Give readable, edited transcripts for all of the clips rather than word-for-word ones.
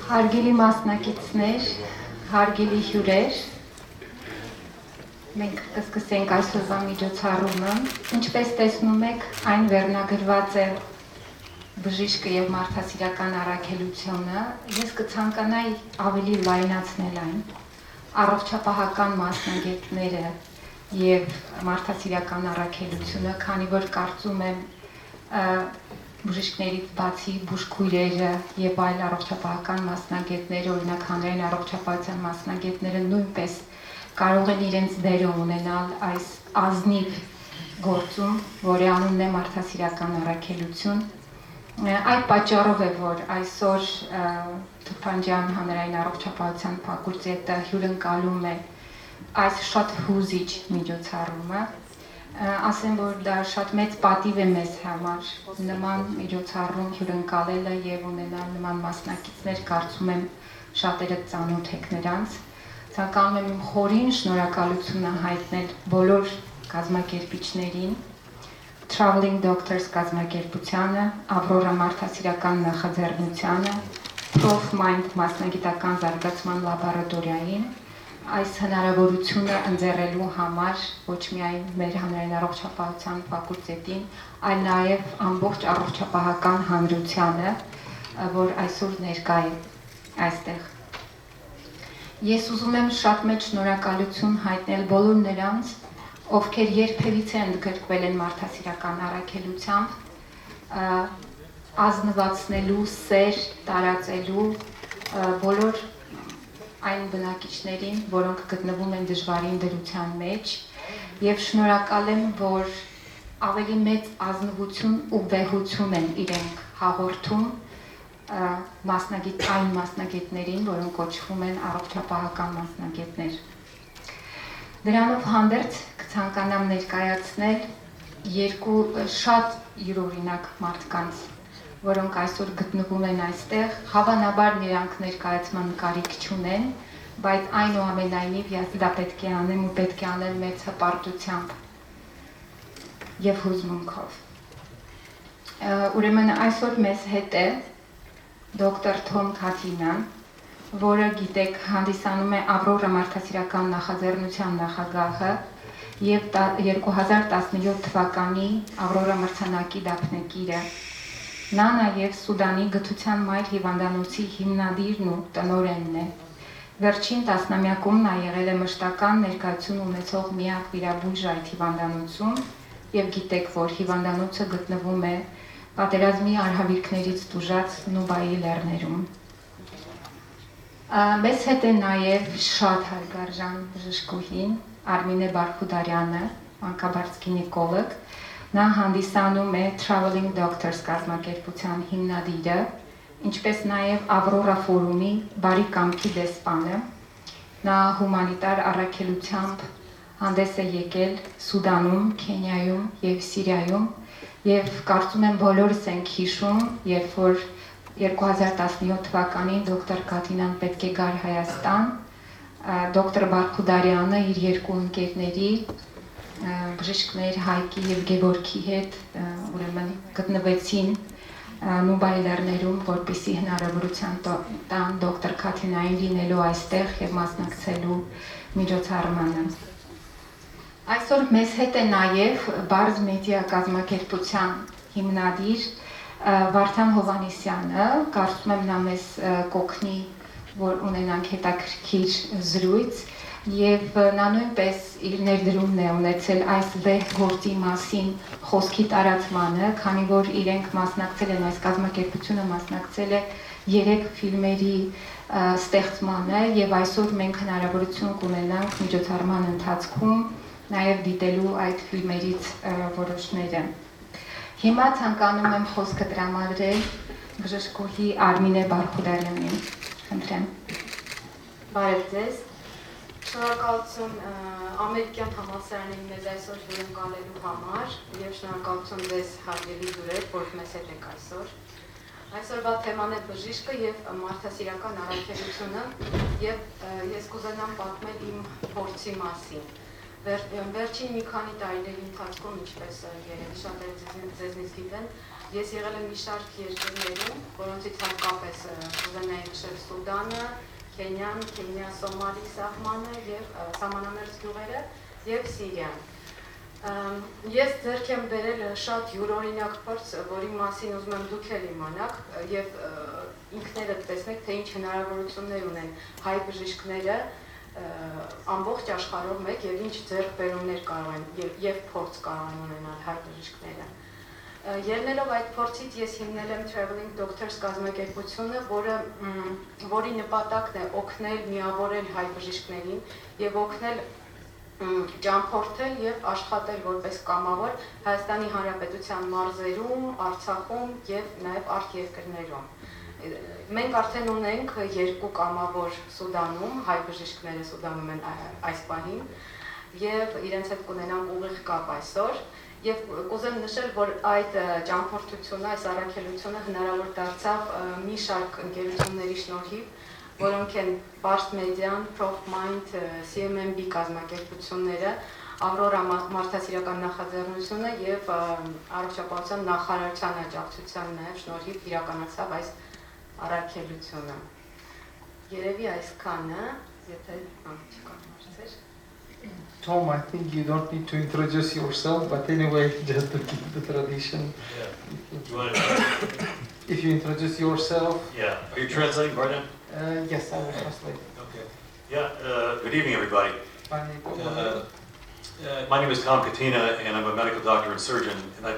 Հարգելի մասնակիցներ, հարգելի հյուրեր, մենք կսկսենք այսօրվա միջոցառումը, ինչպես տեսնում եք, այն վերնագրված է բժիշկը եւ մարդասիրական առաքելությունը, ես կցանկանայի ավելի լայնացնել այն, առողջապահական մասնագետները եւ մարդասիրական առաքելությունը, քանի որ կարծում եմ բժիշկներից բացի բուժքույրերը եւ այլ առողջապահական մասնագետները, օրինակ հանրային առողջապահության մասնագետները նույնպես կարող են իրենց դերը ունենալ այս ազնիվ գործում, որի անունն է մարդասիրական առաքելություն։ Այդ պատճառով է, որ այսօր Թուփանջյան հանրային առողջապահության ֆակուլտետը հյուրընկալում է այս շատ հուզիչ միջոցառումը։ Ասեմ, որ դա շատ մեծ պատիվ է մեզ համար նման միջոցառում հյուրընկալելը եւ ունենալ նման մասնակիցներ, կարծում եմ շատերը ծանոթ եք նրանց։ Ցանկանում եմ իմ խորին շնորհակալությունը հայտնել բոլոր կազմակերպիչներին, Traveling Doctors կազմակերպությանը, Aurora մարդասիրական նախաձեռնությանը, Prof Mind մասնագիտական զարգացման լաբորատորիային, այս հնարավորությունը ընձեռելու համար ոչ միայն մեր հանրային առողջապահության ֆակուլտետին, այլ նաև ամբողջ առողջապահական հանրությանը, որ այսօր ներկա է այստեղ։ Ես ուզում եմ շատ մեծ շնորհակալություն հայտնել բոլոր նրանց, ովքեր երբևիցե ընդգրկվել են մարդասիրական առաքելությամբ, ազնվացնելու, սեր տարածելու բոլոր այն բնակիչներին, որոնք գտնվում են դժվարին դրության մեջ, եւ շնորհակալ եմ, որ ավելի մեծ ազնվություն ու վեհություն են իրենք հաղորդում այն մասնագետներին, որոնք կոչվում են առողջապահական մասնագետներ։ Դրանով հանդերձ կցանկանամ ներկայացնել երկու շատ յուրօրինակ մարդկանց, որոնք այսօր գտնվում են այստեղ, հավանաբար նրանք ներկայացման կարիք չունեն, բայց այնուամենայնիվ ես դա պետք է անեմ ու պետք է անել մեծ հպարտությամբ եւ հուզմունքով։ Ուրեմն այսօր մեզ հետ է դոկտոր Թոմ Քաթինան, որը գիտեք հանդիսանում է Aurora մարդասիրական նախաձեռնության նախագահը եւ 2017 թվականի Aurora մրցանակի դափնեկիրը։ Նա նաև Սուդանի գթության մայր հիվանդանոցի հիմնադիրն ու տնօրենն է։ Վերջին տասնամյակում նա եղել է մշտական ներկայություն ունեցող միակ վիրաբույժ այդ հիվանդանոցում եւ գիտեք, որ հիվանդանոցը գտնվում է պատերազմի արհավիրքներից տուժած Նուբայի լեռներում։ Մեզ հետ է նաև շատ հարգարժան բժշկուհին Արմինե Բարխուդարյանը, մանկաբարձ գինեկոլոգ, նա հանդիսանում է Traveling Doctors կազմակերպության հիմնադիրը, ինչպես նաև Aurora ֆորումի բարի կամքի դեսպանը, նա հումանիտար առաքելությամբ հանդես է եկել Սուդանում, Քենիայում եւ Սիրիայում եւ կարծում եմ բոլորս ենք հիշում, երբ որ 2017 թվականին դոկտոր Catena-ն պետք է գար Հայաստան, դոկտոր Բարխուդարյանը իր երկու ընկերների բժիշկներ Հայկի եւ Գևորգի հետ ուրեմն գտնվեցին Նուբայի լեռներում, որպեսզի հնարավորության տան դոկտոր Catena-ին լինելու այստեղ եւ մասնակցելու միջոցառմանը։ Այսօր մեզ հետ է նաեւ Բարզ մեդիա կազմակերպության հիմնադիր Վարդան Հովհաննիսյանը, կարծում եմ նա մեզ կօգնի, որ ունենանք հետաքրքիր զրույց եւ նա նույնպես իր ներդրումն է ունեցել այս վեհ գործի մասին խոսքի տարածմանը, քանի որ իրենք մասնակցել են, այս կազմակերպությունը մասնակցել է 3 ֆիլմերի ստեղծմանը եւ այսօր մենք հնարավորություն կունենանք միջոցառման ընթացքում նաեւ դիտելու այդ ֆիլմերից որոշները։ Հիմա ցանկանում եմ խոսքը տրամադրել բժշկուհի Արմինե Բարխուդարյանին։ Խնդրեմ։ Բարև ձեզ։ Շնորհակալություն ամերիկյան համալսարանին մեզ այսօր հյուրընկալելու համար եւ շնորհակալություն ձեզ հարգելի հյուրեր, որ մեզ հետ եք այսօր։ Այսօրվա թեման է բժիշկը եւ մարդասիրական առաքելությունը եւ ես կուզենամ պատմել իմ փորձի մասին։ Վերջին մի քանի տարիների ընթացքում, ինչպես երևի շատերը ձեզնից գիտեն, Ես եղել եմ մի շարք երկրներում, որոնցից հատկապես կուզենայի նշել Սուդանը, Քենիան, Քենիա-Սոմալի սահմանը եւ սահմանամերձ գյուղերը եւ Սիրիան։ Ես ձեռք եմ բերել շատ յուրօրինակ փորձ, որի մասին ուզում եմ դուք էլ իմանաք եւ ինքներդ տեսնեք, թե ինչ հնարավորություններ ունեն հայ բժիշկները ամբողջ աշխարհով մեկ եւ ինչ ձեռքբերումներ կարող են եւ փորձ կարող են ունենալ հայ բժիշկները։ Ելնելով այդ փորձից ես հիմնել եմ Traveling Doctors կազմակերպությունը, որի նպատակն է օգնել, միավորել հայ բժիշկներին եւ օգնել ճամփորդել եւ աշխատել որպես կամավոր Հայաստանի Հանրապետության մարզերում, Արցախում եւ նաեւ արտերկրներում։ Մենք արդեն ունենք 2 կամավոր Սուդանում, հայ բժիշկները Սուդանում են այս պահին եւ իրենց հետ կունենան ուղիղ կապ այսօր եւ կուզեմ նշել, որ այդ ճամփորդությունը, այս առաքելությունը հնարավոր դարձավ մի շարք ընկերությունների շնորհիվ, որոնք են Barst Median, Profmind, CMMB կազմակերպությունները, Aurora մարդասիրական նախաձեռնությունը եւ առողջապահության նախարարության աջակցության նաեւ շնորհիվ իրականացավ այս առաքելությունը։ Երևի այսքանը, եթե չկան հարցեր։ Tom, I think you don't need to introduce yourself, but anyway, just to keep the tradition. Yeah. If you introduce yourself. Yeah. Are you translating, Barden? Yes, I will translate. Okay. Yeah. Good evening, everybody. My name is Thom Khátínà, and I'm a medical doctor and surgeon. And I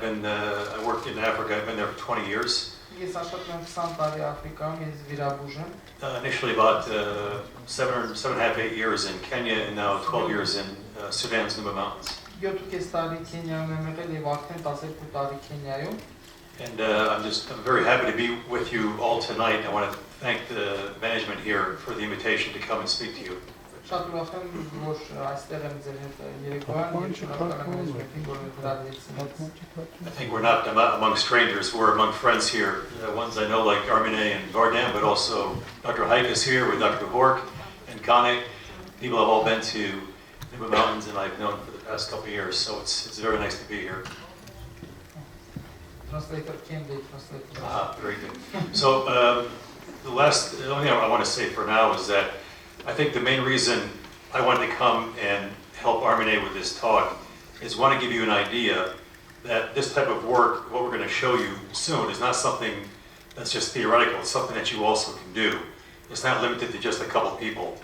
work in Africa. I've been there for 20 years. Initially about 7.5, 8 years in Kenya, and now 12 years in Sudan's Nuba Mountains. And I'm very happy to be with you all tonight. I want to thank the management here for the invitation to come and speak to you. I think we're not among strangers, we're among friends here. Ones I know like Armine and Vardan, but also Dr. Haik is here with Dr. Hork and Kane. People have all been to Nuba Mountains and I've known for the past couple of years, so it's very nice to be here. Translator can be translated. Very good. So the only thing I want to say for now is that I think the main reason I wanted to come and help Armine with this talk is want to give you an idea that this type of work, what we're going to show you soon, is not something that's just theoretical. It's something that you also can do. It's not limited to just a couple people.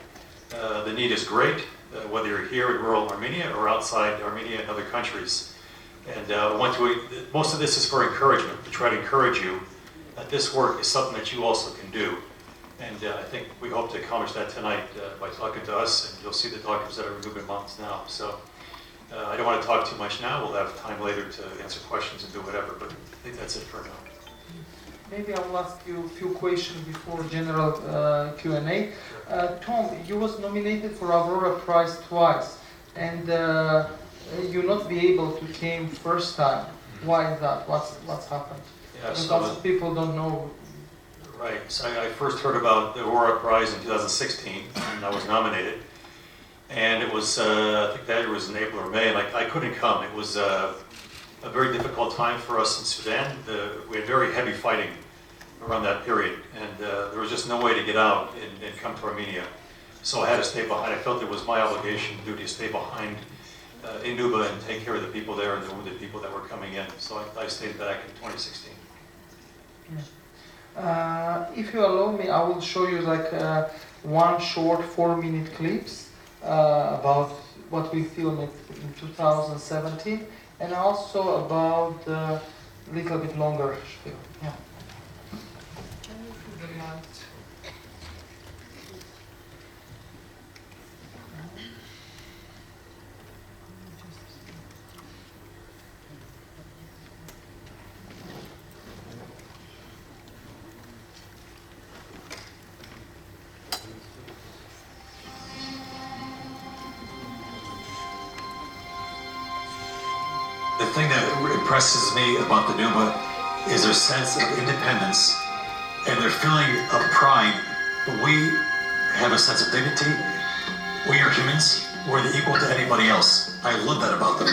The need is great, whether you're here in rural Armenia or outside Armenia and other countries. And most of this is for encouragement, to try to encourage you that this work is something that you also can do. And I think we hope to accomplish that tonight by talking to us, and you'll see the doctors that are in Nuba Mountains now. So I don't want to talk too much now. We'll have time later to answer questions and do whatever, but I think that's it for now. Maybe I will ask you a few questions before general Q&A. Tom, you was nominated for Aurora Prize twice, and you not be able to came first time. Why is that? What's happened? Yeah, because lots of people don't know. Right. So I first heard about the Aurora Prize in 2016, and I was nominated. And it was, I think that year was in April or May, and I couldn't come. It was a very difficult time for us in Sudan. We had very heavy fighting around that period, and there was just no way to get out and come to Armenia. So I had to stay behind. I felt it was my obligation, duty to stay behind in Nuba and take care of the people there and the wounded people that were coming in. So I stayed back in 2016. If you allow me, I will show you like one short 4-minute clips about what we filmed in 2017, and also about a little bit longer film. Yeah. The thing that impresses me about the Nuba is their sense of independence and their feeling of pride. We have a sense of dignity. We are humans. We're equal to anybody else. I love that about them.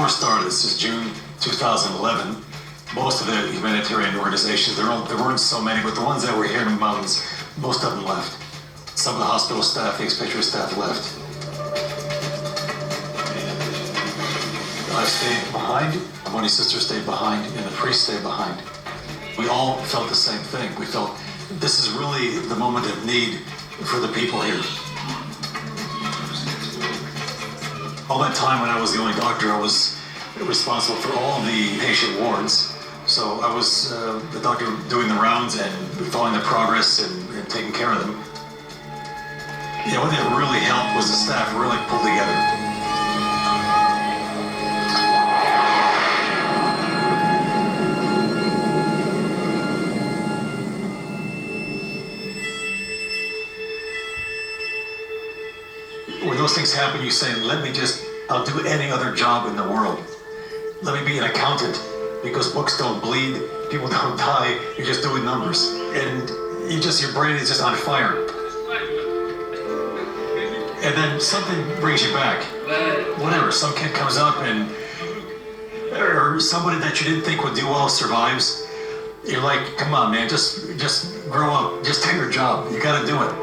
first started, this is June 2011, most of the humanitarian organizations, there weren't so many, but the ones that were here in the mountains, most of them left. Some of the hospital staff, the expatriate staff left. I stayed behind, Amoni's sister stayed behind, and the priest stayed behind. We all felt the same thing. We felt this is really the moment of need for the people here. All that time when I was the only doctor, I was responsible for all the patient wards. So I was the doctor doing the rounds and following the progress and taking care of them. You know, what that really helped was the staff really pulled together. When those things happen, you say, I'll do any other job in the world. Let me be an accountant, because books don't bleed, people don't die, you're just doing numbers. And your brain is just on fire. And then something brings you back. Whatever, some kid comes up or somebody that you didn't think would do well survives. You're like, come on, man, just grow up, just take your job, you gotta do it.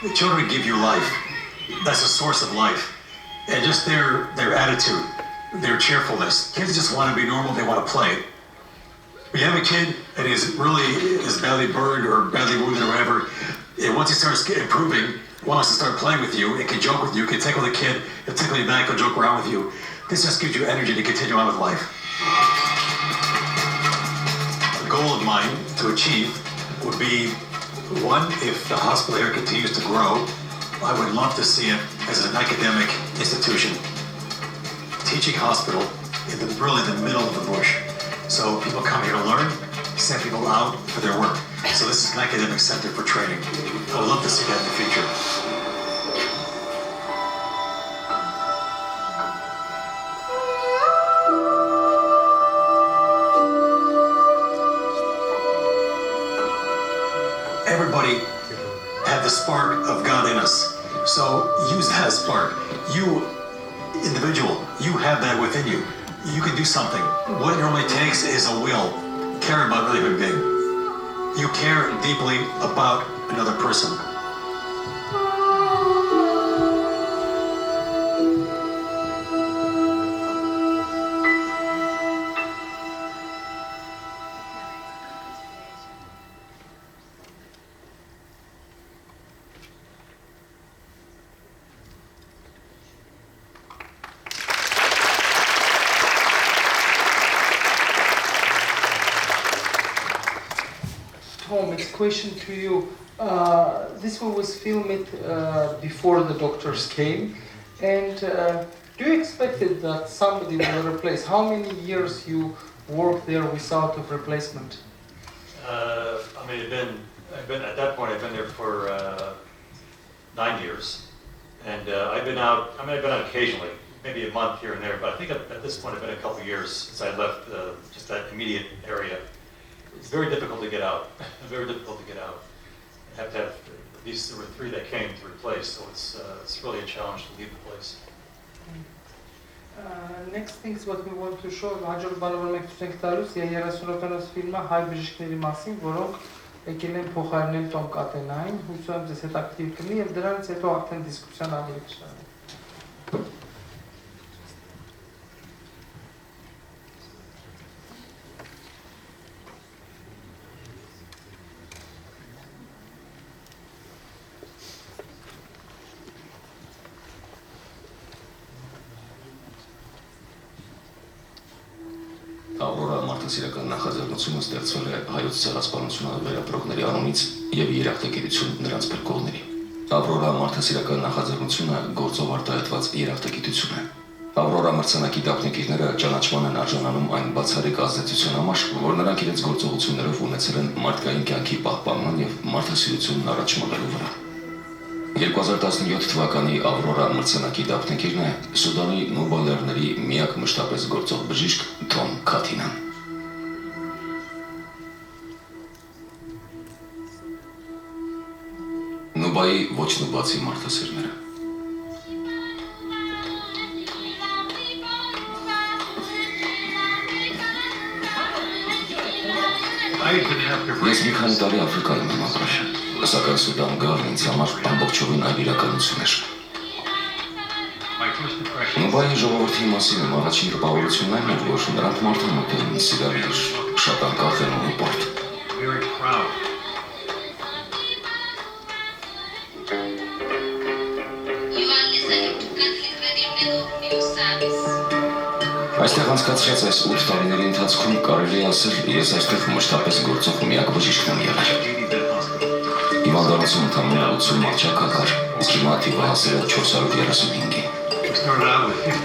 The children give you life. That's the source of life. And just their attitude, their cheerfulness. Kids just want to be normal, they want to play. When you have a kid and is badly burned or badly wounded or whatever, and once he starts improving, wants to start playing with you, it can joke with you, can tickle the kid, he'll tickle you back, he'll joke around with you. This just gives you energy to continue on with life. A goal of mine to achieve would be, one, if the hospital here continues to grow, I would love to see it as an academic institution. Teaching hospital in the middle of the bush. So people come here to learn, send people out for their work. So this is an academic center for training. I would love to see that in the future. Everybody have the spark of God in us. So use that spark. You, individual, you have that within you. You can do something. What it normally takes is a will. Care about another human being. You care deeply about another person. Tom, it's a question to you. This one was filmed before the doctors came, and do you expect that somebody will replace? How many years you worked there without a replacement? I mean, I've been at that point. I've been there for 9 years, and I've been out. I mean, I've been out occasionally, maybe a month here and there. But I think at this point, I've been a couple of years since I left just that immediate area. It's very difficult to get out. Very difficult to get out. You have to have these. There were 3 that came to replace, so it's really a challenge to leave the place. Next thing is what we want to show. Հաջորդ բանը որ մենք ցույց տալուց է 30-ականոց ֆիլմը հայ բժիշկների մասին, որոնք եկել են փոխարինել Թոմ Քաթինային, հույսով եմ ձեզ հետաքրքիր կլինի եւ դրանից հետո արդեն դիսկուսիան ավելի կշարժվի։ Ավրորա մարդասիրական նախաձեռնությունը ստեղծվել է հայոց ցեղասպանությունը վերապրողների անունից եւ երախտագիտություն նրանց փրկողների։ Ավրորա մարդասիրական նախաձեռնությունը գործով արտահայտված երախտագիտություն է։ Ավրորա մրցանակի դափնեկիրները ճանաչման են արժանանում այն բացառիկ ազդեցության համար, որ նրանք իրենց գործողություններով ունեցել են մարդկային կյանքի պահպանման եւ մարդասիրությունն առաջ մղելու վրա։ 2017 թվականի Ավրորա մրցանակի դափնեկիրն է Սուդանի նուբալերների միակ մշտապես գործող բժիշկ Թոմ Քաթինան։ Նուբայի ոչ նուբացի մարդասիրները։ Ես մի քանի տարի Աֆրիկայում եմ ապրել, սակայն Սուդան գալն ինձ համար ամբողջովին այլ իրականություն էր։ Նուբայի ժողովրդի մասին իմ առաջին տպավորությունն այն էր, որ նրանք մարդամոտ են, սիրալիր, շատ անկախ են ու հպարտ։ Այստեղ անցկացրած այս 8 տարիների ընթացքում կարելի է ասել, ես այստեղ մշտապես գործող միակ բժիշկն եմ եղել։ Հիվանդանոցում ընդամենը 80 մարդաշակ կար, իսկ հիմա թիվը հասել է 435-ի։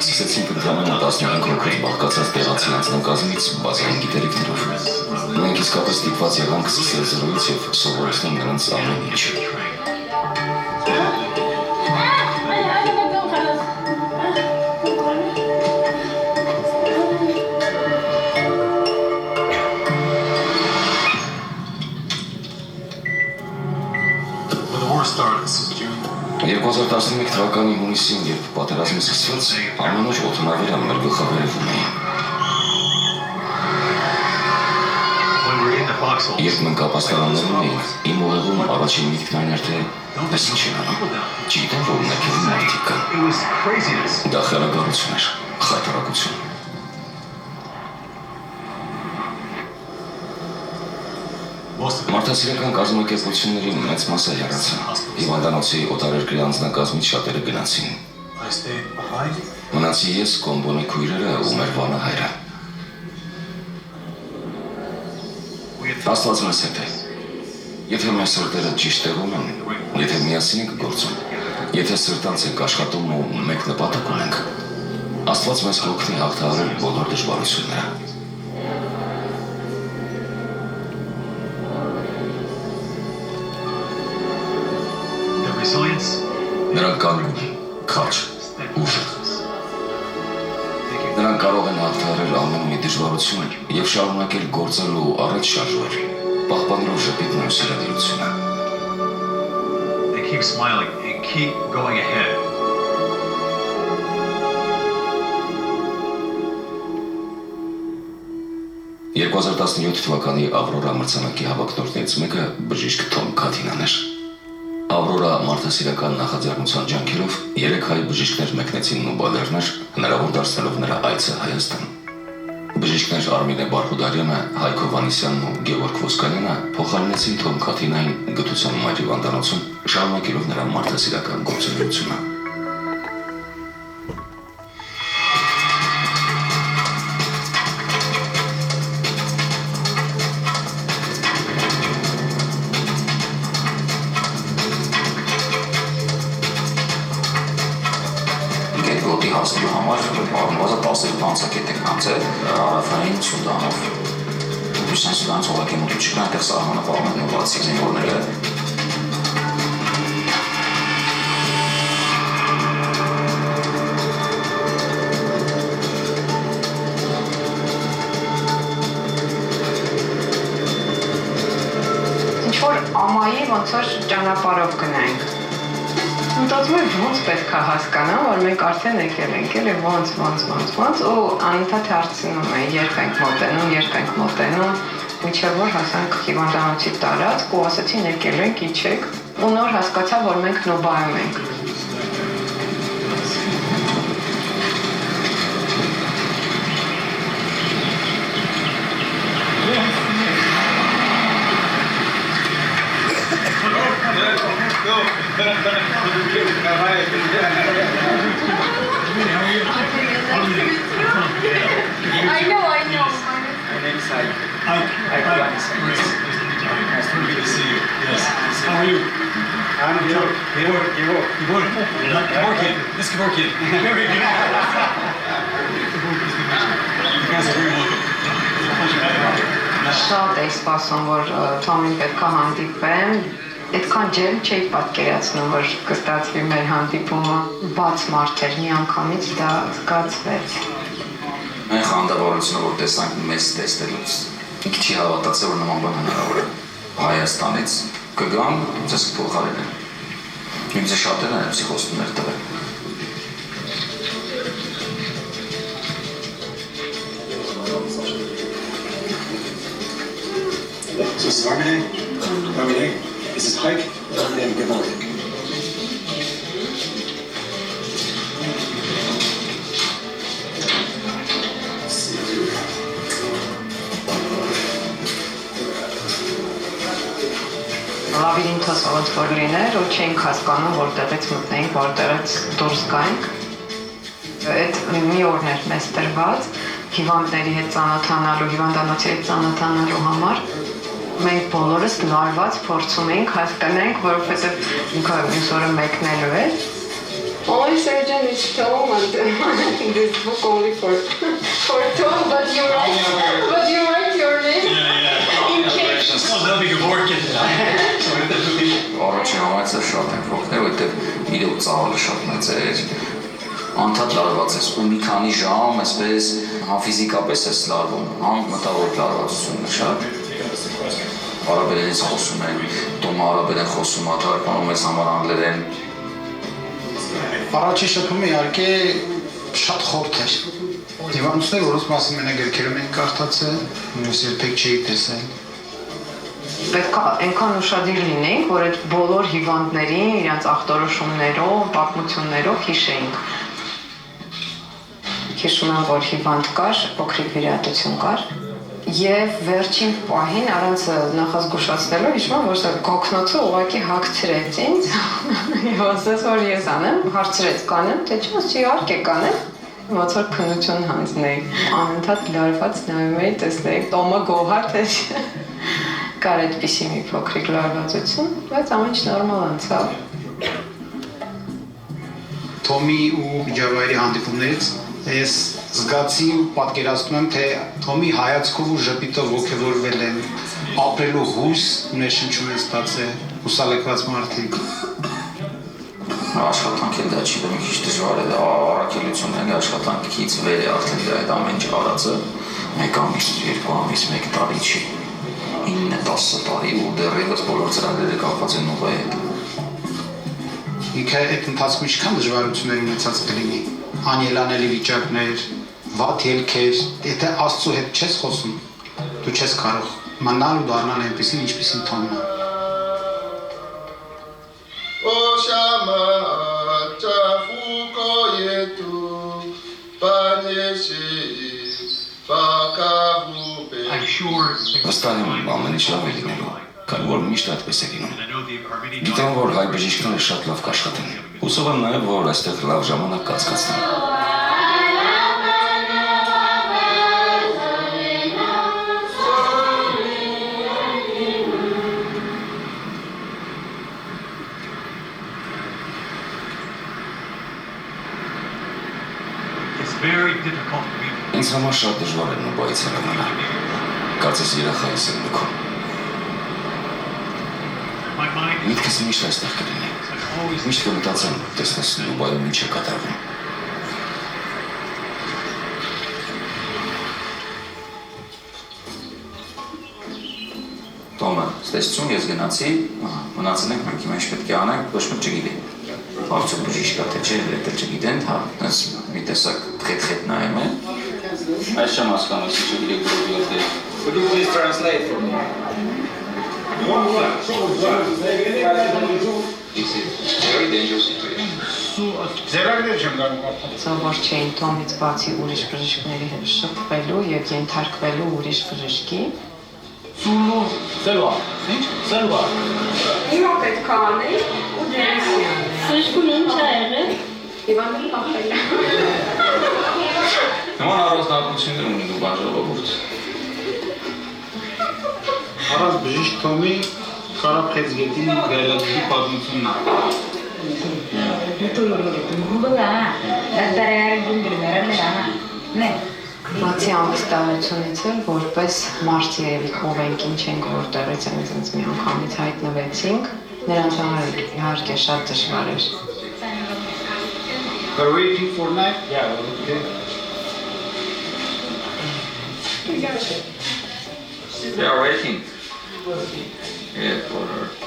Սկսեցինք ընդամենը 15 հոգուց բաղկացած տեղացի անձնակազմից բազային գիտելիքներով։ Մենք իսկապես ստիպված եղանք սկսել զրոյից և սովորեցնել նրանց ամեն ինչ։ Started. 2011 թվականի հունիսին, երբ պատերազմը սկսվեց, ամեն օր օդանավերը մեր գլխավերևում էին։ Երբ մենք ապաստարաններում էինք, իմ ուղեղում առաջին միտքն այն էր, թե ես ինչ եմ անում, չգիտեմ, որ ներքևում մարդիկ կան։ Դա խելագարություն էր, խայտառակություն։ Մարդասիրական կազմակերպությունների մեծ մասը հեռացան, հիվանդանոցի օտարերկրի անձնակազմից շատերը գնացին։ Մնացի ես, Կոմբոնի քույրերը ու մեր վանը հայրը։ Աստված մեզ հետ է։ Եթե մեր սրտերը ճիշտ տեղում են, եթե միասին ենք գործում, եթե սրտանց ենք աշխատում ու մեկ նպատակ ունենք, Աստված մեզ կօգնի հաղթահարել բոլոր դժվարությունները։ Նրանք կանգուն են, քաջ, ուժեղ։ Նրանք կարող են հաղթահարել ամեն մի դժվարություն և շարունակել գործել ու առաջ շարժվել, պահպանելով ժպիտն ու սիրալիրությունը։ They keep smiling and keep going ahead. «2017 թվականի Ավրորա մրցանակի հավաքնորդներից մեկը բժիշկ Թոմ Քաթինան էր։ Ավրորա մարդասիրական նախաձեռնության ջանքերով 3 հայ բժիշկներ մեկնեցին նուբալերներ, հնարավոր դարձնելով նրա այցը Հայաստան։ Բժիշկներ Արմինե Բարխուդարյանը, Հայկ Հովհաննիսյանն ու Գևորգ Ոսկանյանը փոխարինեցին Թոմ Քաթինային գթության մայր հիվանդանոցում, շարունակելով նրա մարդասիրական գործունեությունը։ Հասնելու համար բազմազա 10 անցակետ եք անցել հարավային Սուդանով։ Հյուսիսային Սուդանից ուղղակի մոտիկ չկա, այնտեղ սահմանը պահում են նուբացի զինվորները։ Ինչ-որ ամայի ոնց որ ճանապարհով գնանք։ Մտածում եմ ոնց պետք է հասկանամ, որ մենք արդեն եկել ենք, էլի ոնց ու անընդհատ հարցնում են, երբ ենք մոտենում, մինչև որ հասանք հիվանդանոցի տարածք ու ասացին եկել ենք, իջեք, ու նոր հասկացա, որ մենք նոբայում ենք։ I know. My name is Ike. Ike. Nice to meet you. Good to see you. Yes. How are you? I'm Gevor. Gevorkian. This is Gevorkian. Very good. You guys are very welcome. It's a pleasure having you. Շատ էի սպասում, որ Թոմին պետք է հանդիպեմ, Այդքան ջերմ չէի պատկերացնում, որ կստացվի մեր հանդիպումը բաց մարդ էր, մի անգամից դա զգացվեց։ Այն խանդավառությունը, որ տեսանք մեզ տեսնելուց, ինքը չի հավատացել, որ նման բան հնարավոր է։ Հայաստանից կգան, ձեզ կփոխարինեն։ Ինձ շատերն են պսիխոստումներ տվել։ So this is Armine, this is Hike, and good morning. Լավիրինթոս ոնց որ լիներ, ու չենք հասկանում, որտեղից մտնենք, որտեղից դուրս գանք։ Այդ մի օրն էր մեզ տրված հիվանդների հետ ծանոթանալու, հիվանդանոցի հետ ծանոթանալու համար։ Մենք բոլորս լարված փորձում էինք հասկանանք, որովհետև ինքը մյուս օրը մեկնելու էր։ Only surgeon is Tom and this book only for Tom, but you write your name in case. Առաջին համայցը շատ են փոխներ, որովհետև իրոք ծավալը շատ մեծ էր։ Անդադ լարված ես ու մի քանի ժամ այսպես համ ֆիզիկապես ես լարվում, համ մտավոր լարվածությունն է շատ։ Արաբերենից խոսում են, Տոմը արաբերեն խոսում, աթարպանում ես համար անգլերեն։ Առաջի շփումը իհարկե շատ խորթ էր։ Հիվանդություններ, որոնց մասին մենակ գրքերում ենք կարդացել, մյուս երբեք չէի տեսել։ Պետք է այնքան ուշադիր լինենք, որ այդ բոլոր հիվանդներին իրենց ախտորոշումներով, պատմություններով հիշեինք։ Հիշում եմ, որ հիվանդ կար, փոքրիկ վիրահատություն կար, եւ վերջին պահին առանց նախազգուշացնելու հիշում եմ, որ սա գոքնոցը ուղղակի հագցրեց ինձ եւ ասաց, որ ես անեմ, հարցրեց կանեմ, թե չէ, իհարկե կանեմ, ոնց որ քննություն հանձնեի։ Անընդհատ լարված նայում էի, տեսնեի Տոմը գոհար թե չէ։ Կար այդպիսի մի փոքրիկ լարվածություն, բայց ամեն ինչ նորմալ անցավ։ Թոմի ու Ջավայրի հանդիպումներից ես զգացի ու պատկերացնում եմ, թե Թոմի հայացքով ու ժպիտով ոգևորվել են, ապրելու հույս ներշնչում են ստացել հուսալեկված մարդիկ։ Աշխատանք էլ դա չի բնի քիչ դժվար է, դա առաքելությունն է, աշխատանքից վեր է արդեն դա այդ ամեն ինչ արածը, 1 ամիս, 2 ամիս, 1 տարի չի, 9-10 տարի ու դեռևս բոլոր ծրագրերը կապված են ուղղի հետ։ Ինքը այդ ընթացքում ինչքան դժվարություններ ունեցած կլինի, անելանելի վիճակներ, վատ ելքեր, եթե Աստծո հետ չես խոսում, դու չես կարող մնալ ու դառնալ այնպեսին, ինչպեսին Թոմն է։ Վստահ եմ ամեն ինչ լավ է լինելու, քանի որ միշտ այդպես է լինում։ Գիտեմ, որ հայ բժիշկները շատ լավ կաշխատեն։ Հուսով եմ նաև, որ այստեղ լավ ժամանակ կանցկացնեն։ Ինձ համար շատ դժվար է նոբայից հեռանալը։ Կարծես երախայիս եմ նքում։ Միտքս միշտ այստեղ կլինի։ Միշտ կմտածեմ, տեսնես Նոբայում ինչ է կատարվում։ Տոմը, ստեսություն ես գնացի, մնացել ենք մենք հիմա ինչ պետք է անենք, ոչ մեկ չգիտի։ Արդյոք բժիշկա թե չէ, դա չգիտեն, հա, այս մի տեսակ խետ նայում են։ Այս չեմ հասկանում, ես չգիտեք գրողի որտեղ։ Would you please translate for me? This is very dangerous situation. Ձեռագրեր չեմ կարող կարդալ։ Սովոր չէին Թոմից բացի ուրիշ բժիշկների հետ շփվելու եւ ենթարկվելու ուրիշ բժշկի։ Սելվա, ինչ? Սելվա։ Հիմա պետք է անել ու դերեսյան։ Սրճկուն ինչ է եղել։ Հիվանդը կախել է։ Նման առանձնահատկություններ ունի դու բան ժողովուրդ։ Առանց բժիշկ Թոմի Կարապխեզգետի գայլադուի պատմությունն է։ Google-ը, դատարկ գնդրները լրանը։ Նե։ Բացի անվստահությունից էլ որպես մարդ երևի ով ենք, ինչ ենք, որտեղից ենք ինձ մի անգամից հայտնվեցինք, նրանց համար իհարկե շատ դժվար էր։ We're waiting for night? Yeah, okay. They are waiting. Yeah, for her.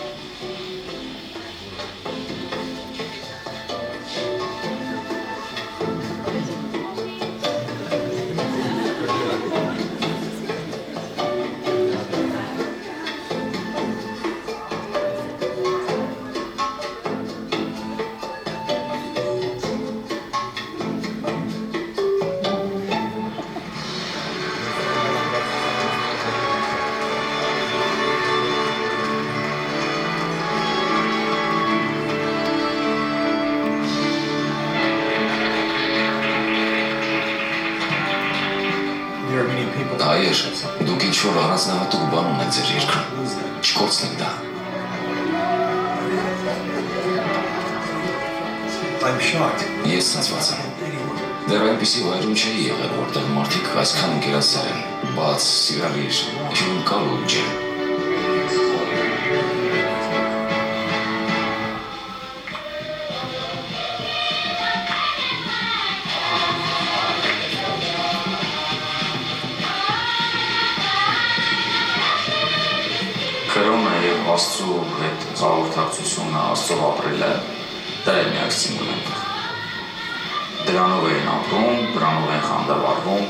Այեր, դուք ինչ-որ առանձնահատուկ բան ունեք ձեր երկրում, չկորցնեք դա։ Ես ցնցված եմ։ Դեռ այնպիսի վայրում չէի եղել, որտեղ մարդիկ այսքան ընկերասեր են, բաց, սիրալիր, հյուրընկալ ու ջերմ։ Քրոնը եւ Աստծո հետ հաղորդակցությունը, Աստծով ապրելը դա է միակ ստիմուլը։ Դրանով են ապրում, դրանով են խանդավառվում։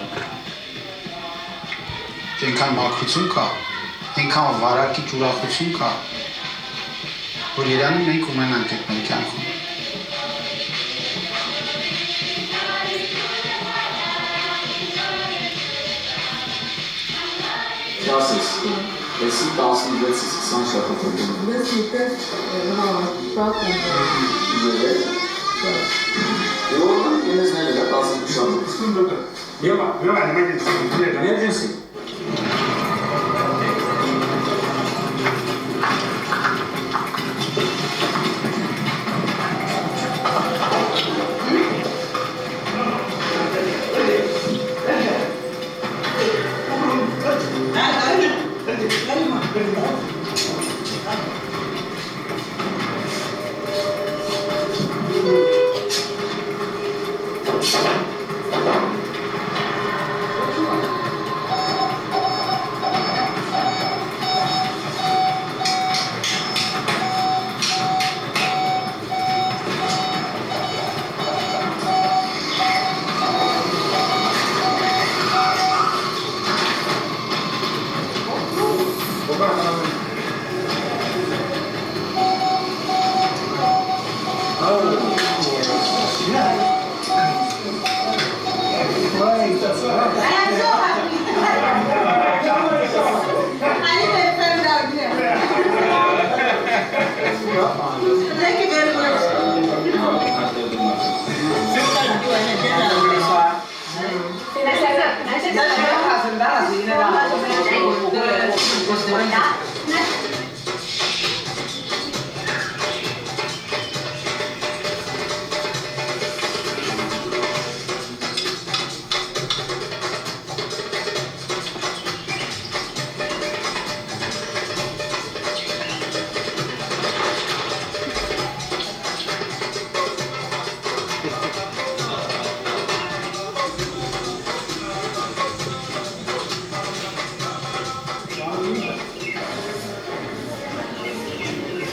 Այնքան մաքրություն կա, այնքան վարակիչ ուրախություն կա, որ Երևանում մենք ունենանք այդ մեր կյանքում։ Չասես, Եսի 16-ից 20 շաբաթով։ Ես եկել շատ Եղել։ Եվ ես նել է 12 շաբաթ։ Emergency.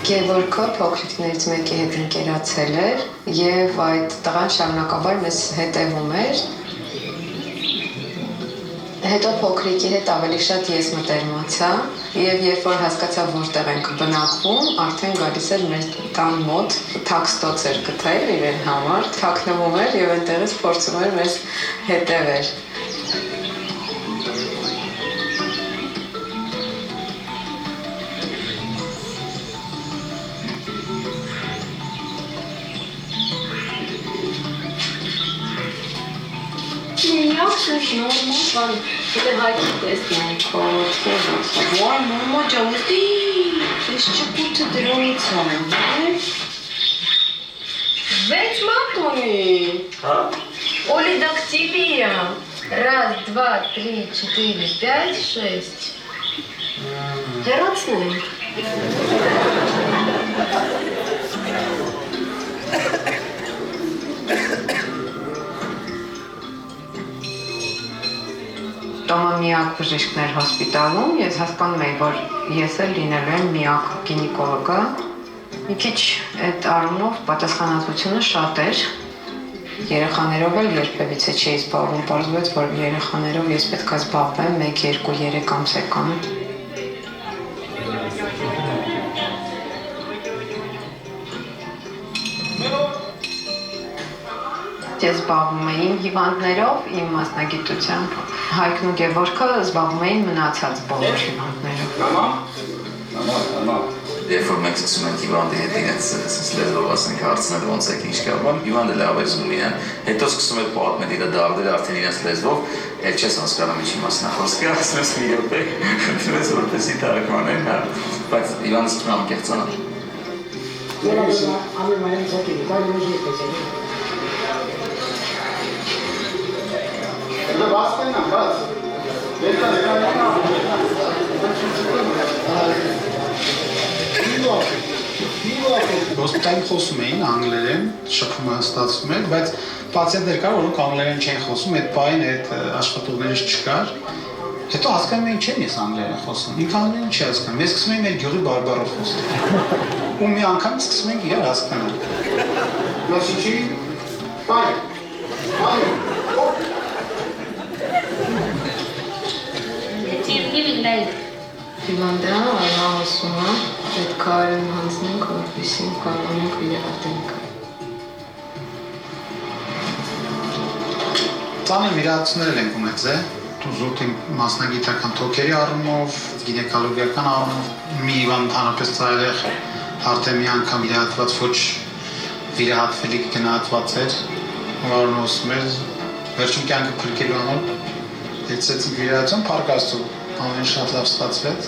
Գևորգը փոքրիկներից մեկի հետ ընկերացել էր եւ այդ տղան շարունակաբար մեզ հետևում էր։ Հետո փոքրիկի հետ ավելի շատ ես մտերմացա եւ երբ որ հասկացա որտեղ ենք բնակվում, արդեն գալիս էր մեր տան մոտ, թաքստոց էր գտել իրեն համար, թաքնվում էր եւ այնտեղից փորձում էր մեզ հետևել։ normal. Դե հայտնի տեսնենք, քո Վայ, մամա ջան, ես չկուտը դրանից եմ, Վեց մատոնի։ Հա։ Օլի դակտիվիա։ Раз, два, три, четыре, пять, шесть. Հեռացնենք։ Տոմը միակ բժիշկն էր հոսպիտալում, ես հասկանում էի, որ ես էլ լինելու եմ միակ գինեկոլոգը։ Մի քիչ այդ առումով պատասխանատվությունը շատ էր։ Երեխաներով էլ երբևիցե չէի զբաղվում, պարզվեց, որ երեխաներով ես պետք է զբաղվեմ 1, 2, 3 ամսական։ Ես զբաղվում էի հիվանդներով, իմ մասնագիտությամբ։ Հայկն ու Գևորգը զբաղվում էին մնացած բոլոր հիվանդներով։ Երբ որ մենք սկսում ենք հիվանդի հետ իրենց լեզվով ասենք հարցնել ոնց է ինչ կապ, հիվանդը լավ է զգում իրեն, հետո սկսում է պատմել իր դարձել արդեն իրենց լեզվով, էլ չես հասկանում ինչի մասն է խոսքը, ասում ես մի րոպե, խնդրում ես որպեսզի թարգմանեն, հա, բայց հիվանդը սկսում է անկեղծանալ։ Հոսպիտալի խոսում էին անգլերեն, շփումը ստացվում էր, բայց պացիենտներ կար, որոնք անգլերեն չեն խոսում, այդ բային այդ աշխատողներից չկար։ Հետո հասկանում էին չեն ես անգլերեն խոսում, ինքը անգլերեն չի հասկանում, ես սկսում եմ մեր գյուղի բարբառով խոսել։ Ու մի անգամ սկսում ենք իրար հասկանալ։ Նոսիչի, բայն, Հիվանդը արհասում է, պետք է արեն հանձնենք, որպեսզի կարողանանք վիրահատենք։ Ծանր վիրահատություններ ենք ունեցել, զուտ մասնագիտական թոքերի առումով, գինեկոլոգիական առումով, մի հիվանդ ընդհանրապես ծայրեղ արդեն մի անգամ վիրահատված ոչ վիրահատվելիք գնահատված էր, որն ասում էր, վերջին կյանքը փրկելու համար հետցեցինք վիրահատություն, փառք Աստծո, ամեն շատ լավ ստացվեց։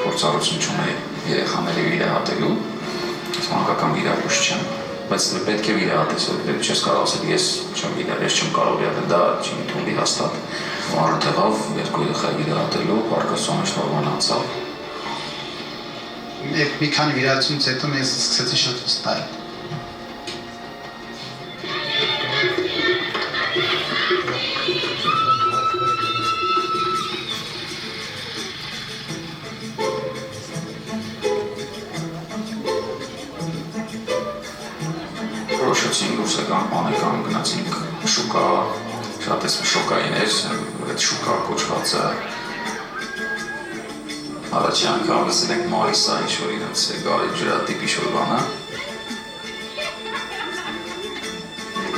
Փորձառություն չունեի երեխաների վիրահատելու, մանկական վիրահատուչ չեմ, բայց պետք է վիրահատես, որովհետև չես կարող ասել ես չեմ կարող վիրահատել, դա չի ընդունվի հաստատ։ Առիթ եղավ երկու երեխա վիրահատելու, փառք Աստծո ամեն ինչ նորմալ անցավ։ Մի քանի վիրահատությունից հետո ես սկսեցի շատ վստահել։ Որոշեցինք ռուսական անեկան գնացինք շուկա, շատ էս շոկային էր, այդ շուկա կոչվածը առաջի անգամ լսել ենք Մարիսա ինչ-որ իրենց գարի ջրատիպ ինչ-որ բանը։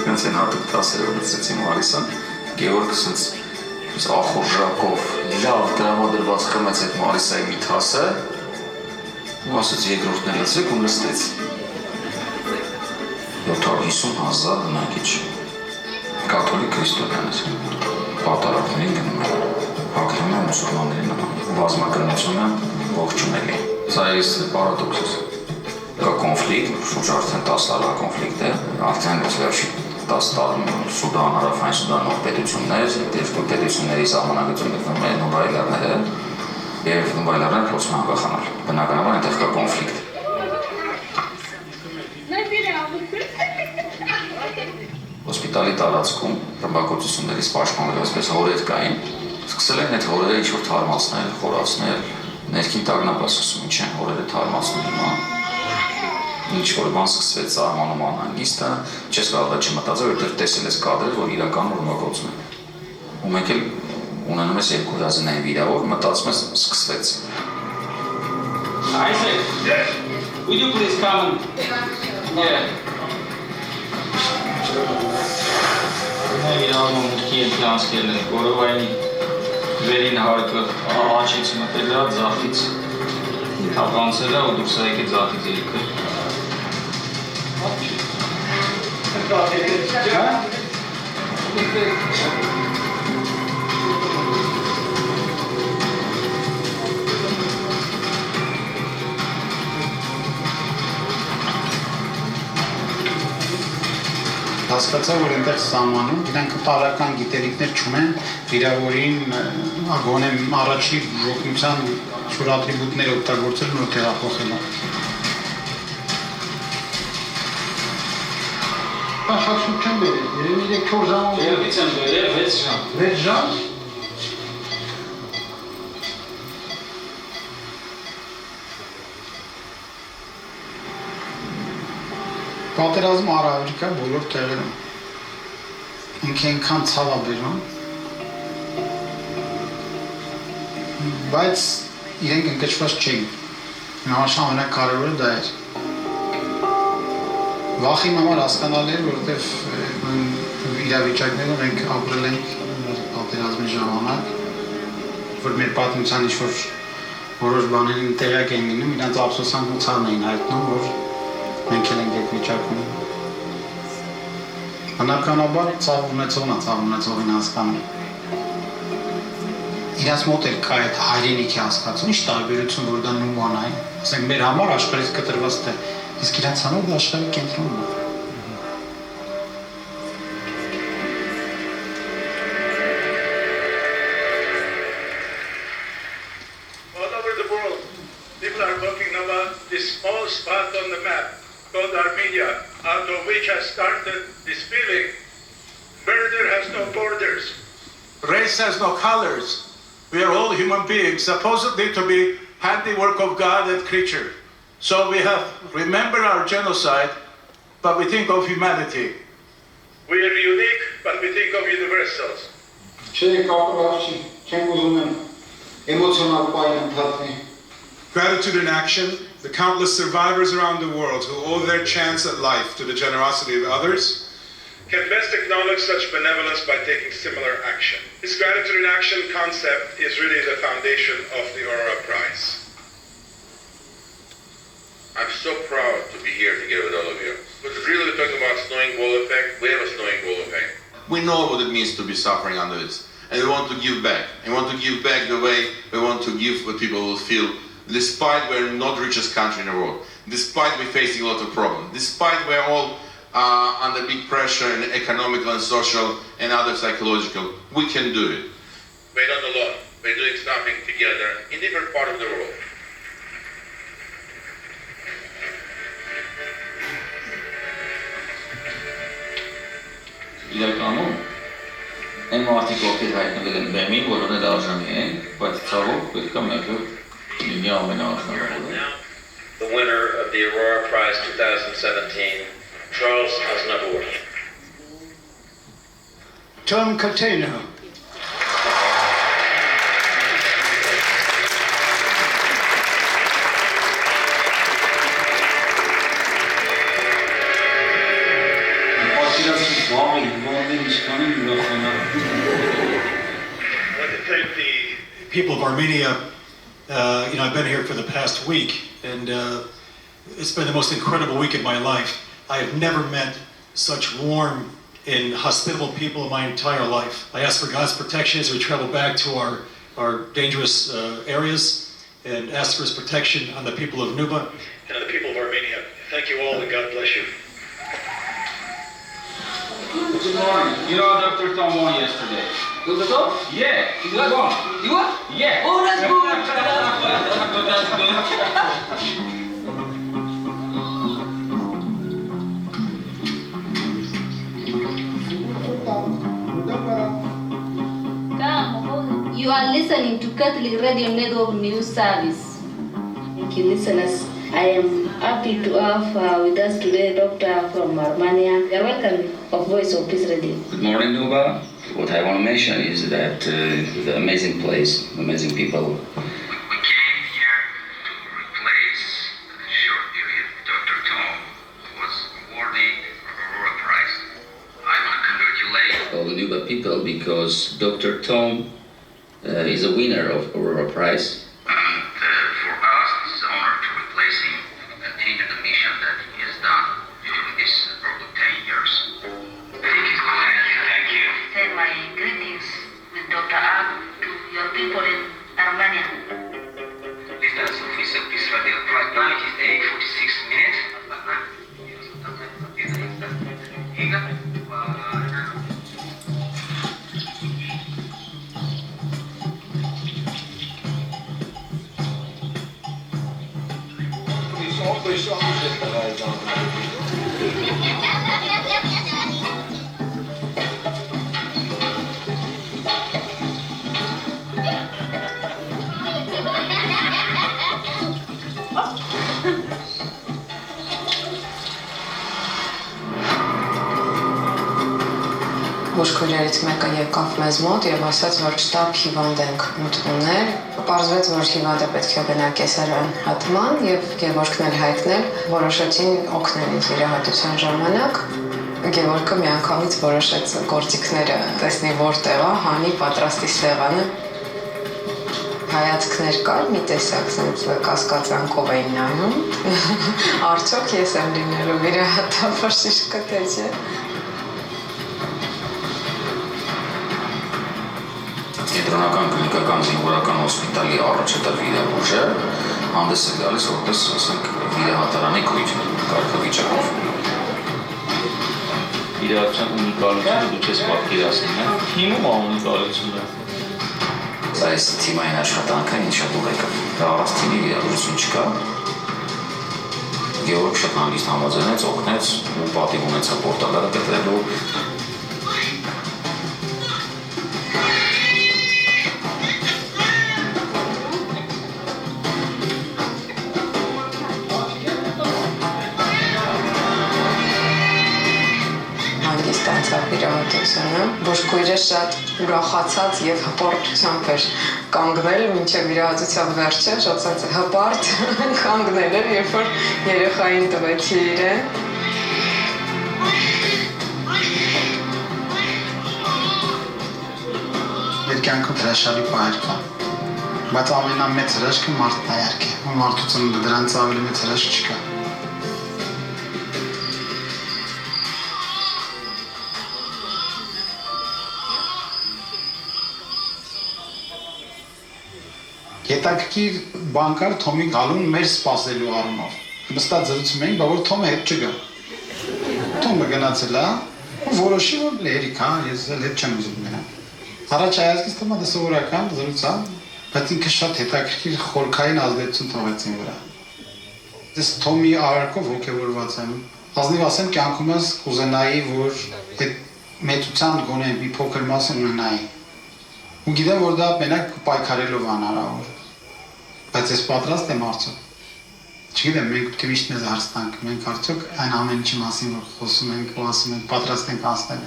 Իրենց են հատուկ տասերով լսեցի Մարիսան, Գևորգը սենց ախորժակով լավ տրամադրված խմեց այդ Մարիսայի մի թասը ու ասեց երկրորդն էլ լսեք ու լսեց 750,000 բնակիչ, կաթոլիկ քրիստոնյան է, պատարակներին գնում է, հակնում է մուսուլմանների նման, բազմակրնությունը ողջունելի։ Սա էս պարադոքս է, կա կոնֆլիկտ, շուրջ արդեն 10 տարվա կոնֆլիկտ է, արդեն վերջի 10 տարում Սուդան, Հարավային Սուդան նոր պետություններ, երկու պետությունների սահմանագծում գտնվում են նոմբայլարները և նոմբայլարները փորձում են հաղթանալ, բնականաբար այնտեղ կա կոնֆլիկտ։ Հոսպիտալի տարածքում ռմբակոծություններից պաշտպանվելու այսպես հորեր կային, սկսել են այդ հորերը ինչ-որ թարմացնել, խորացնել, ներքին տագնապ ասում ինչ են հորերը թարմացնում հիմա, ինչ-որ բան սկսվեց սահմանում անհանգիստը, չես կարող դա չմտածել, որտեղ տեսել ես կադրեր, որ իրականում ռմբակոծում են։ Ու մենք էլ ունենում ես երկու հրազենային վիրավոր, մտածում ես սկսվեց։ Would you please come? Yeah. Իրանում մուտքի ետ լանցկել են, որովայնի վերին հարկը աչից մտել է, ձախից թաղանցել է ու դուրս է եկել ձախից երկը։ հասկացա, որ այնտեղ սահմանում իրանք տարական գիտելիքներ չունեն, վիրավորին ագոնե առաջի ժողովրդության շուտ ատրիբուտներ օգտագործել նոր տեղափոխելու։ Աշխատություն չեմ բերել, երևի 3-4 ժամ։ Երևից եմ բերել 6 ժամ։ 6 ժամ։ Պատերազմը առավելի կա բոլոր տեղերում։ Ինքը այնքան ցավ է բերում, բայց իրենք ընկճված չէին։ Նույնիսկ ամենակարևորը դա էր։ Վախի համար հասկանալի էր, որովհետև նույն իրավիճակներում մենք ապրել ենք պատերազմի ժամանակ, որ մեր պատմության ինչ-որ որոշ բաներին տեղյակ էին լինում, իրանց ափսոսանքն ու ցավն էին հայտնում, որ մենք էլ ենք այդ վիճակում։ Բնականաբար ցավ ունեցողին հասկանում։ Իրաց մոտ էլ կա այդ հայրենիքի հասկացում, ինչ տարբերություն, որ դա նույն բան է։ Ասենք մեր համար աշխարհից կտրված տեղ, իսկ իրանց համար դա աշխարհի կենտրոնն է։ All over the world, people are talking about this small spot on the map called Armenia, out of which has started this feeling. Murder has no borders. Race has no colors. We are all human beings, supposedly to be handiwork of God and creature. So we have remembered our genocide, but we think of humanity. We are unique, but we think of universals. Gratitude in action, the countless survivors around the world who owe their chance at life to the generosity of others, Can best acknowledge such benevolence by taking similar action. This gratitude in action concept is really the foundation of the Aurora Prize. I'm so proud to be here together with all of you. But really we're talking about snowing ball effect. We have a snowing ball effect. We know what it means to be suffering under this. And we want to give back. And we want to give back the way we want to give what people will feel, despite we're not the richest country in the world, despite we're facing a lot of problems, despite we're all under big pressure in economical and social and other psychological. We can do it. We're not alone. We're doing something together in different parts of the world. Իրականում այն մարդիկ ովքեր հայտնվել են բեմին, որոնք արժանի են, բայց ցավոք պետք է մեկը լինի ամենաարժանավորը։ The winner of the Aurora Prize 2017, Charles Aznavour. Թոմ Քաթինա. People of Armenia, I've been here for the past week, and it's been the most incredible week of my life. I have never met such warm and hospitable people in my entire life. I ask for God's protection as we travel back to our dangerous areas, and ask for His protection on the people of Nuba. And the people of Armenia, thank you all and God bless you. Good morning. You know Dr. Tom won yesterday. Dr. Tom? Yeah. You won? You won? Yeah. Oh, that's good. That's good. You are listening to Catholic Radio Network News Service. Thank you, listeners. I am happy to have with us today Dr. from Armenia. You're welcome of Voice of Peace Radio. Good morning, Nuba. What I want to mention is that the amazing place, amazing people. We came here to replace a short period Dr. Tom, who was awarded the Aurora Prize. I want to congratulate All the Nuba people because Dr. Tom is a winner of Aurora Prize. And for us, it's an honor to replace him and continue the mission that he has done during this probably 10 years. Thank you. Thank you. Send my greetings with Dr. Ab to your people in Armenia. Listeners of Official Peace Radio, right now it is 8:46 minutes. Բուժքույրերից մեկը եկավ մեզ մոտ եւ ասաց, որ շտապ հիվանդ ենք ընդունել։ Պարզվեց, որ հիվանդը պետք է գնա կեսարյան հատման եւ Գևորգն էլ հայտնել, որոշեցին օգնել ինձ վիրահատության ժամանակ։ Գևորգը միանգամից որոշեց գործիքները տեսնի որտեղ է, հանի պատրաստի սեղանը։ Հայացքներ կար, մի տեսակ sense կասկածանքով էին նայում։ Արդյոք ես եմ լինելու վիրահատա բժիշկը թե չէ։ Կենտրոնական կլինիկական զինվորական հոսպիտալի առաջատար վիրաբույժը հանդես է գալիս որպես, ասենք, վիրահատարանի քույր կարգավիճակով։ Վիրահատության ունիկալությունը դու չես պատկերացնում, թիմում է ունիկալությունը։ Այս թիմային աշխատանքը ինչ շատ ուղեկ է։ Դա առանց թիմի վիրաբույժություն չկա։ Գևորգ շատ հանգիստ համաձայնեց, օգնեց ու պատիվ ունեցավ պորտալարը կտրելու։ Վիրահատությունը բուժքույրը շատ ուրախացած եւ հպարտությամբ էր կանգնել մինչեւ վիրահատության վերջը, շատ ցած հպարտ կանգնել էր, երբ որ երեխային տվեցի իրեն։ Մեր կյանքում հրաշալի պահեր կա, բայց ամենամեծ հրաշքը մարդն է երգը, ու մարդուցը դրանց ավելի մեծ հրաշք չկա։ Հետաքրքիր բան կար Թոմի գալուն մեր սպասելու առումով։ Նստած զրուցում էինք, բայց որ Թոմը հետ չգա։ Թոմը գնացել է, ու որոշի որ լերիք, հա, ես էլ հետ չեմ ուզում նրան։ Առաջ հայացքից թվում է դա սովորական զրույց, բայց ինքը շատ հետաքրքիր խորքային ազդեցություն թողեց ինձ վրա։ Ես Թոմի արարքով ոգևորված եմ։ Ազնիվ ասեմ, կյանքումս կուզենայի, որ այդ մեծության գոնե մի փոքր մասը ունենայի։ Ու գիտեմ, որ դա մենակ պայքարելով անհնարավոր։ Բայց ես պատրաստ եմ արդյոք։ Չգիտեմ, մենք պետք է միշտ մեզ հարց տանք, մենք արդյոք այն ամեն ինչի մասին, որ խոսում ենք ու ասում ենք, պատրաստ ենք անցնել։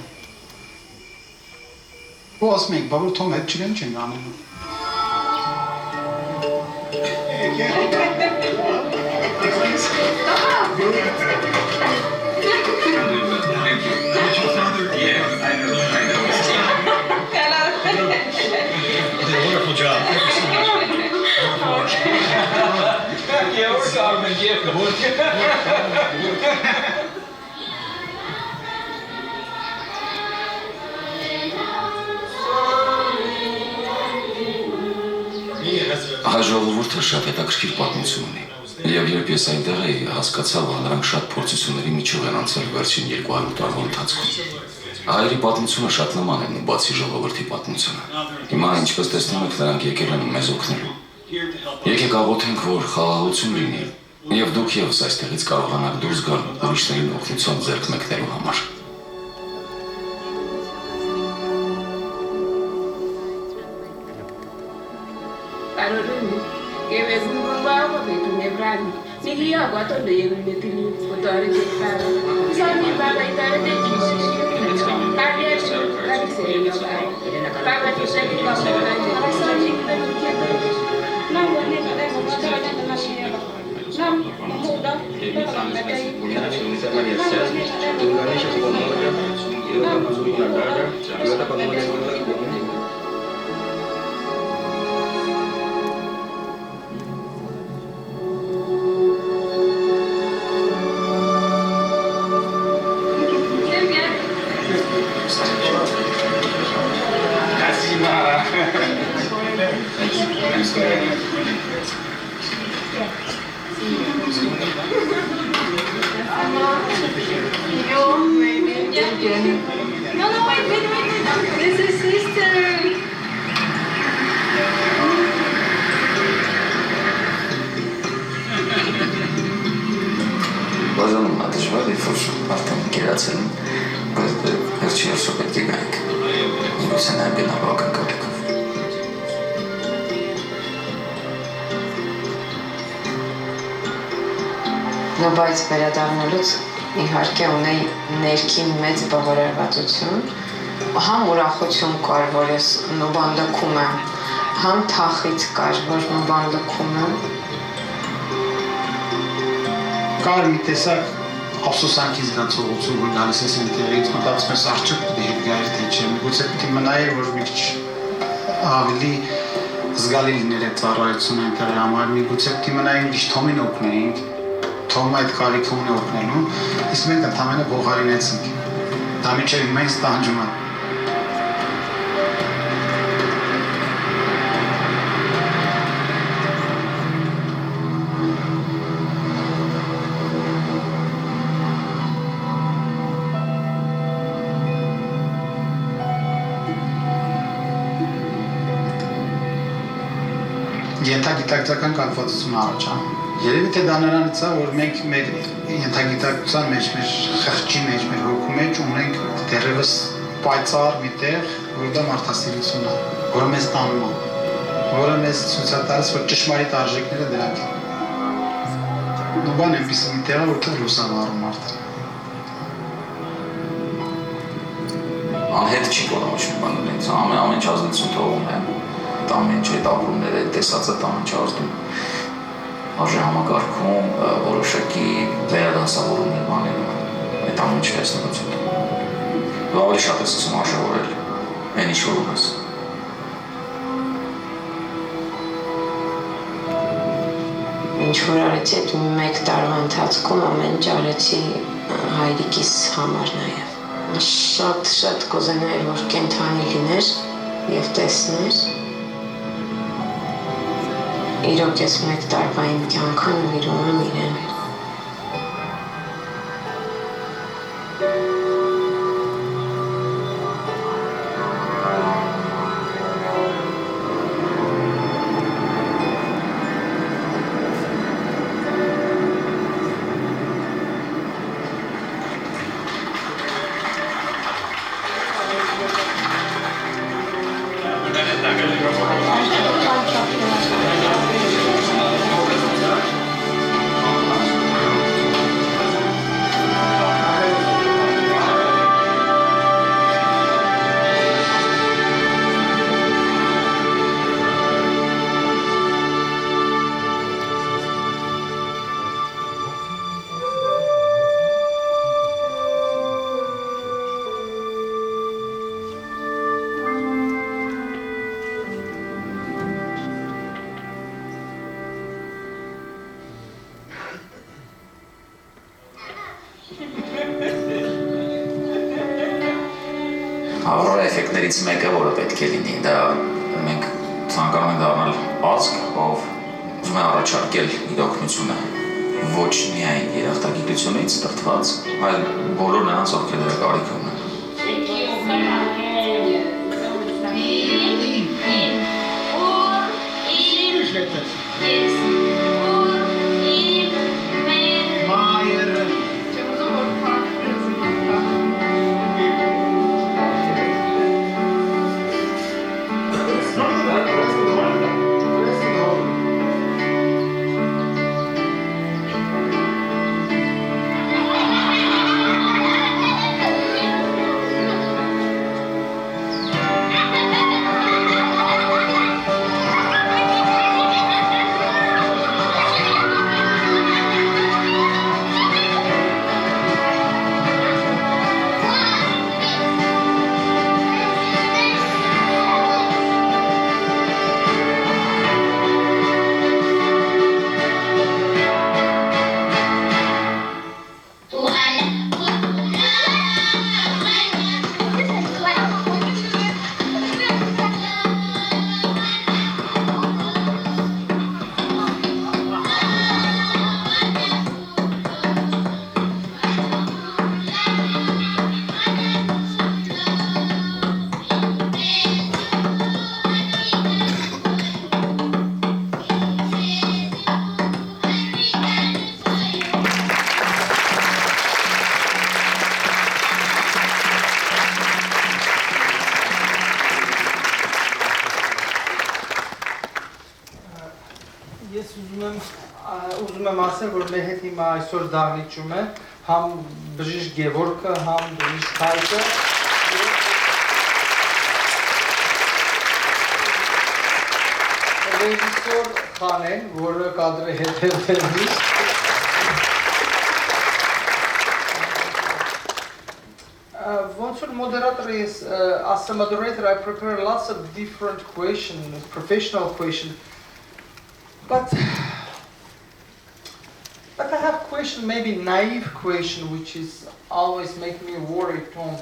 Ու ասում ենք, բա որ Թոմ հետ չգան չենք անելու։ Wonderful job. Thank you so much. Հայ ժողովուրդը շատ հետաքրքիր պատմություն ունի։ Եվ երբ ես այնտեղ էի, հասկացա, որ նրանք շատ փորձությունների միջով են անցել վերջին 200 տարվա ընթացքում։ Հայերի պատմությունը շատ նման է բացի ժողովրդի պատմությունը։ Հիմա ինչպես տեսնում եք, նրանք եկել են մեզ օգնելու։ Եկեք աղոթենք, որ խաղաղություն լինի, եւ դուք եւս այստեղից կարողանաք դուրս գալ ուրիշներին օգնություն ձեռք մեկնելու համար։ Carolina, que me gurumba me tu nebrani. Nili agua to de yegu ne tili potare de cara. Sami baba itare de jisi. Kalia chu kali se ya ba. Baba tu se ki baba na je. Sami de tu ke. Na mo ne ka de mo cha de na shi ya ba. Na mo da. No, wait. This is sister. Բաժանում երբ որ արդեն գերացել են, վերջի երսո պետք է գանք, ինքս են այն գնալու ակնկալիքով։ Նո բայց վերադառնալուց իհարկե ունեի ներքին մեծ բովարարվածություն, համ ուրախություն կար, որ ես նոբան լքում եմ, համ թախից կար, որ նոբան լքում եմ։ Կար մի տեսակ ափսոսանքի զգացողություն, որ գալիս ես ինտերից, մտածում ես արդյոք պետք է հետ գայր թե չէ, միգուցե պետք է մնայր, որ մի քիչ ավելի զգալի լիներ այդ ծառայությունը ինտերի համար, միգուցե պետք է մնայր ինչ Թոմին օգնեինք, Թոմը այդ կարիքը ունի օգնելու, իսկ մենք ընդհանրապես փոխարինեցինք։ Դա միջև հիմա ինձ տանջում է։ Ենթագիտակցական կապվածություն առաջ, երևի թե դա նրանից է, որ մենք մեր ենթագիտակցության մեջ, մեր խղճի մեջ, մեր հոգու մեջ ունենք դեռևս պայծառ մի տեղ, որ դա մարդասիրությունն է, որը մեզ տանում է, որը մեզ ցույց է տալիս, որ ճշմարիտ արժեքները դրանք են։ Ու բան այնպես մի տեղ է, որտեղ լուսավառում մարդը։ Անհետ չի կարող ոչ մի բան ունենալ, ամեն ինչ ազնություն թողում է, ամեն ինչ այդ ապրումները, տեսածը ամեն ինչ ազդում։ Արժե համակարգում որոշակի վերադասավորումներ բաներում այդ ամեն ինչ տեսնողություն։ Ու ավելի շատ ես ասում արժևորել, այն ինչ որ ունես։ Ինչ որ արեցի այդ մեկ տարվա ընթացքում ամեն ինչ արեցի հայրիկիս համար նաև։ Շատ կուզենայի, որ կենդանի լիներ և տեսներ։ Իրոք ես մեկ տարվա իմ կյանքը նվիրում եմ իրեն։ Հավրոր էֆեկտներից մեկը, որը պետք է լինի, դա մենք ցանկանում ենք դառնալ ազգ, ով ուզում է առաջարկել իր օգնությունը ոչ միայն երախտագիտությունից տրտված, այլ բոլոր նրանց, ովքեր դրա կարիք ունեն։ Ես ուզում եմ ասել, որ մեր հետ հիմա այսօր դահլիճում է համ բժիշկ Գևորգը, համ բժիշկ Հայկը ռեժիսոր Խանեն, որը կադրի հետ միշտ Once a moderator is, as a moderator, I prepare lots of different questions, professional questions. But I have question, maybe naive question, which is always make me worried, Tom.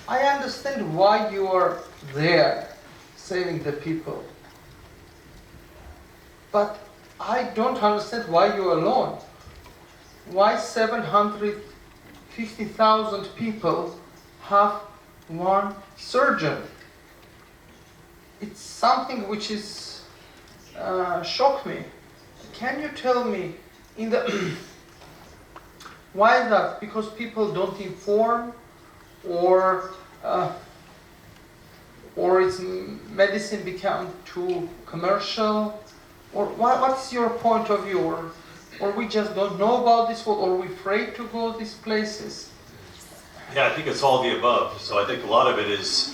I understand why you are there, saving the people. But I don't understand why you're alone. Why 750,000 people have one surgeon? It's something which is shocked me. Can you tell me why is that? Because people don't inform, or its medicine become too commercial, or what's your point of view, or we just don't know about this world, or we're afraid to go these places? Yeah, I think it's all the above. So I think a lot of it is,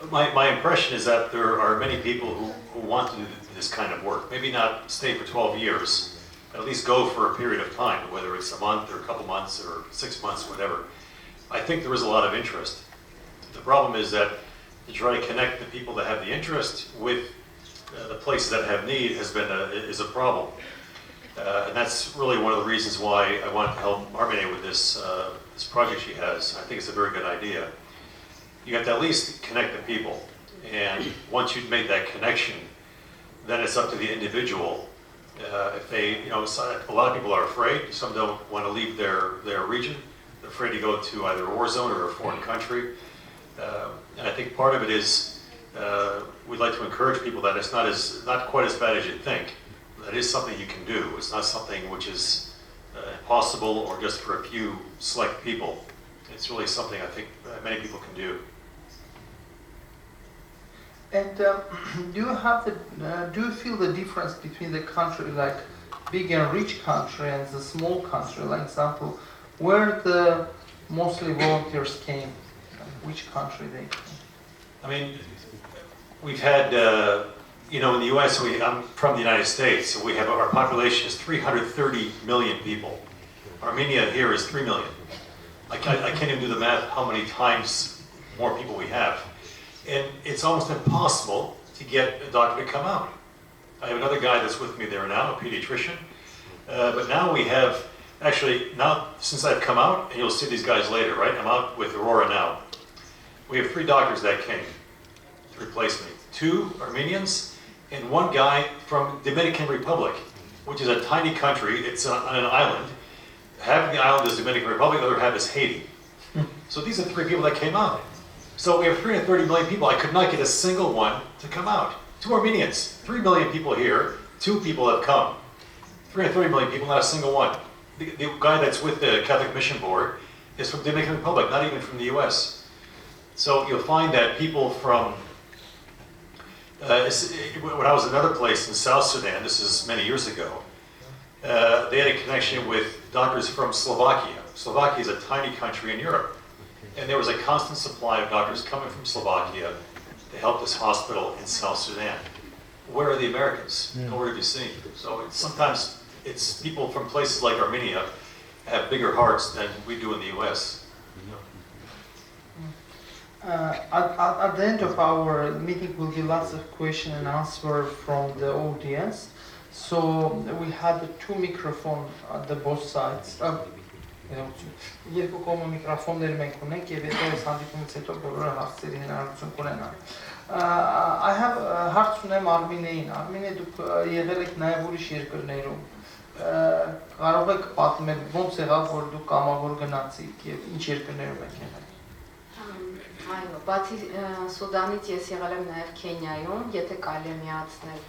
my impression is that there are many people who want to do this kind of work. Maybe not stay for 12 years, but at least go for a period of time, whether it's a month or a couple months or 6 months, whatever. I think there is a lot of interest. The problem is that to try to connect the people that have the interest with the places that have need is a problem. And that's really one of the reasons why I want to help Armine with this project she has. I think it's a very good idea. You have to at least connect the people. And once you've made that connection, then it's up to the individual. If they, a lot of people are afraid. Some don't want to leave their region. They're afraid to go to either a war zone or a foreign country. And I think part of it is we'd like to encourage people that it's not quite as bad as you think. That is something you can do. It's not something which is impossible or just for a few select people. It's really something I think many people can do. And do you feel the difference between the country, like big and rich country, and the small country? Like example, where the mostly volunteers came, which country they came? I mean, we've had, in the U.S. I'm from the United States, so our population is 330 million people. Armenia here is 3 million. I can't even do the math how many times more people we have. And it's almost impossible to get a doctor to come out. I have another guy that's with me there now, a pediatrician. But now we have, since I've come out, and you'll see these guys later, right? I'm out with Aurora now. We have 3 doctors that came to replace me. 2 Armenians and 1 guy from Dominican Republic, which is a tiny country. It's on an island. Half of the island is Dominican Republic, the other half is Haiti. So these are 3 people that came out. So we have 330 million people. I could not get a single one to come out. 2 Armenians, 3 million people here, 2 people have come. 330 million people, not a single one. The guy that's with the Catholic Mission Board is from Dominican Republic, not even from the US. So you'll find that people from, when I was in another place in South Sudan, this is many years ago, they had a connection with doctors from Slovakia. Slovakia is a tiny country in Europe. And there was a constant supply of doctors coming from Slovakia to help this hospital in South Sudan. Where are the Americans? Nowhere to be seen. So sometimes it's people from places like Armenia have bigger hearts than we do in the US. At the end of our meeting will be lots of question and answer from the audience. So we had 2 microphones at the both sides. Երկու կողմը միկրոֆոններ մենք ունենք եւ հետո այս հանդիպումից հետո բոլորը հարցերի հնարավորություն կունենան։ I have հարց ունեմ Արմինեին։ Արմինե, դուք եղել եք նաեւ ուրիշ երկրներում։ Կարող եք պատմել ոնց եղավ, որ դուք կամավոր գնացիք եւ ինչ երկրներում եք եղել։ Այո, բացի Սուդանից ես եղել եմ նաեւ Քենիայում, եթե կարելի է միացնել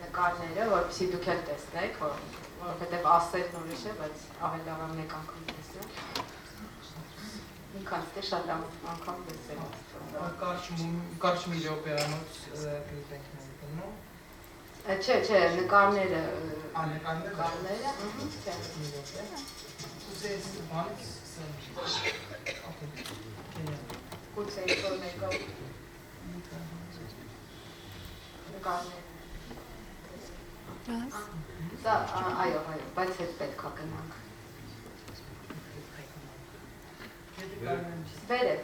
նկարները, որովհետեւ դուք էլ տեսնեք, որովհետև ասելն ուրիշ է, բայց ավելի լավ մեկ անգամ տեսնել։ Ինքանց շատ անգամ տեսել։ Կարճ մի րոպեանոց կլիպենք նայելու։ Չէ, նկարները, նկարները, չէ։ Ուզես բանից Գուցե ինչ-որ մեկը նկարները։ Սա, այո, բայց հետ պետք է գնանք։ Վերև։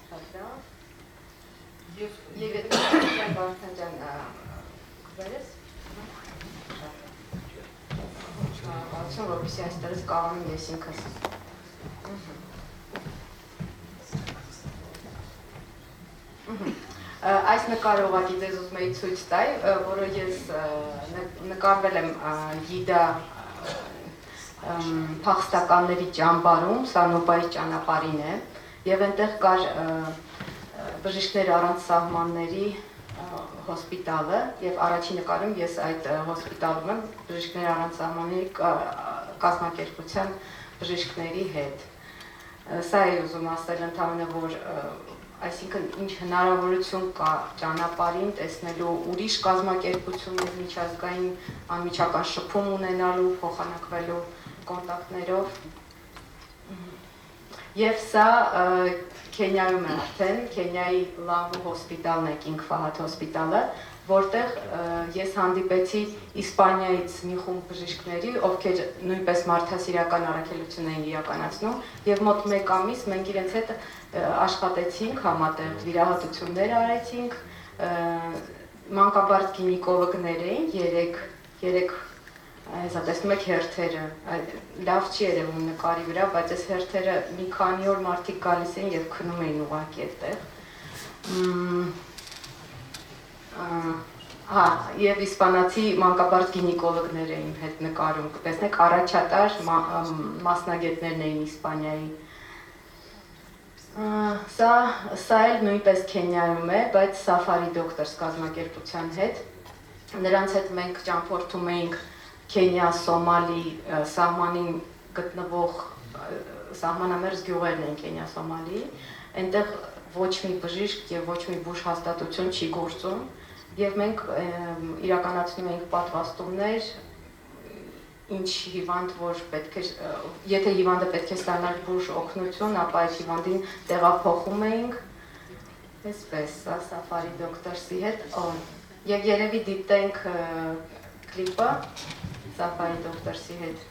Շատ լավ։ Եվ այդ արդեն ջան կվերես։ Շնորհակալություն, որպեսզի այստեղից կարողանամ ես ինքս։ Այս նկարը ուղղակի ձեզ ուզում էի ցույց տալ, որը ես նկարվել եմ գիդա փախստականների ճամբարում, Սանոպայի ճանապարհին է, եւ այնտեղ կար բժիշկներ առանց սահմանների հոսպիտալը, եւ առաջին նկարում ես այդ հոսպիտալում եմ բժիշկներ առանց սահմանների կազմակերպության բժիշկների հետ։ Սա է ուզում ասել ընդհանրապես, որ այսինքն ինչ հնարավորություն կա ճանապարհին տեսնելու ուրիշ կազմակերպություններ, միջազգային անմիջական շփում ունենալու, փոխանակվելու կոնտակտներով։ Եվ սա Քենիայում է արդեն, Քենիայի Լավու հոսպիտալն է, Կինգ Ֆահադ հոսպիտալը, որտեղ ես հանդիպեցի Իսպանիայից մի խումբ բժիշկների, ովքեր նույնպես մարդասիրական առաքելություն էին իրականացնում, եւ մոտ 1 ամիս մենք իրենց հետ աշխատեցինք, համատեղ վիրահատություններ արեցինք, մանկաբարձ գինեկոլոգներ էին, 3 Հեսա տեսնում եք հերթերը, լավ չի երևում նկարի վրա, բայց այս հերթերը մի քանի օր մարդիկ գալիս էին եւ քնում էին ուղղակի այդտեղ։ Եվ իսպանացի մանկաբարձ գինեկոլոգներ էին հետ նկարում, տեսնեք առաջատար մասնագետներն էին Իսպանիայի։ Սա էլ նույնպես Քենիայում է, բայց Safari Doctors կազմակերպության հետ։ Նրանց հետ մենք ճամփորդում էինք Քենիա-Սոմալի սահմանին գտնվող սահմանամերձ գյուղերն են Քենիա-Սոմալի, այնտեղ ոչ մի բժիշկ եւ ոչ մի բուժ հաստատություն չի գործում եւ մենք իրականացնում ենք պատվաստումներ, ինչ հիվանդ որ պետք է, եթե հիվանդը պետք է ստանար բուժ օգնություն, ապա այդ հիվանդին տեղափոխում ենք, այսպես, Safari Doctors-ի հետ, եւ երևի դիտենք կլիպը Safari Doctors-ի հետ։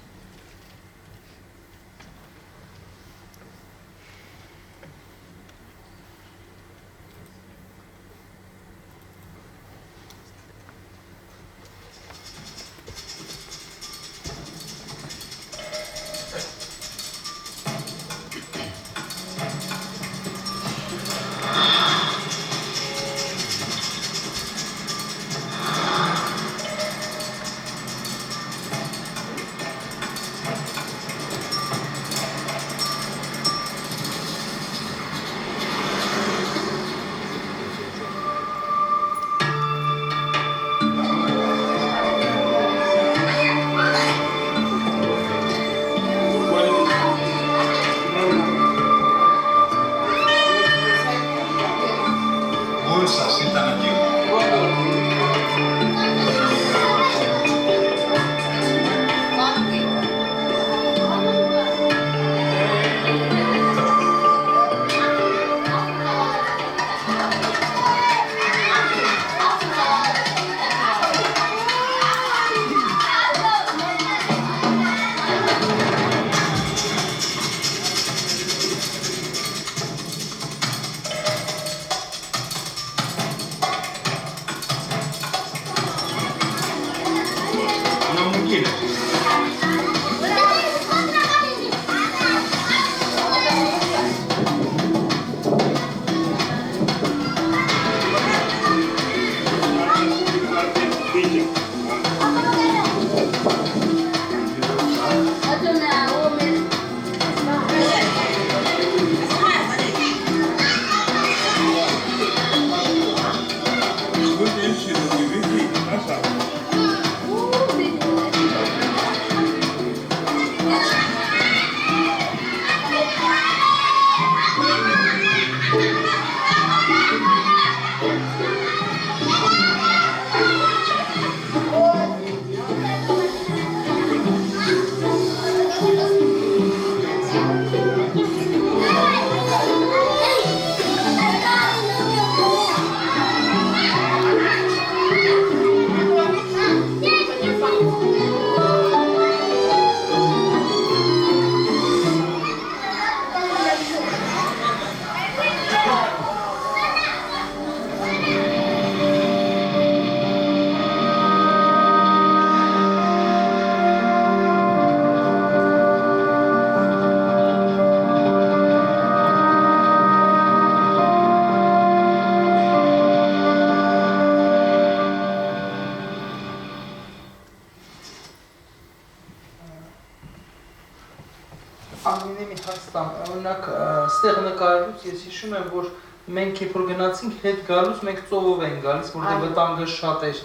հարցտամ, օրինակ ստեղ նկարելուց ես հիշում եմ, որ մենք երբ որ գնացինք հետ գալուց մենք ծովով էին գալիս, որտեղ վտանգը շատ էր,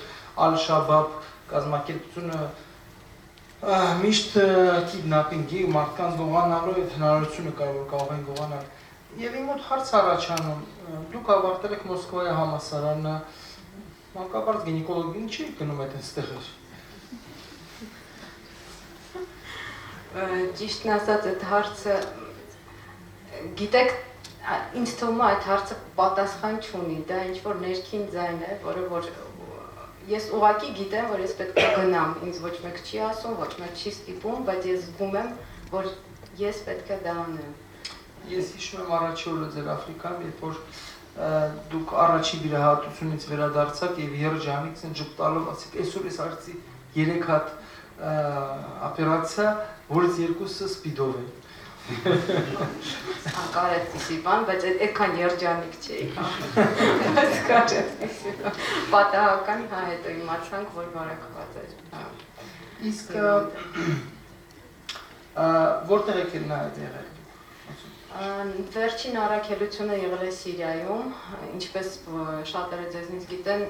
Ալ-Շաբաբ կազմակերպությունը միշտ կիդնապինգի ու մարդկանց գողանալու այդ հնարավորությունը կար, որ կարող են գողանալ։ Եվ իմ մոտ հարց առաջանում, դուք ավարտել եք Մոսկվայի համալսարանը, մանկաբարձ գինեկոլոգին չի գնում այդ այստեղեր։ Ճիշտն ասած, այդ հարցը, գիտեք, ինձ թվում է այդ հարցը պատասխան չունի, դա ինչ-որ ներքին ձայն է, որը որ ես ուղղակի գիտեմ, որ ես պետք է գնամ, ինձ ոչ մեկ չի ասում, ոչ մեկ չի ստիպում, բայց ես զգում եմ, որ ես պետք է դա անեմ։ Ես հիշում եմ առաջի օրը ձեր Աֆրիկայում, երբ որ դուք առաջի վիրահատությունից վերադարձաք եւ երջանիկ ժպտալով ասիք, այսօր ես արեցի 3 հատ օպերացիա, որից 2-ը սպիդով են։ Կար այդպիսի բան, բայց այդքան երջանիկ չէի։ Բայց կար այդպիսի բան։ Պատահական, հա, հետո իմացանք, որ բարակված էր։ Իսկ որտեղ եք նայած եղել։ Վերջին առաքելությունը եղել է Սիրիայում, ինչպես շատերը ձեզնից գիտեն,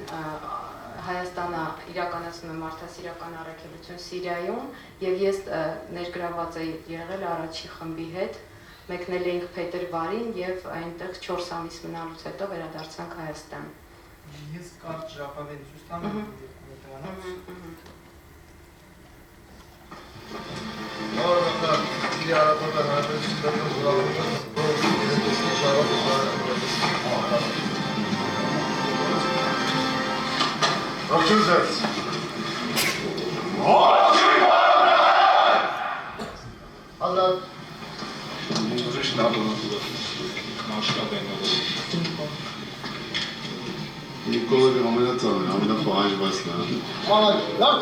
Հայաստանը իրականացնում է մարդասիրական առաքելություն Սիրիայում եւ ես ներգրաված եմ եղել առաջի խմբի հետ, մեկնել էինք փետրվարին եւ այնտեղ 4 ամիս մնալուց հետո վերադարձանք Հայաստան։ Ես կարճ ժապավեն ցույց տամ Ողջույն Ազատ Նիկոլը ամենածանր, ամենապահանջվածն է։ Լավ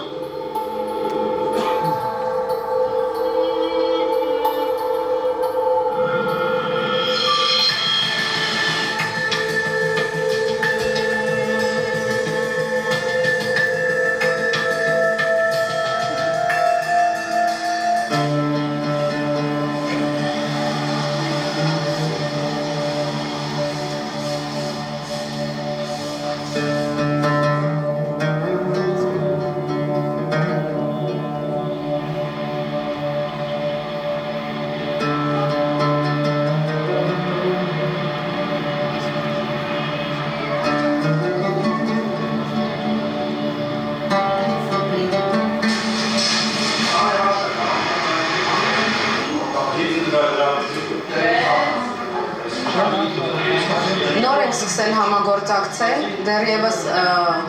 Նոր ենք սկսել համագործակցել, դեռևս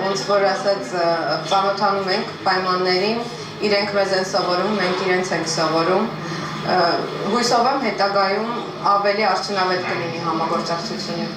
ոնց որ ասած ծանոթանում ենք պայմաններին, իրենք մեզ են սովորում, մենք իրենց ենք սովորում, հույսով եմ հետագայում ավելի արդյունավետ կլինի համագործակցությունը։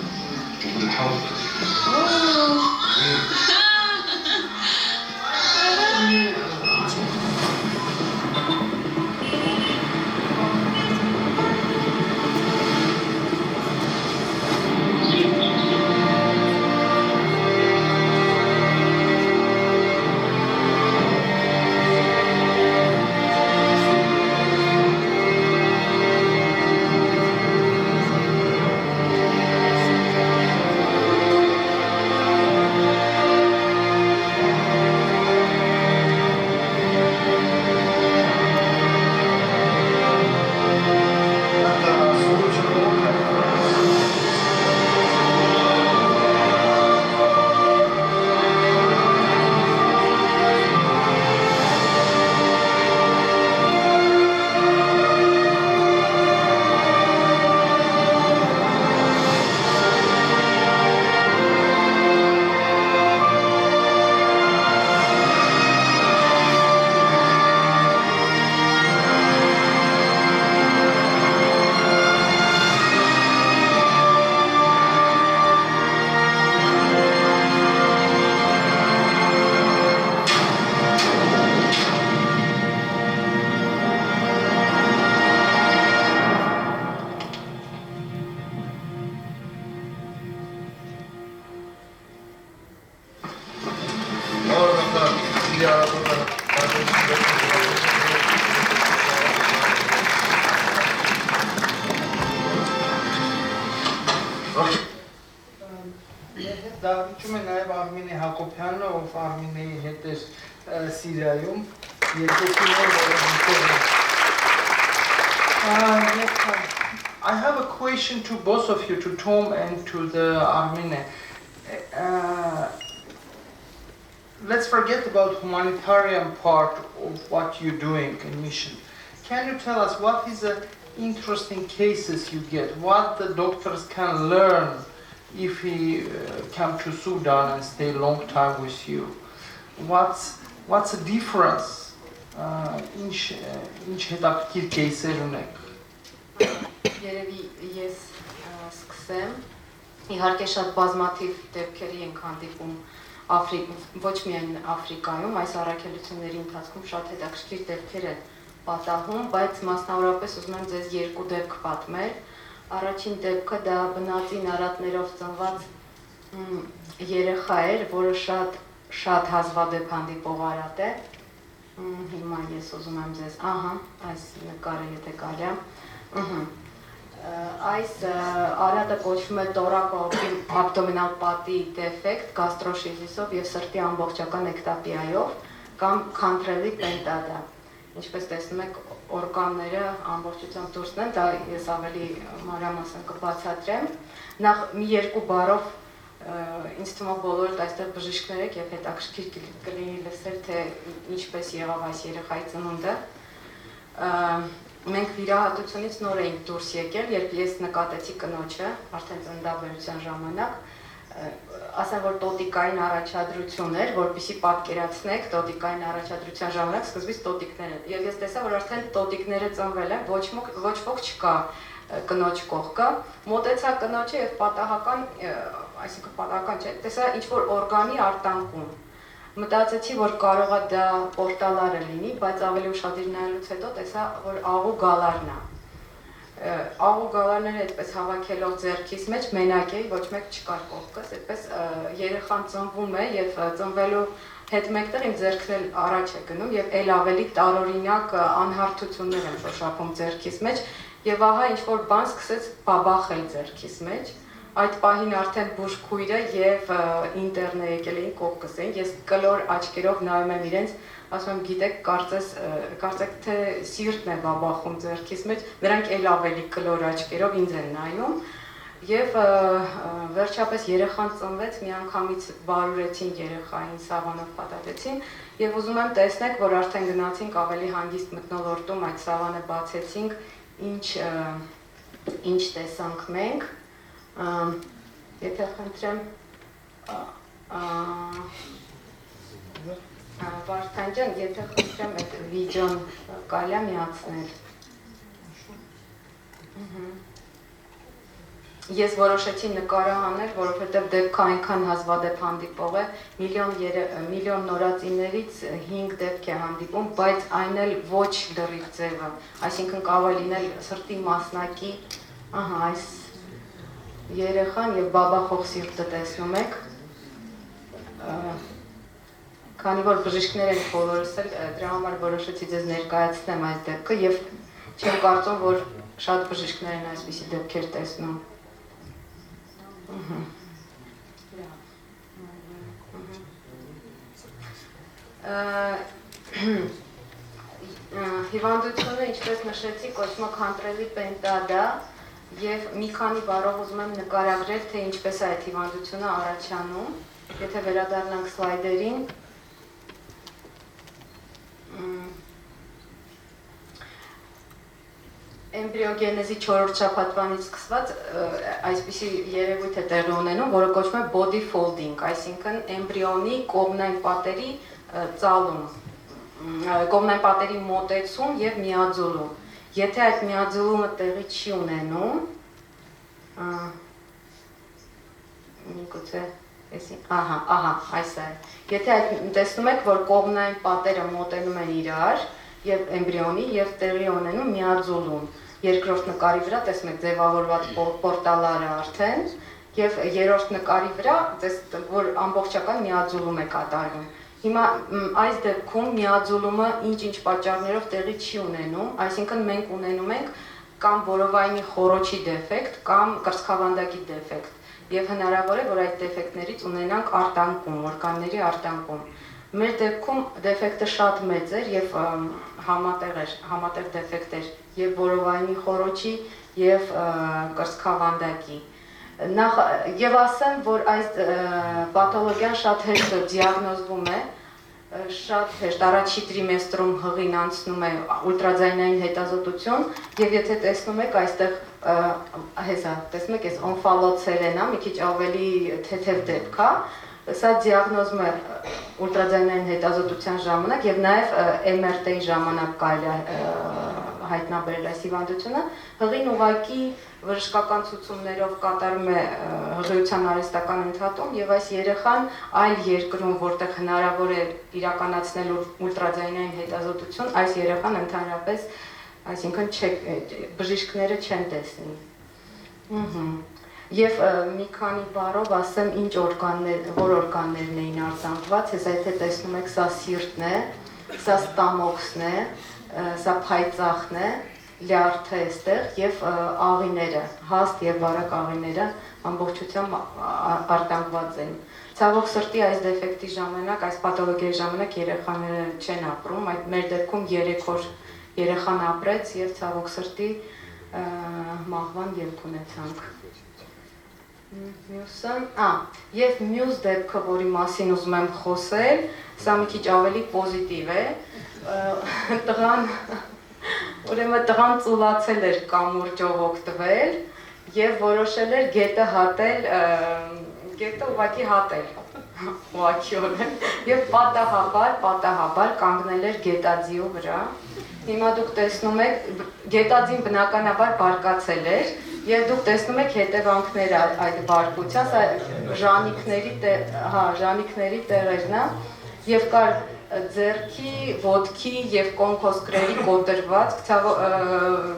Դավիճում է նաև Արմինե Հակոբյանը, ով Արմինեի հետ էր Սիրիայում, I have a question to both of you, to Tom and to the Armine. Let's forget about humanitarian part of what you're doing in mission. Can you tell us what is the interesting cases you get? What the doctors can learn if he come to Sudan and stay a long time with you? What's the difference? Ինչ հետաքրքիր кейսեր ունեք։ Երևի ես սկսեմ։ Իհարկե շատ բազմաթիվ դեպքերի ենք հանդիպում ոչ միայն Աֆրիկայում, այս առաքելությունների ընթացքում շատ հետաքրքիր դեպքեր են պատահում, բայց մասնավորապես ուզում եմ ձեզ երկու դեպք պատմել։ Առաջին դեպքը դա բնածին արատներով ծնված երեխա էր, որը շատ հազվադեպ հանդիպող արատ է։ Հիմա ես ուզում եմ ձեզ, այս նկարը եթե կարյա։ Այս արատը կոչվում է տորակոաբդոմինալ պատի դեֆեկտ, գաստրոշիզիսով եւ սրտի ամբողջական էկտապիայով կամ քանտրելի պենտադա։ Ինչպես տեսնում եք, օրգանները ամբողջությամբ դուրսն են, դա ես ավելի մանրամասն կբացատրեմ։ Նախ մի երկու բառով ինձ թվում է բոլորդ այստեղ բժիշկներ եք եւ հետաքրքիր կլինի լսել, թե ինչպես եղավ այս երեխայի ծնունդը։ Մենք վիրահատությունից նոր էինք դուրս եկել, երբ ես նկատեցի կնոջը, արդեն ծննդաբերության ժամանակ, ասեմ, որ տոտիկային առաջադրություն էր, որպեսզի պատկերացնեք տոտիկային առաջադրության ժամանակ սկզբից տոտիկներ են։ Եվ ես տեսա, որ արդեն տոտիկները ծնվել են, ոչ ոք չկա կնոջ կողքը, մոտեցա կնոջը եւ պատահական, այսինքն պատահական չէ, տեսա ինչ-որ օրգանի արտանկում։ Մտածեցի, որ կարող է դա պորտալարը լինի, բայց ավելի ուշադիր նայելուց հետո տեսա, որ աղու գալարն է։ Աղու գալարները այդպես հավաքելով ձեռքիս մեջ մենակ էի, ոչ մեկ չկար կողքս, այդպես երեխան ծնվում է եւ ծնվելու հետ մեկտեղ իմ ձեռքն էլ առաջ է գնում եւ այլ ավելի տարօրինակ անհարթություններ են շոշափում ձեռքիս մեջ եւ ահա ինչ-որ բան սկսեց բաբախել ձեռքիս մեջ։ Այդ պահին արդեն բուժքույրը եւ ինտերնը եկել էին կողքս էին, ես կլոր աչքերով նայում եմ իրենց, ասում եմ, գիտեք, կարծեք թե սիրտն է բաբախում ձեռքիս մեջ, նրանք էլ ավելի կլոր աչքերով ինձ են նայում եւ վերջապես երեխան ծնվեց, միանգամից բարուրեցին երեխային, սավանով պատատեցին եւ ուզում եմ տեսնեք, որ արդեն գնացինք ավելի հանգիստ մթնոլորտում, այդ սավանը բացեցինք, ինչ տեսանք մենք։ Եթե խնդրեմ Վարդան ջան, եթե խնդրեմ այդ վիդեոն կարելի է միացնել։ Ես որոշեցի նկարը անել, որովհետև դեպքը այնքան հազվադեպ հանդիպող է, միլիոն նորածիններից 5 դեպք է հանդիպում, բայց այն էլ ոչ լրիվ ձևը, այսինքն կարող է լինել սրտի մասնակի, այս երեխան եւ բաբախող սիրտը տեսնում եք, քանի որ բժիշկներ են բոլորս էլ, դրա համար որոշեցի ձեզ ներկայացնեմ այս դեպքը եւ չեմ կարծում, որ շատ բժիշկներ են այսպիսի դեպքեր տեսնում։ Հիվանդությունը, ինչպես նշեցի, կոչվում է քանտրելի պենտադա եւ մի քանի բառով ուզում եմ նկարագրել, թե ինչպես է այդ հիվանդությունը առաջանում։ Եթե վերադառնանք սլայդերին, էմբրիոգենեզի 4-րդ շաբաթվանից սկսված այսպիսի երևույթ է տեղի ունենում, որը կոչվում է body folding, այսինքն էմբրիոնի կողմնային պատերի ծալում, կողմնային պատերի մոտեցում եւ միաձուլում։ Եթե այդ միաձուլումը տեղի չի ունենում, միգուցե այս է։ Եթե տեսնում եք, որ կողմնային պատերը մոտենում են իրար եւ էմբրիոնի եւ տեղի ունենում միաձուլում։ Երկրորդ նկարի վրա տեսնում եք ձևավորված պորտալարը արդեն եւ երրորդ նկարի վրա որ ամբողջական միաձուլում է կատարվում։ Հիմա այս դեպքում միաձուլումը ինչ-ինչ պատճառներով տեղի չի ունենում, այսինքն մենք ունենում ենք կամ որովայնի խորոչի դեֆեկտ, կամ կրծքավանդակի դեֆեկտ, եւ հնարավոր է, որ այդ դեֆեկտներից ունենանք արտանկում, օրգանների արտանկում։ Մեր դեպքում դեֆեկտը շատ մեծ էր եւ համատեղ դեֆեկտ էր եւ որովայնի խորոչի եւ կրծքավանդակի։ Եվ ասեմ, որ այս պաթոլոգիան շատ հեշտ դիագնոզվում է, շատ հեշտ առաջի տրիմեստրում հղին անցնում է ուլտրաձայնային հետազոտություն եւ եթե տեսնում եք այստեղ տեսնում եք այս օնֆալոցելենա, մի քիչ ավելի թեթև դեպք է, սա դիագնոզվում է ուլտրաձայնային հետազոտության ժամանակ եւ նաեւ MRT-ի ժամանակ կարելի է հայտնաբերել այս հիվանդությունը, հղին ուղղակի վրշկական ցուցումներով կատարում է հղիության արհեստական ընդհատում եւ այս երեխան այլ երկրում, որտեղ հնարավոր է իրականացնել ուլտրաձայնային հետազոտություն, այս երեխան ընդհանրապես, այսինքն բժիշկները չեն տեսնի։ Եվ մի քանի բառով ասեմ ինչ որ օրգաններն էին արձանված, ես եթե տեսնում եք, սա սիրտն է, սա ստամոքսն է, սա փայծախն է, լյարդը էստեղ եւ աղիները, հաստ եւ բարակ աղիները ամբողջությամբ արտանկված են։ Ցավոք սրտի այս դեֆեկտի ժամանակ, այս պաթոլոգիայի ժամանակ երեխաները չեն ապրում, այդ մեր դեպքում 3 օր երեխան ապրեց եւ ցավոք սրտի մահվան ելք ունեցանք։ Եվ մյուս դեպքը, որի մասին ուզում եմ խոսել, սա մի քիչ ավելի պոզիտիվ է, տղան ծուլացել էր կամուրջով օգտվել եւ որոշել էր գետը հատել, գետը ուղղակի հատել, ուղղակիորեն, եւ պատահաբար կանգնել էր գետաձիու վրա։ Հիմա դուք տեսնում եք, գետաձին բնականաբար բարկացել էր եւ դուք տեսնում եք հետևանքները այդ բարկության, սա ժանիքների տեղերն է եւ կար ձեռքի, ոտքի եւ կոնքոսկրերի կոտրվածք,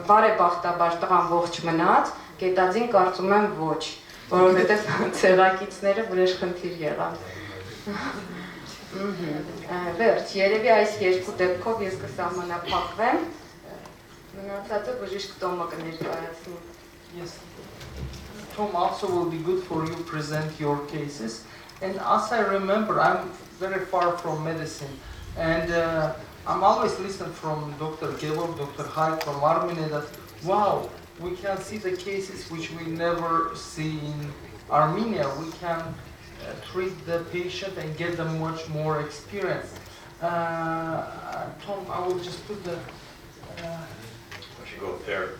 բարեբախտաբար տղան ողջ մնաց, գետաձին կարծում եմ ոչ, որովհետեւ ցեղակիցները վրեժխնդիր եղան։ Վերջ, երևի այս երկու դեպքով ես կսահմանափակվեմ, մնացածը բժիշկ Թոմը կներկայացնի։ Yes. Tom, also will be good for you present your cases. And as I remember, I'm very far from medicine. And I'm always listening from Dr. Gevorg, Dr. Hayek from Armenia that, wow, we can see the cases which we never see in Armenia. We can treat the patient and get them much more experience. Tom, I will just put the... I should go up there.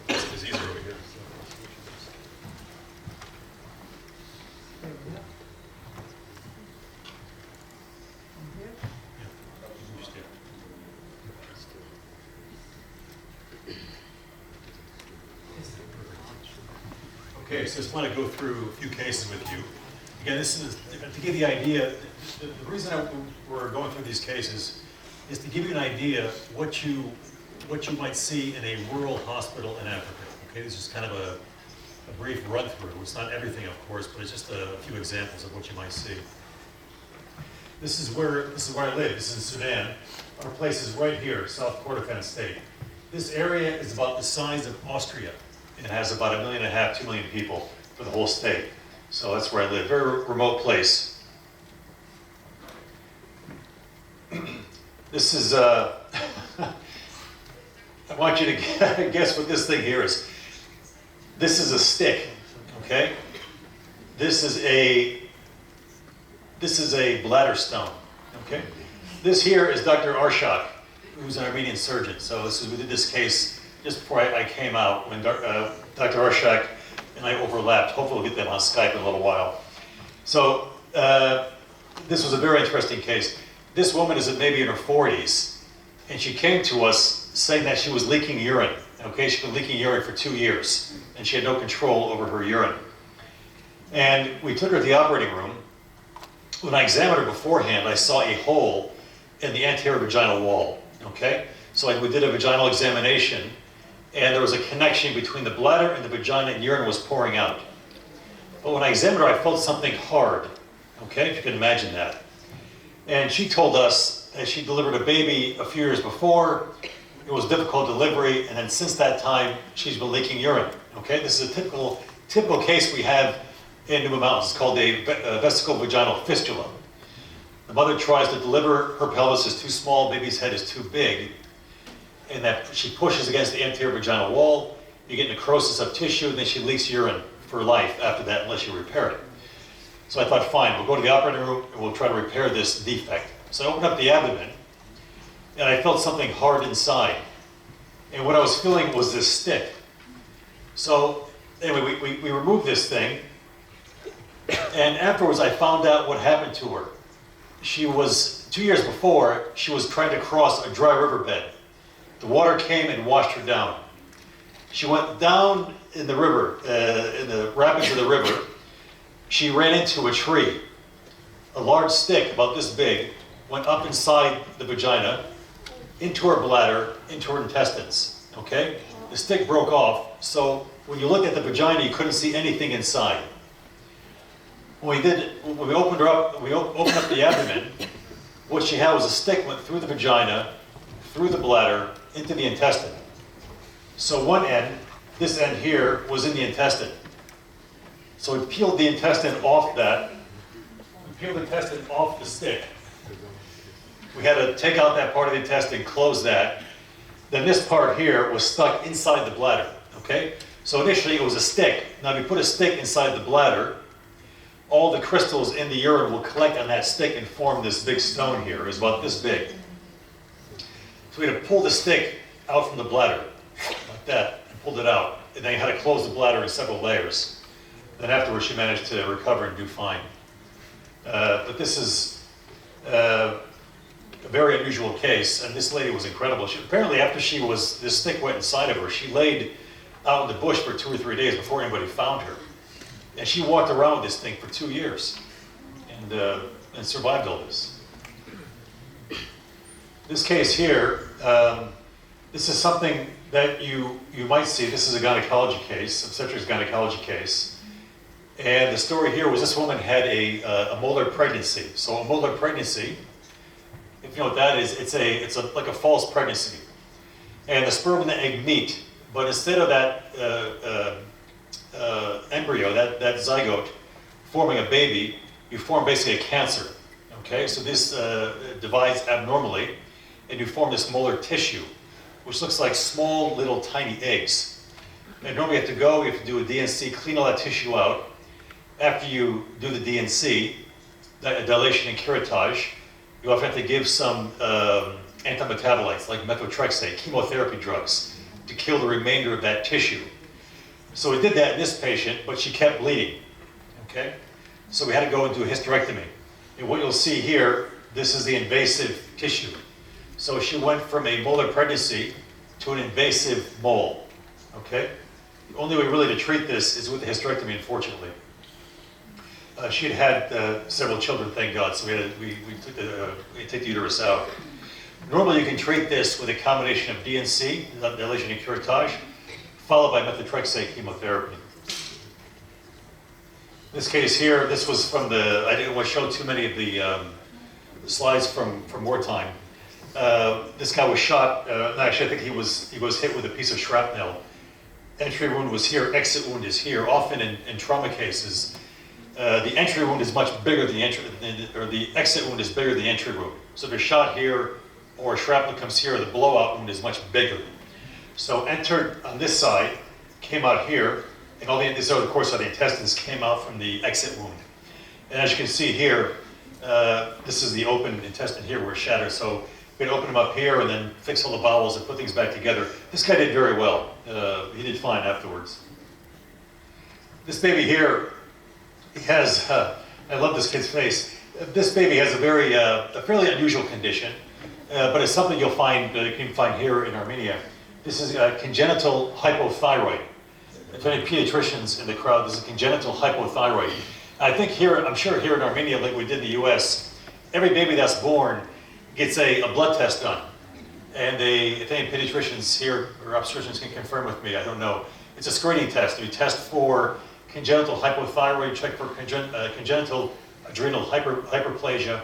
It's easier over here. Okay, so I just want to go through a few cases with you. Again, this is to give you the idea. The reason we're going through these cases is to give you an idea what you might see in a rural hospital in Africa. Okay, this is kind of a brief run through. It's not everything, of course, but it's just a few examples of what you might see. This is where I live. This is in Sudan. Our place is right here, South Kordofan State. This area is about the size of Austria. It has about 1.5 million, 2 million people for the whole state. So that's where I live. Very remote place. This is, I want you to guess what this thing here is. This is a stick, okay? This is a bladder stone, okay? This here is Dr. Arshak, who's an Armenian surgeon. So we did this case just before I came out, when Dr. Arshak and I overlapped. Hopefully we'll get them on Skype in a little while. So this was a very interesting case. This woman is maybe in her 40s, and she came to us saying that she was leaking urine. Okay, she'd been leaking urine for 2 years, and she had no control over her urine. And we took her to the operating room. When I examined her beforehand, I saw a hole in the anterior vaginal wall. Okay, so we did a vaginal examination, and there was a connection between the bladder and the vagina, and urine was pouring out. But when I examined her, I felt something hard. Okay, if you can imagine that. And she told us that she delivered a baby a few years before. It was a difficult delivery, and then since that time, she's been leaking urine. Okay, this is a typical case we have in Nuba Mountains. It's called a vesicovaginal fistula. The mother tries to deliver, her pelvis is too small, baby's head is too big, and that she pushes against the anterior vaginal wall. You get necrosis of tissue, and then she leaks urine for life after that, unless you repair it. So I thought, fine, we'll go to the operating room and we'll try to repair this defect. So I opened up the abdomen, and I felt something hard inside. And what I was feeling was this stick. So anyway, we removed this thing, and afterwards I found out what happened to her. She was, 2 years before, she was trying to cross a dry riverbed. The water came and washed her down. She went down in the river, in the rapids of the river. She ran into a tree. A large stick, about this big, went up inside the vagina, into her bladder, into her intestines, okay? The stick broke off, so when you looked at the vagina, you couldn't see anything inside. When we opened her up, we opened up the abdomen, what she had was a stick went through the vagina, through the bladder, into the intestine. So one end, this end here, was in the intestine. So we peeled the intestine off that. We peeled the intestine off the stick. We had to take out that part of the intestine, close that. Then this part here was stuck inside the bladder, okay? So initially it was a stick. Now if you put a stick inside the bladder, all the crystals in the urine will collect on that stick and form this big stone here. It's about this big. So we had to pull the stick out from the bladder, like that, and pulled it out. And then you had to close the bladder in several layers. Then afterwards she managed to recover and do fine. But this is a very unusual case, and this lady was incredible. Apparently after this stick went inside of her, she laid out in the bush for 2 or 3 days before anybody found her. And she walked around with this thing for 2 years and survived all this. This case here, this is something that you might see. This is a gynecology case, obstetrics gynecology case. And the story here was this woman had a molar pregnancy. So a molar pregnancy, if you know what that is, it's like a false pregnancy. And the sperm and the egg meet, but instead of that embryo, that zygote, forming a baby, you form basically a cancer. Okay, so this divides abnormally, and you form this molar tissue, which looks like small, little, tiny eggs. And normally you have to do a D&C, clean all that tissue out. After you do the D&C, dilation and curettage, you often have to give some antimetabolites like methotrexate, chemotherapy drugs, to kill the remainder of that tissue. So we did that in this patient, but she kept bleeding, okay? So we had to go and do a hysterectomy. And what you'll see here, this is the invasive tissue. So she went from a molar pregnancy to an invasive mole, okay? The only way really to treat this is with the hysterectomy, unfortunately. She had several children, thank God, so we take the uterus out. Normally you can treat this with a combination of D&C, dilation and curettage, followed by methotrexate chemotherapy. This case here, this was from I didn't want to show too many of the slides from wartime. This guy was shot, actually I think he was hit with a piece of shrapnel. Entry wound was here, exit wound is here. Often in trauma cases, the entry wound is much bigger than the exit wound is bigger than the entry wound. So if you're shot here or a shrapnel comes here, the blowout wound is much bigger. So entered on this side, came out here, and all the, so of course the intestines came out from the exit wound. And as you can see here, this is the open intestine here where it shattered. So we had to open them up here and then fix all the bowels and put things back together. This guy did very well. He did fine afterwards. This baby here, he has, I love this kid's face. This baby has a fairly unusual condition, but it's something you can find here in Armenia. This is congenital hypothyroid. If any pediatricians in the crowd, this is congenital hypothyroid. I think here, I'm sure here in Armenia, like we did in the US, every baby that's born gets a blood test done. And if any pediatricians here or obstetricians can confirm with me, I don't know. It's a screening test. You test for congenital hypothyroid, check for congenital adrenal hyperplasia,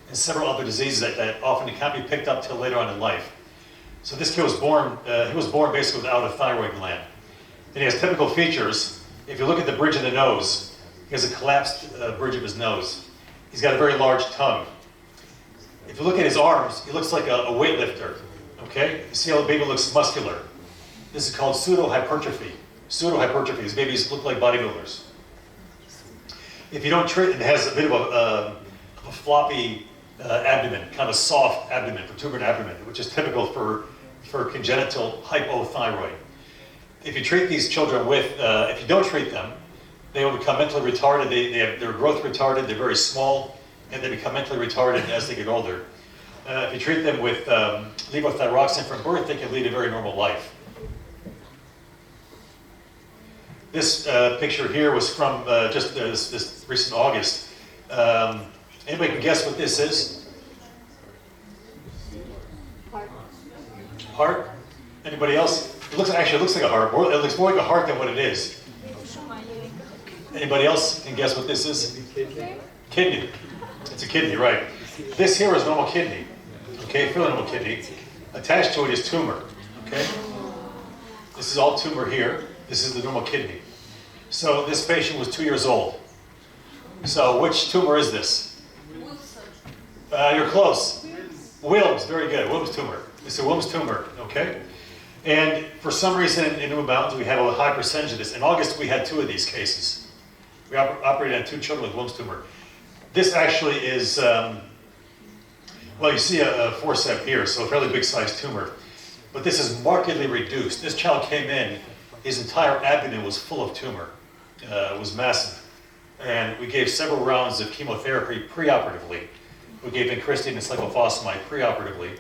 and several other diseases that often can't be picked up till later on in life. So this kid was born, basically without a thyroid gland. And he has typical features. If you look at the bridge of the nose, he has a collapsed bridge of his nose. He's got a very large tongue. If you look at his arms, he looks like a weightlifter, okay? You see how the baby looks muscular. This is called pseudohypertrophy. Pseudohypertrophy, these babies look like bodybuilders. If you don't treat it, it has a bit of a floppy abdomen, kind of a soft abdomen, protuberant abdomen, which is typical for congenital hypothyroid. If you treat these children with, if you don't treat them, they will become mentally retarded. They have their growth retarded, they're very small, and they become mentally retarded as they get older. If you treat them with levothyroxine from birth, they can lead a very normal life. This picture here was from just this recent August. Anybody can guess what this is? Heart? Anybody else? It looks like a heart. It looks more like a heart than what it is. Anybody else can guess what this is? Kidney. It's a kidney, right. This here is normal kidney. Okay, fairly normal kidney. Attached to it is tumor. Okay? This is all tumor here. This is the normal kidney. So this patient was 2 years old. So which tumor is this? You're close. Wilms, very good. Wilms tumor. It's a Wilms tumor, okay? And for some reason in New Mountains, we have a high percentage of this. In August, we had 2 of these cases. We operated on 2 children with Wilms tumor. This actually is, well, you see a forceps here, so a fairly big sized tumor. But this is markedly reduced. This child came in, his entire abdomen was full of tumor. It was massive. And we gave several rounds of chemotherapy preoperatively. We gave vincristine and cyclophosphamide preoperatively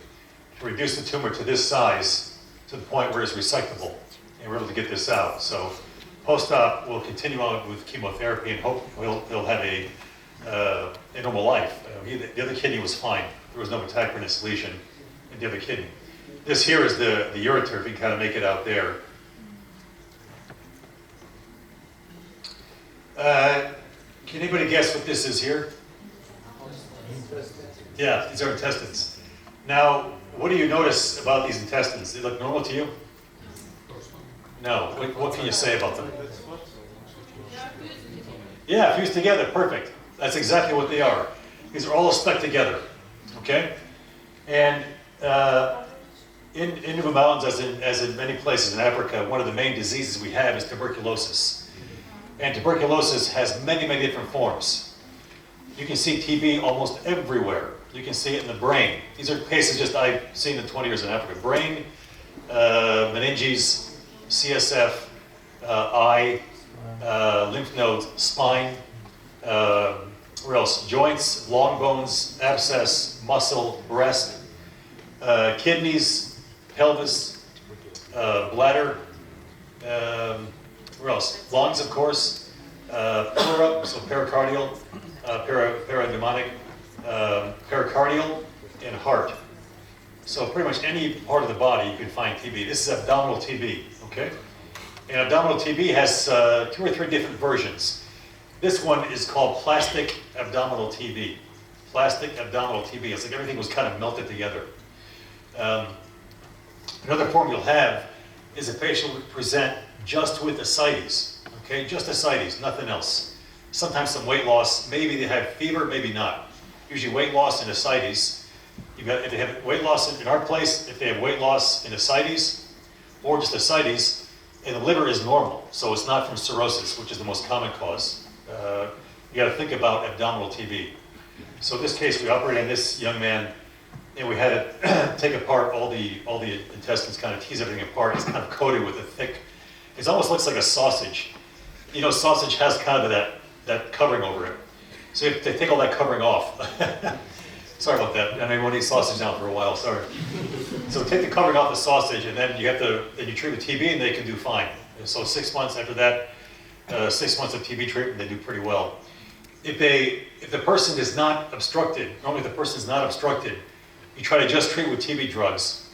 to reduce the tumor to this size, to the point where it's resectable. And we're able to get this out. So post-op, we'll continue on with chemotherapy and hope he'll have a normal life. The other kidney was fine. There was no metachronous lesion in the other kidney. This here is the ureter, if you can kind of make it out there. Can anybody guess what this is here? Yeah, these are intestines. Now, what do you notice about these intestines? They look normal to you? No. What can you say about them? Yeah, fused together, perfect. That's exactly what they are. These are all stuck together, okay? And in New Mountains, as in many places in Africa, one of the main diseases we have is tuberculosis. And tuberculosis has many, many different forms. You can see TB almost everywhere. You can see it in the brain. These are cases just I've seen in 20 years in Africa. Brain, meninges, CSF, eye, lymph nodes, spine, where else? Joints, long bones, abscess, muscle, breast, kidneys, pelvis, bladder, where else? Lungs, of course, pleura, so pericardial, parademonic, pericardial, and heart. So pretty much any part of the body you can find TB. This is abdominal TB, okay? And abdominal TB has 2 or 3 different versions. This one is called plastic abdominal TB. Plastic abdominal TB. It's like everything was kind of melted together. Another form you'll have is a patient would present just with ascites, okay? Just ascites, nothing else. Sometimes some weight loss. Maybe they have fever, maybe not. Usually weight loss and ascites. If they have weight loss in our place, if they have weight loss in ascites or just ascites, and the liver is normal, so it's not from cirrhosis, which is the most common cause. You got to think about abdominal TB. So in this case, we operated on this young man, and we had to take apart all the intestines, kind of tease everything apart. It's kind of coated with a thick. It almost looks like a sausage. You know, sausage has kind of that covering over it. So you have to take all that covering off. Sorry about that. I mean, we won't eat sausage now for a while. Sorry. So take the covering off the sausage, and then you treat with TB, and they can do fine. And so 6 months after that, 6 months of TB treatment, they do pretty well. If the person is not obstructed, normally if the person is not obstructed, you try to just treat with TB drugs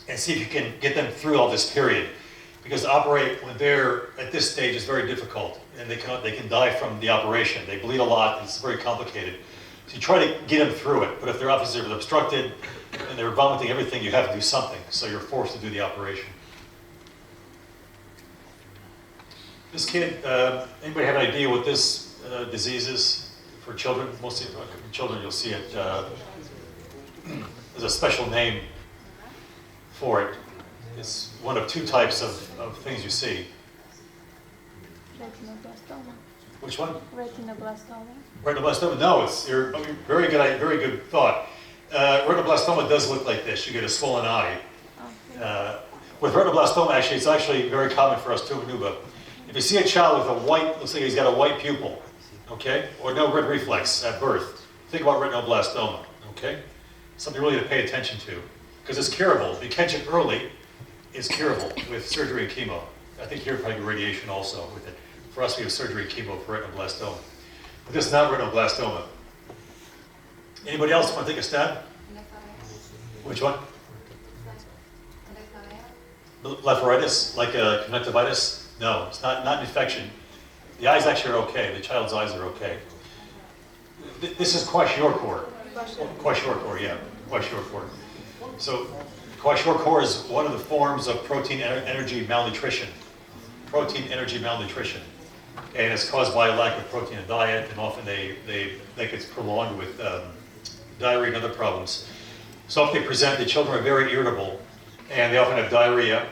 and see if you can get them through all this period. Because to operate when they're at this stage is very difficult, and they can die from the operation. They bleed a lot, and it's very complicated. So you try to get them through it, but if their offices are obstructed and they're vomiting everything, you have to do something. So you're forced to do the operation. This kid, anybody have an idea what this disease is for children? Mostly for children, you'll see it. There's a special name for it. It's one of two types of things you see. Retinoblastoma. Which one? Retinoblastoma. Retinoblastoma. No, very good thought. Retinoblastoma does look like this. You get a swollen eye. With retinoblastoma, actually, it's actually very common for us too, Nuba. If you see a child with a white, let's say he's got a white pupil, okay, or no red reflex at birth, think about retinoblastoma, okay? Something really to pay attention to, because it's curable. If you catch it early, it's curable with surgery and chemo. I think here probably radiation also with it. For us, we have surgery and chemo for retinoblastoma. But this is not retinoblastoma. Anybody else want to take a stab? Which one? Blepharitis, like a conjunctivitis? No, it's not an infection. The eyes actually are okay. The child's eyes are okay. This is kwashiorkor. Kwashiorkor, yeah, kwashiorkor. So kwashiorkor is one of the forms of protein energy malnutrition. Protein energy malnutrition. And it's caused by a lack of protein in diet, and often they get prolonged with diarrhea and other problems. So if they present, the children are very irritable, and they often have diarrhea.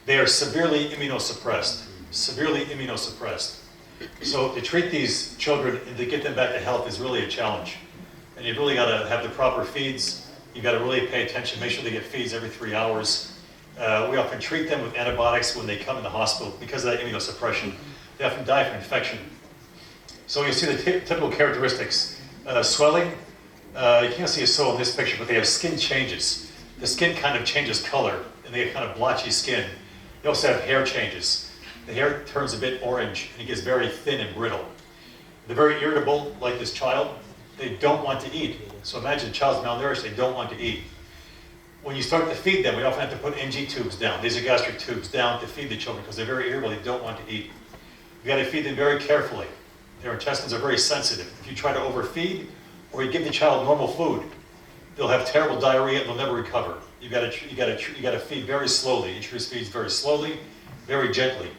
They are severely immunosuppressed. Severely immunosuppressed. So to treat these children and to get them back to health is really a challenge. And you've really got to have the proper feeds. You've got to really pay attention, make sure they get feeds every 3 hours. We often treat them with antibiotics when they come in the hospital because of that immunosuppression. They often die from infection. So you see the typical characteristics. Swelling, you can't see it so in this picture, but they have skin changes. The skin kind of changes color, and they have kind of blotchy skin. They also have hair changes. The hair turns a bit orange, and it gets very thin and brittle. They're very irritable, like this child. They don't want to eat. So imagine a child's malnourished, they don't want to eat. When you start to feed them, we often have to put NG tubes down, nasogastric tubes down to feed the children because they're very irritable, they don't want to eat. You got to feed them very carefully. Their intestines are very sensitive. If you try to overfeed or you give the child normal food, they'll have terrible diarrhea and they'll never recover. You got to feed very slowly. Introduce feeds very slowly, very gently.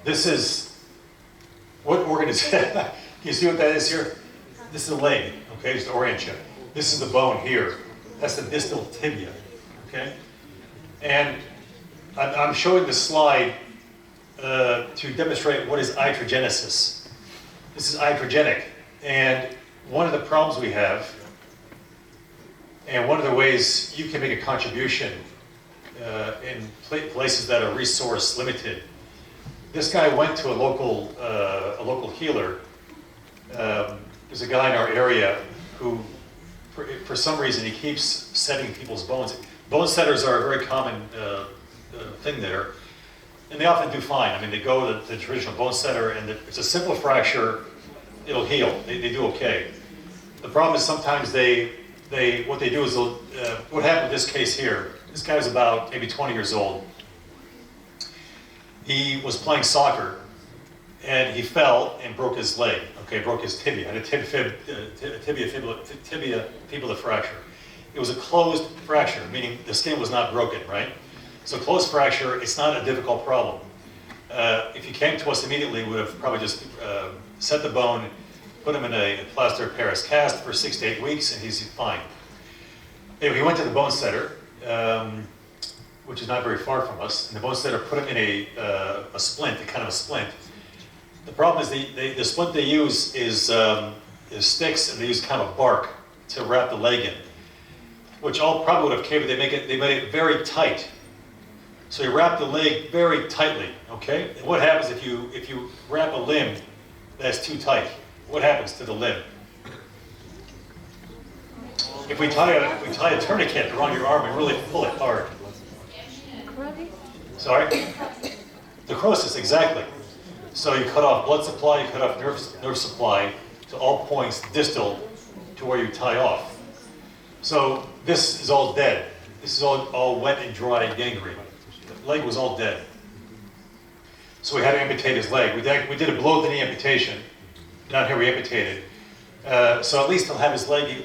This is what organ is that? Can you see what that is here? This is the leg. Okay, just to orient you. This is the bone here. That's the distal tibia. Okay, and I'm showing the slide to demonstrate what is iatrogenesis. This is iatrogenic, and one of the problems we have, and one of the ways you can make a contribution in places that are resource limited. This guy went to a local healer. There's a guy in our area who, for some reason, he keeps setting people's bones. Bone setters are a very common thing there, and they often do fine. I mean, they go to the traditional bone setter, and it's a simple fracture. It'll heal. They do okay. The problem is sometimes what they do is what happened in this case here. This guy was about maybe 20 years old. He was playing soccer, and he fell and broke his leg. Okay, broke his tibia, had a tibia-fibula fracture. It was a closed fracture, meaning the skin was not broken, right? So closed fracture, it's not a difficult problem. If he came to us immediately, we would have probably just set the bone, put him in a plaster of Paris cast for 6 to 8 weeks, and he's fine. Anyway, he went to the bone setter, which is not very far from us, and the bone setter put him in a splint, a kind of a splint. The problem is the splint they use is sticks, and they use kind of bark to wrap the leg in, which all probably would have caved. They made it very tight. So you wrap the leg very tightly, okay? And what happens if you wrap a limb that's too tight? What happens to the limb? If we tie a tourniquet around your arm and really pull it hard. Sorry? Necrosis, exactly. So you cut off blood supply, you cut off nerve supply to all points distal to where you tie off. So this is all dead. This is all wet and dry and gangrene. The leg was all dead. So we had to amputate his leg. We did a below-the-knee amputation. Down here we amputated. So at least he'll have his leg.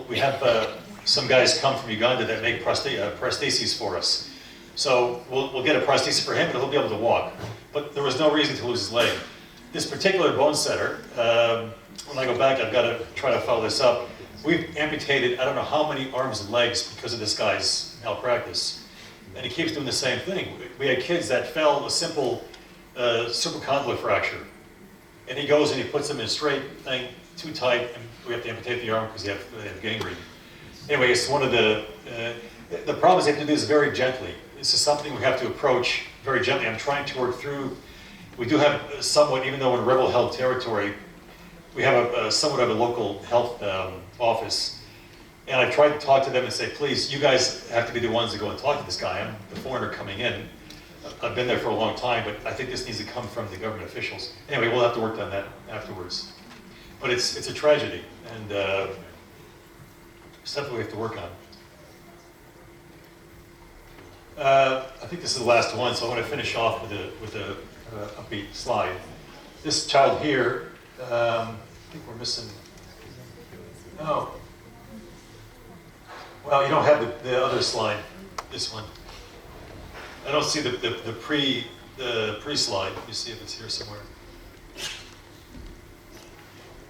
We have some guys come from Uganda that make prostheses for us. So we'll get a prosthesis for him, and he'll be able to walk. But there was no reason to lose his leg. This particular bone setter, when I go back, I've got to try to follow this up. We've amputated, I don't know how many arms and legs because of this guy's malpractice. And he keeps doing the same thing. We had kids that fell a simple supracondylar fracture. And he goes and he puts them in a straight thing, too tight, and we have to amputate the arm because they have gangrene. Anyway, it's one of the problem is they have to do this very gently. This is something we have to approach very gently. I'm trying to work through. We do have somewhat, even though we're in rebel-held territory, we have somewhat of a local health office. And I've tried to talk to them and say, please, you guys have to be the ones to go and talk to this guy. I'm the foreigner coming in. I've been there for a long time, but I think this needs to come from the government officials. Anyway, we'll have to work on that afterwards. But it's a tragedy, and something we have to work on. I think this is the last one, so I want to finish off with a upbeat slide. This child here, I think we're missing. Oh, well, you don't have the other slide. This one. I don't see the pre slide. Let me see if it's here somewhere.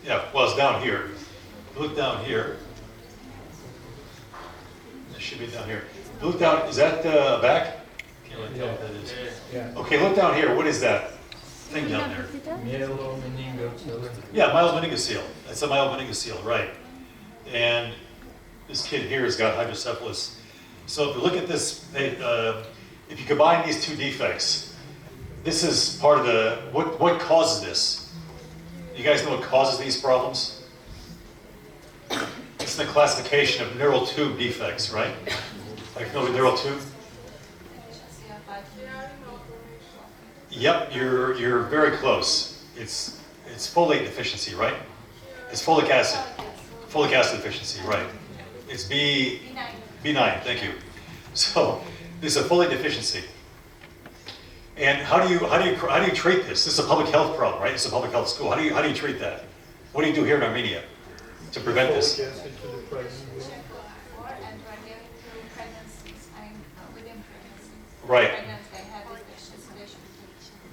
Yeah, well, it's down here. Look down here. It should be down here. Look down. Is that back? Can't really tell what that is. Yeah. Okay, look down here. What is that thing down there? Yeah, myelomeningocele. That's a myelomeningocele, right? And this kid here has got hydrocephalus. So if you look at this, if you combine these two defects, this is part of the what causes this. You guys know what causes these problems? It's the classification of neural tube defects, right? Like know the neural tube? Yep, you're very close. It's folate deficiency, right? It's folic acid. Folic acid deficiency, right? It's B9, thank you. So this is a folate deficiency. And how do you treat this? This is a public health problem, right? It's a public health school. How do you treat that? What do you do here in Armenia to prevent this? Right.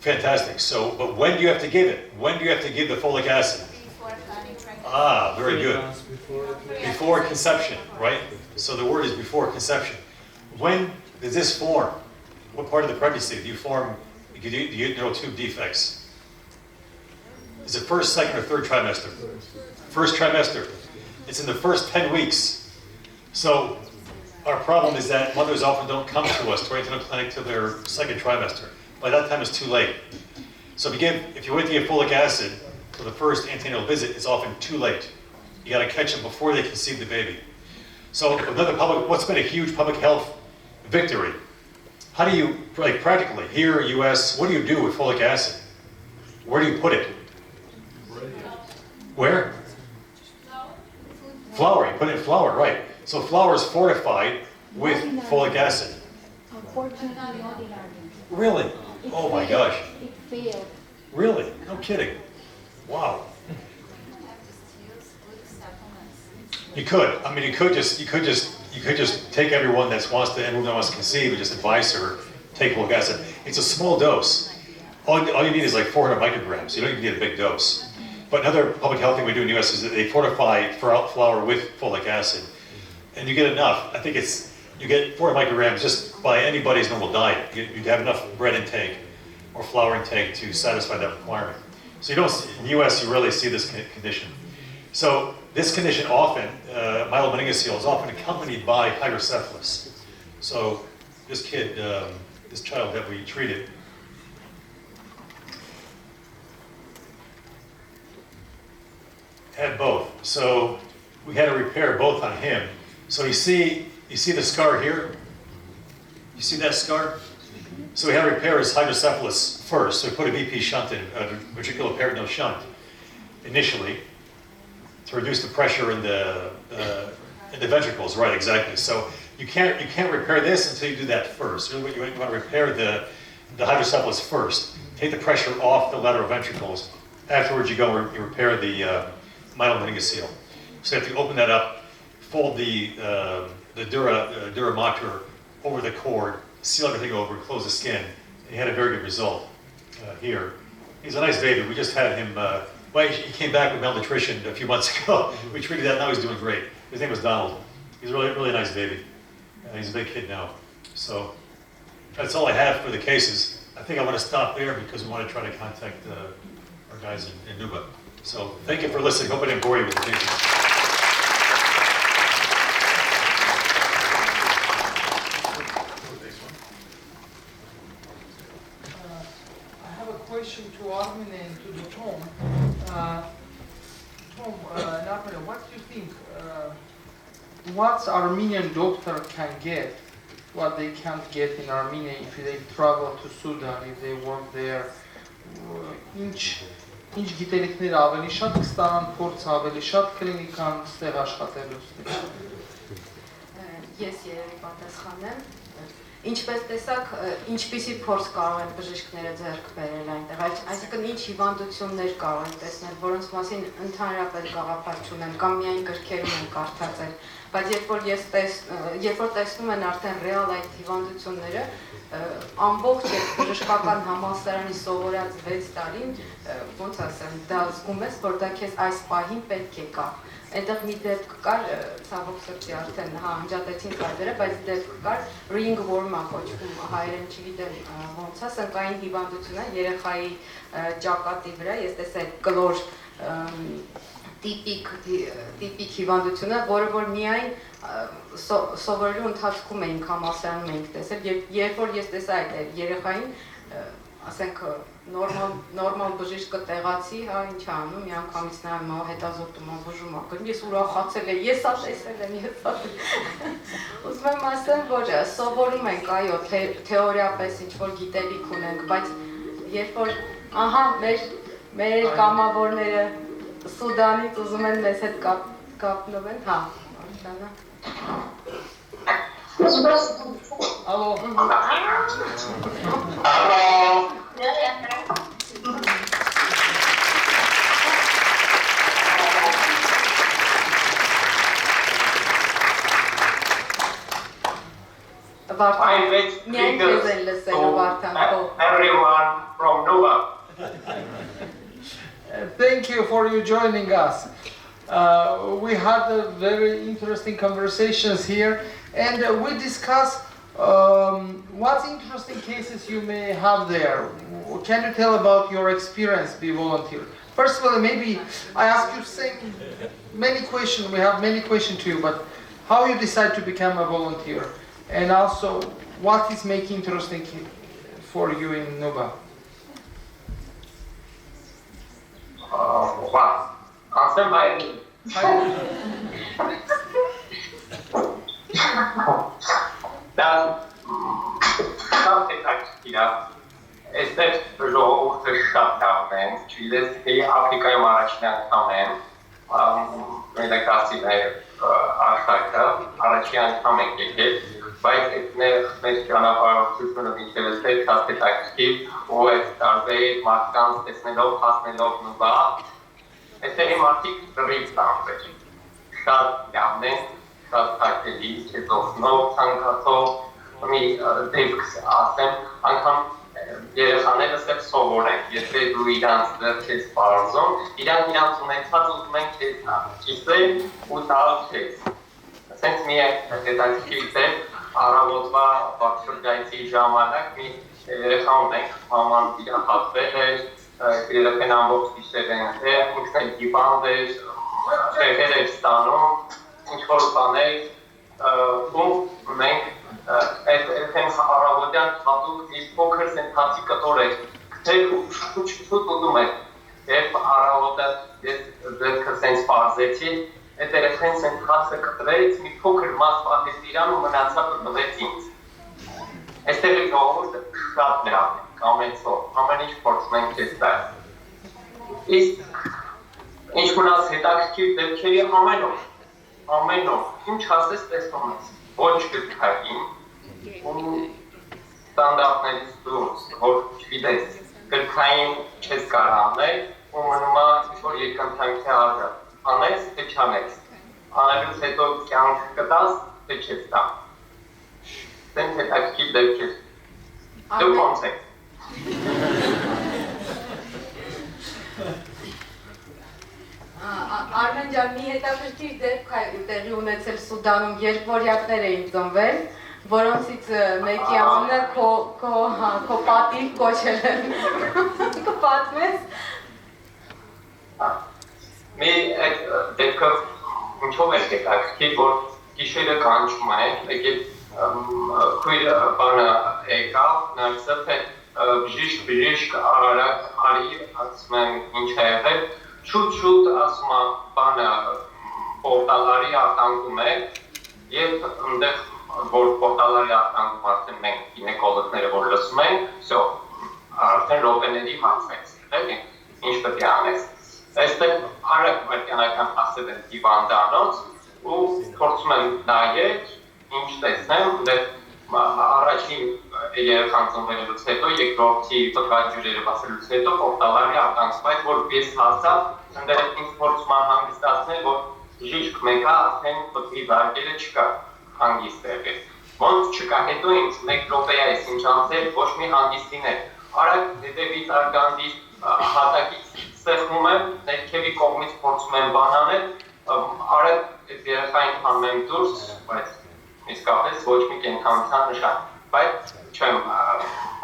Fantastic. So, but when do you have to give it? When do you have to give the folic acid? Ah, very good. Before conception, right? So the word is before conception. When does this form? What part of the pregnancy do you get neural tube defects? Is it first, second, or third trimester? First trimester. It's in the first 10 weeks. So our problem is that mothers often don't come to us to antenatal clinic till their second trimester. By that time, it's too late. So if you wait to give folic acid for the first antenatal visit, it's often too late. You got to catch them before they conceive the baby. So what's been a huge public health victory? How do you, like practically, here, US, what do you do with folic acid? Where do you put it? Where? Flour, you put it in flour, right. So flour is fortified with folic acid. Unfortunately, ordinary. Really? Oh my gosh. It failed. Really? No kidding. Wow. You could. I mean, you could just take everyone that wants to conceive and just advise her take folic acid. It's a small dose. All you need is like 400 micrograms. You don't even need a big dose. But another public health thing we do in the U.S. is that they fortify flour with folic acid, and you get enough. I think you get 400 micrograms just by anybody's normal diet. You'd have enough bread intake or flour intake to satisfy that requirement. So you don't, in the U.S. you rarely see this condition. So this condition often, myelomeningocele, is often accompanied by hydrocephalus. So this kid, this child that we treated, had both. So we had to repair both on him. So you see the scar here? You see that scar? So we had to repair his hydrocephalus first. So we put a VP shunt in, a ventricular peritoneal shunt, initially, to reduce the pressure in the ventricles. Right, exactly. So you can't repair this until you do that first. You want to repair the hydrocephalus first. Take the pressure off the lateral ventricles, afterwards you go and you repair the mitral meningocele. So if you open that up, fold the dura mater over the cord, seal everything over, and close the skin. And he had a very good result here. He's a nice baby. We just had him, he came back with malnutrition a few months ago. We treated that, now he's doing great. His name was Donald. He's a really nice baby. He's a big kid now. So that's all I have for the cases. I think I want to stop there because we want to try to contact our guys in Nuba. So thank you for listening. Hope I didn't bore you with the cases. Question to Armin and to the Tom. Tom, what do you think? What Armenian doctor can get, what they can't get in Armenia if they travel to Sudan, if they work there? Ինչ գիտելիքներ ավելի շատ կստանան, փորձ ավելի շատ կլինիկան ստեղ աշխատելուց։ Ես երևի պատասխանեմ։ Ինչպես տեսակ, ինչպիսի փորձ կարող են բժիշկները ձեռք բերել այնտեղ, այսինքն ինչ հիվանդություններ կարող են տեսնել, որոնց մասին ընդհանրապես գաղափար չունեն կամ միայն գրքերում են կարդացել, բայց երբ որ տեսնում են արդեն ռեալ այդ հիվանդությունները, ամբողջ բժշկական համալսարանի սովորած 6 տարին, ոնց ասեմ, դա զգում ես, որ դա քեզ այս պահին պետք է կա։ Այնտեղ մի դեպք կար, ցավոք սրտի արդեն հնջատեցին կայդերը, բայց դեպք կար, ringworm-ը կոչվում, հայերեն չգիտեմ ոնց է, սնկային հիվանդություն է, երեխայի ճակատի վրա, ես տեսա այդ կլոր տիպիկ հիվանդությունը, որը որ միայն սովորելու ընթացքում էինք համալսարանում էինք տեսել, երբ որ ես տեսա այդ երեխային, ասենք նորմալ բժիշկը տեղացի, հա, ինչ է անում, մի անգամից նայում է, հետազոտում է, բուժում է, գրում, ես ուրախացել եմ, ես տեսել եմ, ուզում եմ ասեմ, որ սովորում ենք, այո, թեորիապես ինչ-որ գիտելիք ունենք, բայց երբ որ, ահա, մեր կամավորները Սուդանից ուզում են մեզ հետ կապնվեն, հա, Աշտանա։ Ալո։ Everyone from Nuba. Thank you for you joining us. We had a very interesting conversations here, and we discussed what interesting cases you may have there. Can you tell about your experience be volunteer? First of all, maybe I ask you many questions. We have many questions to you, but how you decide to become a volunteer, and also what is making interesting for you in Nuba? Wow. Awesome. Something like, is that role to shut down and to this the Africa Marachna comment, with the Cassidy Ashaka, Arachian coming it, but it's never to be active, or starve, Markans, Esmelo, Hasmelo, Nuba. It's a market rebound. Shut down then, shut back the least, it's of no Sankato, դեպքս ասեմ, անգամ երեխաները սև սովոր են, եթե դու իրանց դրքես պարզում, իրանց ունեցած ուզում են քեզ կիսել ու տալ քեզ։ Ասենց մի հետաքրքիր դեպք, առավոտվա բարձրգայցի ժամանակ մի երեխա ունենք, մաման իրան հատվել էր, երեխեն ամբողջ գիշեր են դեր, ինքն է հիվանդ էր, շեղեր էր ստանում, ինչ-որ բաներ, ու մենք Այս առավոտյան հատուկ մի փոքր սենթացի կտոր էր, քթել ու շուտ ուտում էր, երբ առավոտը ես ձեռքը սենց պարզեցի, այդ երեխեն սենթացը կտրեց, մի փոքր մաս պատեց իրան ու մնացածը տվեց ինձ։ Այստեղի ժողովուրդը շատ լավ է, կամեցող, ամեն ինչ փորձում ենք քեզ տալ։ Իսկ ինչ մնաց հետաքրքիր դեպքերի ամենով, ինչ ասես տեսնում ես, ոչ գրքային, ստանդարտներից դուրս, որ չգիտես, գրքային չես կարողանել, ու մնում է ինչ-որ երկընթանքի արժը, անես, թե չանես, անելուց հետո կյանք կտաս, թե չես տա, սենց հետաքրքիր դեպքեր, դու ոնց եք։ Արմեն ջան, մի հետաքրքիր դեպք է տեղի ունեցել Սուդանում, երբ որյակներ էին ծնվել, որոնցից մեկի անունը քո պատիվ կոչել են։ Կպատմես։ Մի այդ դեպքը ինչով էր հետաքրքիր, որ գիշերը կանչում է, եկել քույր բանը եկավ, նարսып է բժիշկ արի, ասում եմ ինչ է եղել, շուտ ասում է բանը պորտալարի արտանգում է և ընդեղ որ պորտալարի արտանգում արդեն մենք գինեկոլոգները որ լսում ենք, արդեն ռոպեների հարցեց, ինչ պետք է անես։ Այստեղ արագ վայրկյանական հասել եմ հիվանդանոց ու փորձում եմ նայել, ինչ տեսնեմ, առաջին երեխան ծնվելուց հետո, երկրորդի տղաջուրերը բացելուց հետո պորտալարի արտանգում, որ ես հասավ, ընդեղ ինձ փորձում եմ հանգստացնել, որ բժիշկ մեկը արդեն պտվի վարկերը չկա հանգիստ եղել։ Ոնց չկա, հետո ինձ մեկ րոպե է ինչ անցել, ոչ մի հանգիստին է։ Արագ հետևից արգանդից հատակից սեղմում եմ, ներքևի կողմից փորձում եմ բան անել, արագ երեխային հանում եմ դուրս, բայց իսկապես ոչ մի կենդանության նշան, բայց չեմ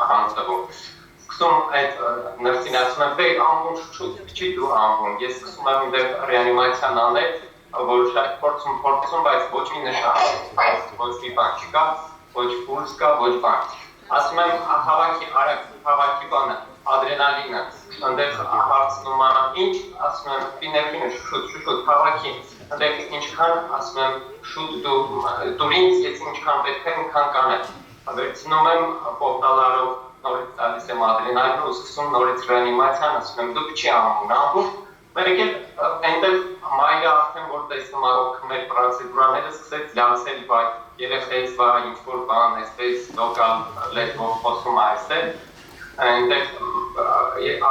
հանձնվում։ Սկսում այդ նրսին ասում եմ, վեր ամբուն շուտ չի դու ամբուն, ես սկսում եմ դեր ռեանիմացիան անել, որ շատ փորձում, բայց ոչ մի նշան, ոչ մի բան չկա, ոչ պուլս կա, ոչ բան։ Ասում եմ հավաքի բանը, ադրենալինը, ընդեղ հարցնում ինչ, ասում եմ պիներվինը շուտ հավաքի, ընդեղ ինչքան, ասում եմ շուտ դուր ինձ, ես ինչքան պետք է ինքան կանեմ, վերցնում եմ պորտալարով նորից տալիս եմ ադրենալինը ու սկսում նորից ռեանիմացիան, ասում եմ դուք չի ամբուն, Մերեք էլ այնտեղ մայրը արդեն որ տեսնում առող մեր պրոցեդուրաները սկսեց լացել երեխեից ինչ-որ բան, այսպես լոկալ լեզվով խոսում այստեղ, այնտեղ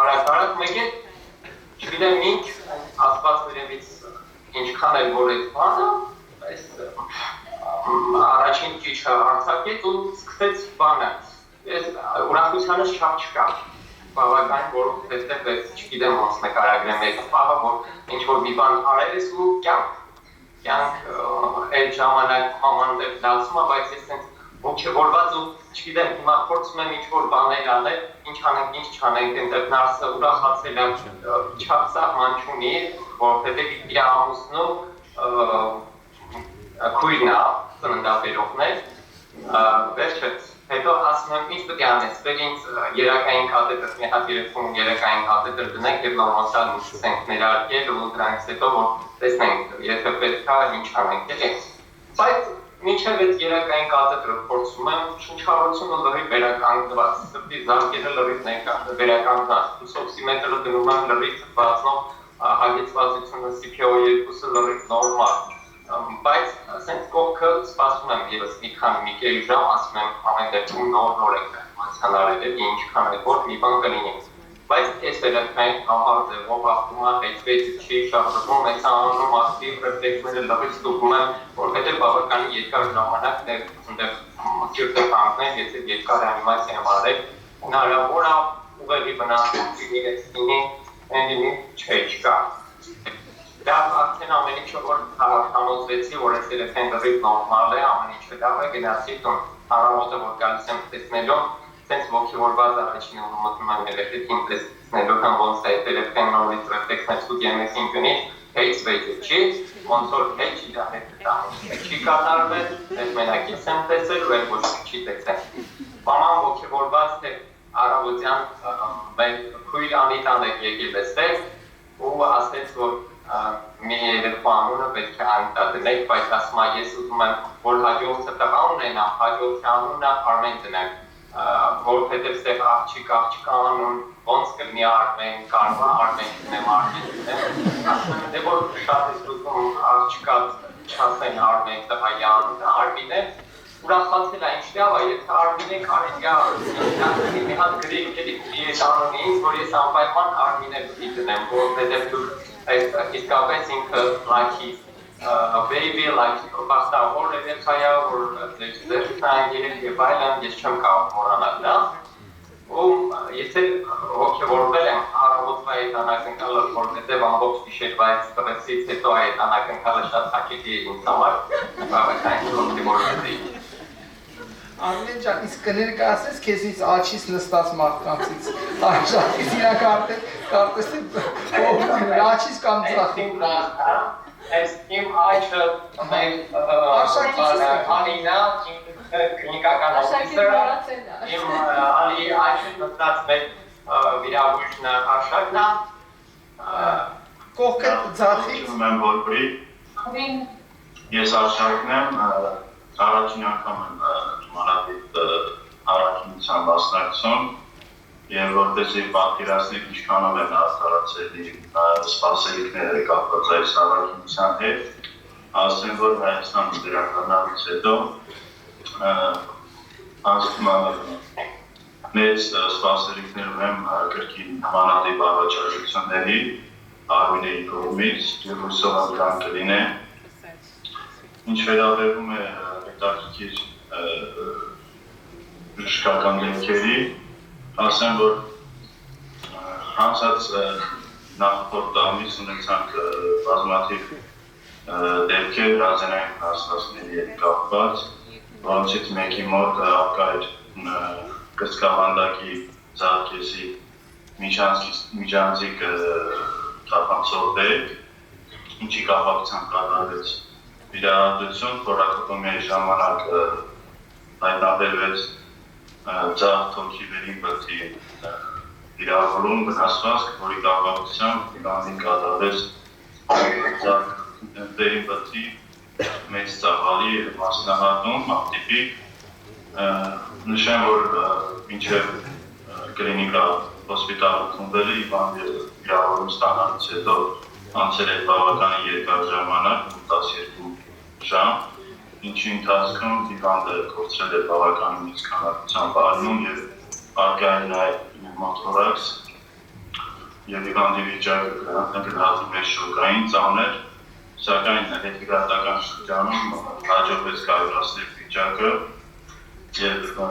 արագ մեկ էլ չգիտեմ ինչ, ասված վերևից ինչքան էլ որ այդ բանը, առաջին ճիչը արձակեց ու սկսեց բանը, ուրախությանս շատ չկա, բավական, որ այստեղ չգիտեմ ոնց նկարագրեմ այդ պահը, որ ինչ-որ մի բան արել ես ու կյանք այդ ժամանակ մաման դեպ լացում է, բայց ես sense ոգևորված ու չգիտեմ, հիմա փորձում եմ ինչ-որ բաներ անել, ինչ անենք, ինչ չանենք, այնտեղ նարսը ուրախացել եմ, չափսահման չունի, որովհետև իր ամուսնու քույրն է, ծննդաբերողն է, վերջը Հետո ասում եմ, ինչ պետք է անես, պետք ինձ երակային կաթետր, մի հատ երեքում երակային կաթետր դնենք և նորմալ մուսենք ներարկել ու դրանից հետո որ տեսնենք, եթե պետք է ինչ անենք, բայց մինչև այդ երակային կաթետրը փորձում եմ, շնչառությունը լրիվ վերականգնված, սրտի զարկերը լրիվ վերականգնված, օքսիմետրը դնում եմ լրիվ թվացնող հագեցվածությունը CPO2-ը լրիվ նորմալ բայց ասենք կողքը սպասում եմ եւս մի քանի ժամ, ասում եմ ամեն դեպքում նոր եք մանցան արել է ինչքան է որ մի բան կլինի։ Բայց այս վերջնային համար ձևով ապրում է հետվեց չի շարժվում, այս անում ակտիվ ռեֆլեքսները լրիվ ստուգում են, որովհետեւ բավականին երկար ժամանակ այնտեղ սիրտը կանգնել, եթե երկար ռեանիմացիա եմ արել, հնարավոր է ուղեղի վնասվածքների այնինի չկա։ Դա արդեն ամեն ինչը որ համոզվեցի, որ այս երեխան լրիվ նորմալ է, ամեն ինչը լավ է, գնացի տուն, առավոտը որ գալիս եմ տեսնելու, սենց ոգևորված առաջին ու մտնում եմ երեխեքին տեսնելու, կամ ոնց է այդ երեխան նորից ռեֆլեքսներ ցույց եմես ինքնին, հեյց վեյցը չի, ոնց որ հեյ չի դա չի կատարվել, ես մենակից եմ տեսել ու էլ ոչ չի տեսել։ Մաման ոգևորված թե առավոտյան մեր քույր Անիտան է եկել այստեղ ու ասեց որ մի երեկո անունը պետք է Անիտա դնենք, բայց ասում է ես ուզում եմ որ հաջորդը տղա ունենամ, հաջորդի անունը Արմեն դնեմ, որովհետև ստեղ աղջիկ անուն ոնց կլինի Արմեն, կարող է Արմեն դնեմ, ասում եմ դե որ շատ ես ուզում աղջիկա չասեն Արմեն տղայի անունը Արմին է, ուրախացել է ինչտեղ է, եթե Արմինեն կարելի է մի հատ գրի ես անունին, որ ես անպայման Արմինը պիտի դնեմ, որովհետև դու իսկապես ինքը լաքի baby, like բաստավոր երեխայա, որ ձերքն անգերել եւ այլն, ես չեմ կարող մոռանալ դա։ Ու եթե ոգևորվել եմ առավոտվա այդ անակնկալը, որովհետև ամբողջ գիշերվա այդ ստրեսից հետո այդ անակնկալը շատ հաճելի է ինձ համար, բավականին ոգևորվել էի։ Արմեն ջան, իսկ կներկայացնես քեզից աչից նստած մարդկանցից, արժանից իրանք արդեն աչից կամ ձախ։ Այս իմ աչը Անինա, կլինիկական օֆիսերը, իմ ալի աչը նստած մեր վիրաբույժն Արշակն է։ Կողքը ձախից։ Ես Արշակն եմ, առաջին անգամ եմ Humanitarian առաքելության մասնակցում եւ որպեսզի պատկերացնեք ինչքանով են արդարացել սպասելիքները կապված այս առաքելության հետ, ասեմ, որ Հայաստանի դերակատարից հետո մեծ սպասելիքներ ունեմ կրկին Humanitarian առաջարկությունների Արմինեի կողմից եւ հույսով անգամ կլինե։ Ինչ վերաբերում է հետաքրքիր բժշկական դեպքերի, ասեմ, որ հանցած նախորդ ամիս ունեցանք բազմաթիվ դեպքեր հրազենային վնասվածքների հետ կապված, որոնցից մեկի մոտ արկա էր կրծքավանդակի ձեռքեսի միջանցիկ թափանցող դեպք, ինչի կապակցությամբ կատարվեց վիրահատություն, թորակոտոմիայի ժամանակ հայտնաբերվեց ձախ թոքի վերին բրդի վիրավորում, վնասվածք, որի կապակցությամբ հիվանդին կատարվեց ձախ վերին բրդի մեծ ծավալի մասնահատում, ատիպիկ, նշեմ, որ մինչև կլինիկա հոսպիտալ ընդունվելը հիվանդի վիրավորում ստանալուց հետո անցել է բավականին երկար ժամանակ, 12 ժամ, ինչի ընթացքում հիվանդը կորցրել է բավականին մեծ քանակությամբ արյուն եւ արկա է նաեւ պնևմոթորաքս եւ հիվանդի վիճակը գնահատվում է շոկային ծանր, սակայն հետգրատական շրջանում հաջողվեց կարողացնել վիճակը եւ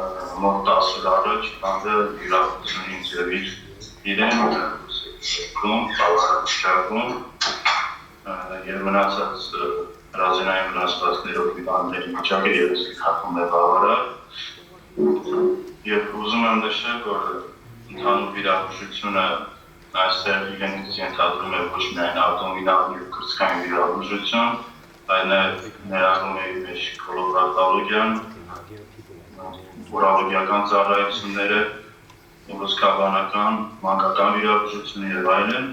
մոտ 10 օր առաջ հիվանդը վիրահատությունից եւ իրեն բավարարչակում եւ մնացած հրազենային վնասվածքներով հիվանդների վիճակը ևս հատվում է բավարար եւ ուզում եմ նշել, որ ընդհանուր վիրաբուժությունը այստեղ իրենից ենթադրում է ոչ միայն աբդոմինալ եւ կրծքային վիրաբուժություն, այլ նաեւ ներառում է իր մեջ կոլոպրակտոլոգիան, ուրոլոգիական ծառայությունները, ոսկաբանական, մանկական վիրաբուժությունը եւ այլն։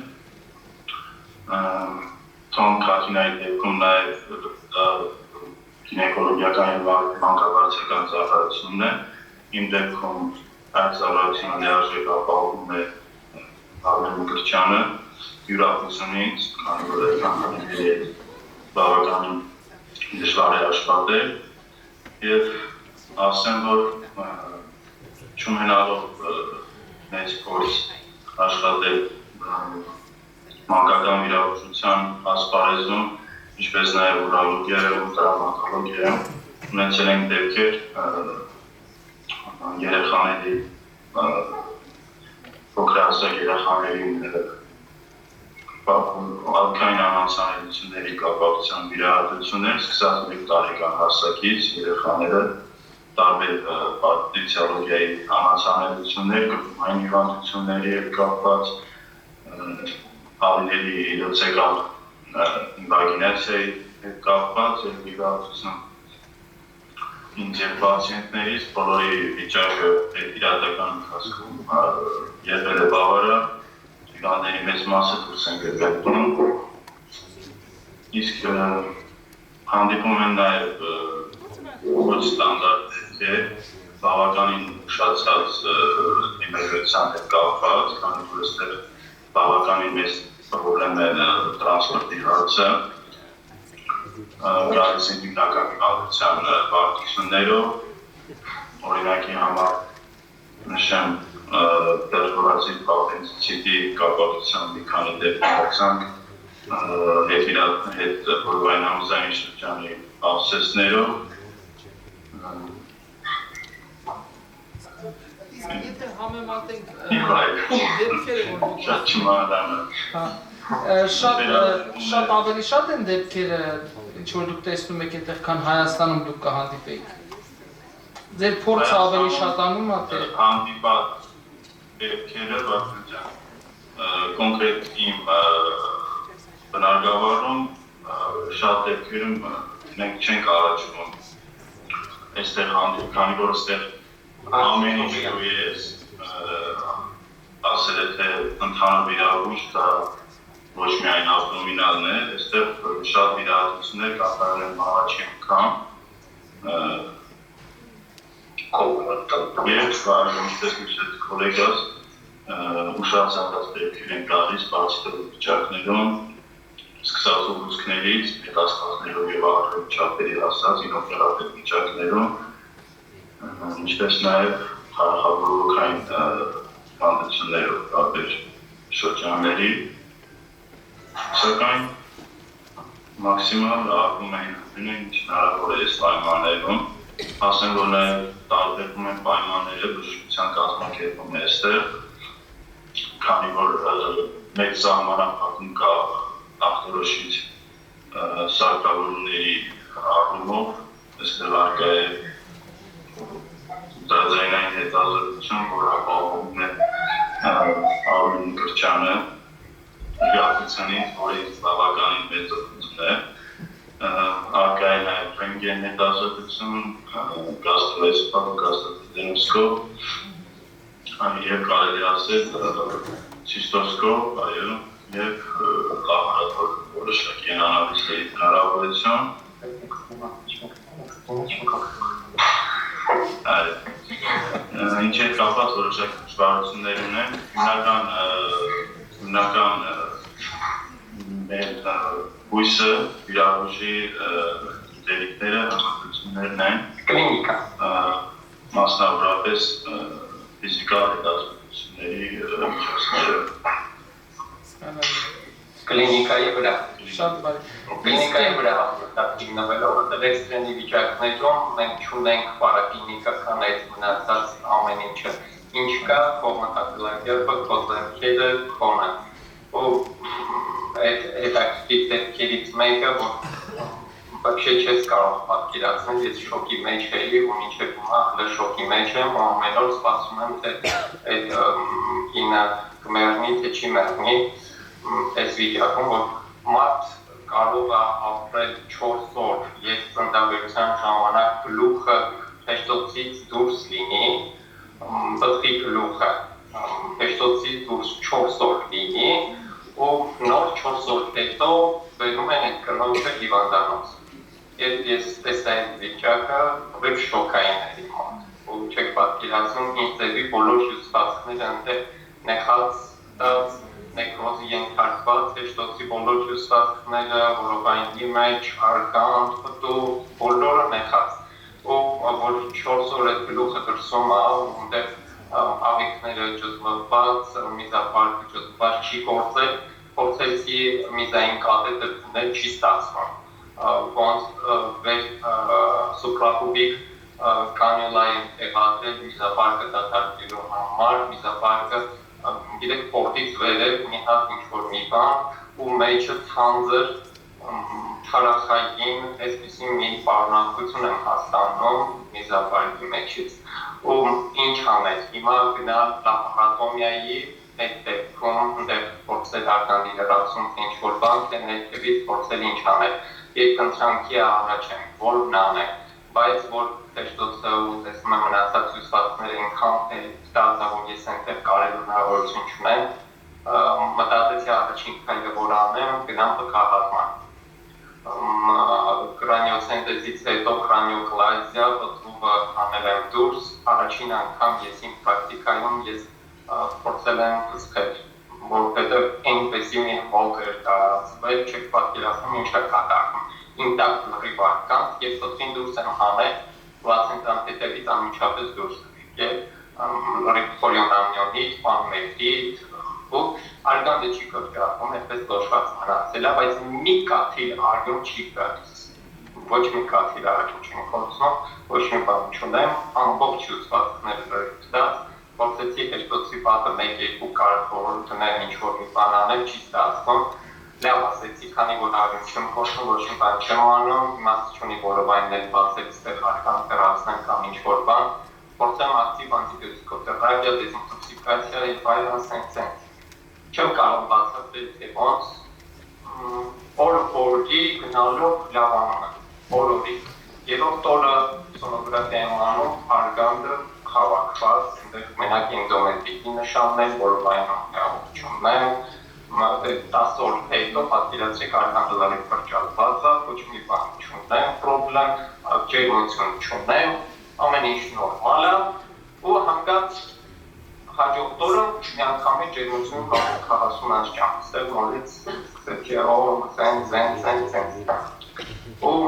Թոմ Քաթինայի դեպքում նաեւ գինեկոլոգիական եւ մանկաբարձական ծառայությունն է։ Իմ դեպքում այդ ծառայությունը լիարժեք ապահովում է Արմեն Գրչյանը յուրահատությունից, քանի որ կանոնների հետ բավականին դժվար է աշխատել եւ ասեմ, որ չունենալով մեծ փորձ աշխատել մանկական վիրաբուժության ասպարեզում, ինչպես նաև ուրոլոգիայում, տրավմատոլոգիայում ունեցել ենք դեպքեր երեխաների փոքրահասակ երեխաների ալկային անհանցանելիությունների կապակցությամբ վիրահատություններ, սկսած 1 տարեկան հասակից երեխաները տարբեր պաթոլոգիայի անհանցանելիություններ, կրծքային հիվանդությունների հետ կապված, հավիների իրոցեկալ ինվագինացիայի հետ կապված եւ վիրահատություն ինձ եւ պացիենտներից բոլորի վիճակը իրադական ընթացքում եղել է բավարար, հիվանդների մեծ մասը դուրս են գրգռվում, իսկ հանդիպում են նաեւ ոչ ստանդարտ դեպքեր, բավականին ուշացած իմերգության հետ կապված, քանի որ այստեղ բավականին մեծ պրոբլեմ է տրանսպորտի հարցը գալիս են հիմնական կապության բարդություններով, օրինակի համար նշեմ պերֆորացիվ ապենդիցիտի կապակցությամբ մի քանի դեպքերացանք հետ որովայնամզային շրջանի աբսեսներով Եթե համեմատենք շատ չմարանը շատ ավելի շատ են դեպքերը ինչ որ դուք տեսնում եք այդտեղ քան Հայաստանում դուք կհանդիպեիք ձեր փորձը ավելի շատանում է թե հանդիպած դեպքերը բացարձակ կոնկրետ իմ բնագավառում շատ դեպքերում մենք չենք առաջվում այստեղ հանդիպ, քանի որ այստեղ ամեն ինչ ու ես ասել է թե ընդհանուր վիրահույժ դա ոչ միայն աբդոմինալն է, այստեղ շատ վիրահատություններ կատարել են առաջի անգամ եւ ինչպես նշեց գոլեգաս ուշացած դեպքեր են գալիս բացի վիճակներում սկսած ուղղություններից, հետազոտներով եւ առողջապետի հասած ինովատիվ վիճակներում ինչպես նաև հարաբերական հանդիպություններով տարբեր շրջանների, սակայն մաքսիմալ ակում են ինչ հնարավոր է այս պայմաններում, ասեմ, որ նաև տարբերվում են պայմանները բժշկության կազմակերպում է այստեղ, քանի որ մեծ սահմանափակում կա ախտորոշիչ սարքավորումների առումով, այստեղ արկա է դրաձայնային հետազոտություն, որ ապահովում է Արույն կրճանը իրականությունից, որից բավականին մեծ օգնություն է, արկա է նաև ռենտգեն հետազոտություն, գաստրոէսոֆագ, գաստրոդենոսկոպ, եւ կարելի ասել ցիստոսկոպ, այո, եւ լաբորատոր որոշակի անալիզների հնարավորություն ինչ հետ կապված որոշակի դժվարություններ ունեն, հիմնական մեր հույսը վիրահույժի դերիկները հմտություններն են մասնավորապես ֆիզիկալ հետազոտությունների միջոցները Կլինիկայի վրա հիմնվելով, որտեղ էքստրենի վիճակներում մենք չունենք պարակլինիկական այդ մնացած ամեն ինչը, ինչ կա, կողմնակապիլակերպը, կոզերքերը, քոնը, ու այդ հետաքրքիր դեպքերից մեկը, որ բобще չես կարող պատկերացնել, ես շոկի մեջ էի ու մինչև հիմա շոկի մեջ եմ, ու ամեն օր սպասում եմ, թե այդ կինը կմեռնի, թե չի մեռնի, այս վիճակում, որ մարդ կարող է ապրել 4 օր, երբ ծննդաբերության ժամանակ գլուխը հեշտոցից դուրս լինի, բծի գլուխը հեշտոցից դուրս 4 օր լինի, ու նոր 4 օր հետո բերում են այդ կնոջը հիվանդանոց։ Երբ ես տեսա այդ վիճակը, վեր շոկային էր իմ մոտ, ու չեք պատկերացնում ինձ ձևի բոլոր հյուսվածքները այնտեղ նեխած տած, նեկրոզի ենթարկված, հեշտոցի բոլոր հյուսվածքները, որովայնի մեջ, արգանդ, պտու, բոլորը նեխած, ու որ 4 օր այդ գլուխը դրսում է, ունդեղ աղիքները ջզմված, միզապարկը ջզմված չի գործել, փորձեցի միզային կաթետր դնել չի ստացվում, ոնց վեր սուպրապուբիկ կանյուլային տեղադրել միզապարկը դատարկելու համար, միզապարկը գիտեք պորտից վերև մի հատ ինչ-որ մի բան ու մեջը ծանձր թարախային այսպիսի մի պարունակություն եմ հաստանում միզապարկի մեջից ու ինչ անել, հիմա գնալ լապարատոմիայի այդ դեպքում ընդեղ փորձել արգանդի լրացում ինչ-որ բան թե ներքևից փորձել ինչ անել, երկընտրանքի առաջ եմ, որն անել, բայց որ հեշտոցը ու տեսնում եմ մնացած հյուսվածքները ինքան ստացա, որ ես այնտեղ կարելու հնարավորություն չունեմ, մտածեցի առաջին քայլը որ անեմ, գնամ բկահատման։ Կրանիոսենտեզից հետո կրանիոկլազիա պտուղը անել եմ դուրս, առաջին անգամ ես իմ պրակտիկայում ես փորձել եմ զսպել, որովհետև այնպեսի մի հոգ էր տարածվել, չեք պատկերացնում ինչ է կատարվում։ ինտակտ լրիվ կանց եւ սոթին դուրս եմ հանել 60 տետևից անմիջապես դուրս եկել լրիվ խորիոնամյոնից, պանմետրից ու արգանդը չի կրկրակում, այդպես դոշված մնացել է, բայց մի կաթիլ արգոն չի գալիս ոչ մի կաթիլ առաջին չեմ կորցնում, ոչ մի բան չունեմ, ամբողջ հյուսվածքները լրիվ փորձեցի հեշտոցի պատը 1-2 կարևոր դնել ինչ-որ մի բան անել, չի ստացվում, լավ ասեցի, քանի որ արգոն չեմ կորցնում, ոչ մի բան չեմ անում, իմաստ չունի որովայնն էլ բացել ստեղ արգան տեղացնեմ կամ ինչ-որ բան, փորձեմ ակտիվ անտիբիոտիկոթերապիա, դեզինտոքսիկացիա եւ այլն ասենք չեմ կարող բացատրել թե ոնց օր-օրի գնալով լավանում եմ, օր-օրի երրորդ օրը սոնոգրաֆիա եմ անում, արգանդը հավաքված, մենակ էնդոմետրիկի նշաններ, որովայնում հեղափոխություններ, 10 օր հետո պատկերացրեք արգանդը լրիվ փրկված է, ոչ մի բան չունեմ, պրոբլեմ, ջերմություն չունեմ, ամեն ինչ նորմալ է ու հանկարծ հաջորդ օրը միանգամից ջերմությունը 40 աստիճան, ստեղ նորից սկսեցի ու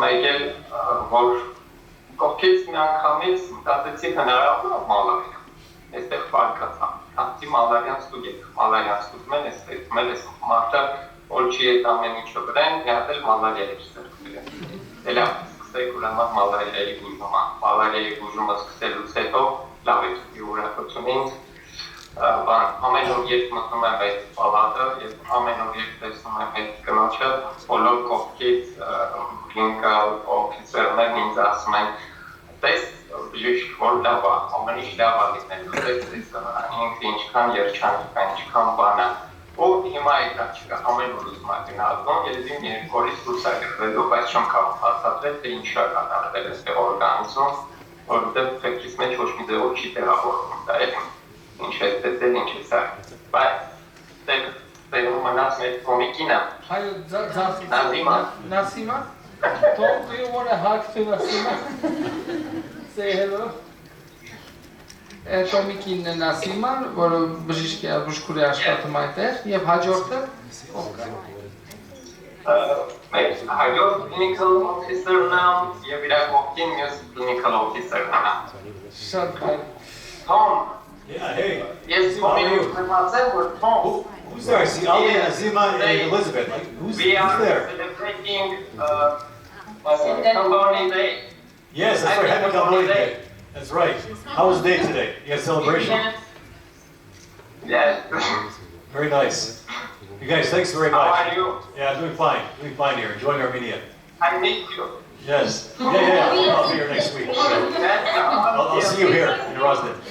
մեկ էլ որ կողքից միանգամից մտածեցի հնարավոր է մալարիա, այստեղ պարկացա, հացի մալարիան ստուգեք, մալարիան ստուգում են, այս մարդը օլչի հետ ամեն ինչը վրեն, մի հատ էլ մալարիա էր ստեղծել, էլ սկսեք ուրեմն մալարիայի բուժումը, մալարիայի բուժումը սկսելուց հետո լավ է ուրախություն ինձ, ամեն օր երբ մտնում եմ այդ պալատը և ամեն օր երբ տեսնում եմ այդ կնոջը, բոլոր կողքից կլինիկալ օֆիցերներն ինձ ասում են տես բժիշկ որ լավ է, ամեն ինչ լավ է լինելու, տես ինքը ինչքան երջանիկ է, ինչքան բան է ու հիմա այդ չկա, ամեն օր ուզում է գնալու, երևի մի երկու օրից դուրս է գտնվելու, բայց չեմ կարող հաստատվել, թե ինչ է կատարվել այստեղ օրգանիզմում, որովհետև ֆեկտիս մեջ ոչ մի ձևով չի տեղավորվում դա էլ ինչ է տեսել, ինչ է սա, բայց տեղում մնաց մեր կոմիկինը, Nasima? Tom, do you want to hug to Nasima? Say hello. Տոմիկին Նասիման, որը բժիշկի բժշկուրի աշխատում այդտեղ, և հաջորդը հաջորդ clinical officer-ն և իր կողքին մյուս clinical officer-ն Շատ քայլ Tom, yes, Tommy, Tom. Who's there? I see Ali, Azima, and Elizabeth. Who's there? We are celebrating Company Day. Yes, that's right. Happy Company Day. That's right. How was the day today? You had a celebration? Yes. Very nice. You guys, thanks very much. How are you? Yeah, I'm doing fine. Doing fine here. Enjoying Armenia. I miss you. Yes. Yeah. I'll be here next week. So I'll see you here in Rosneft.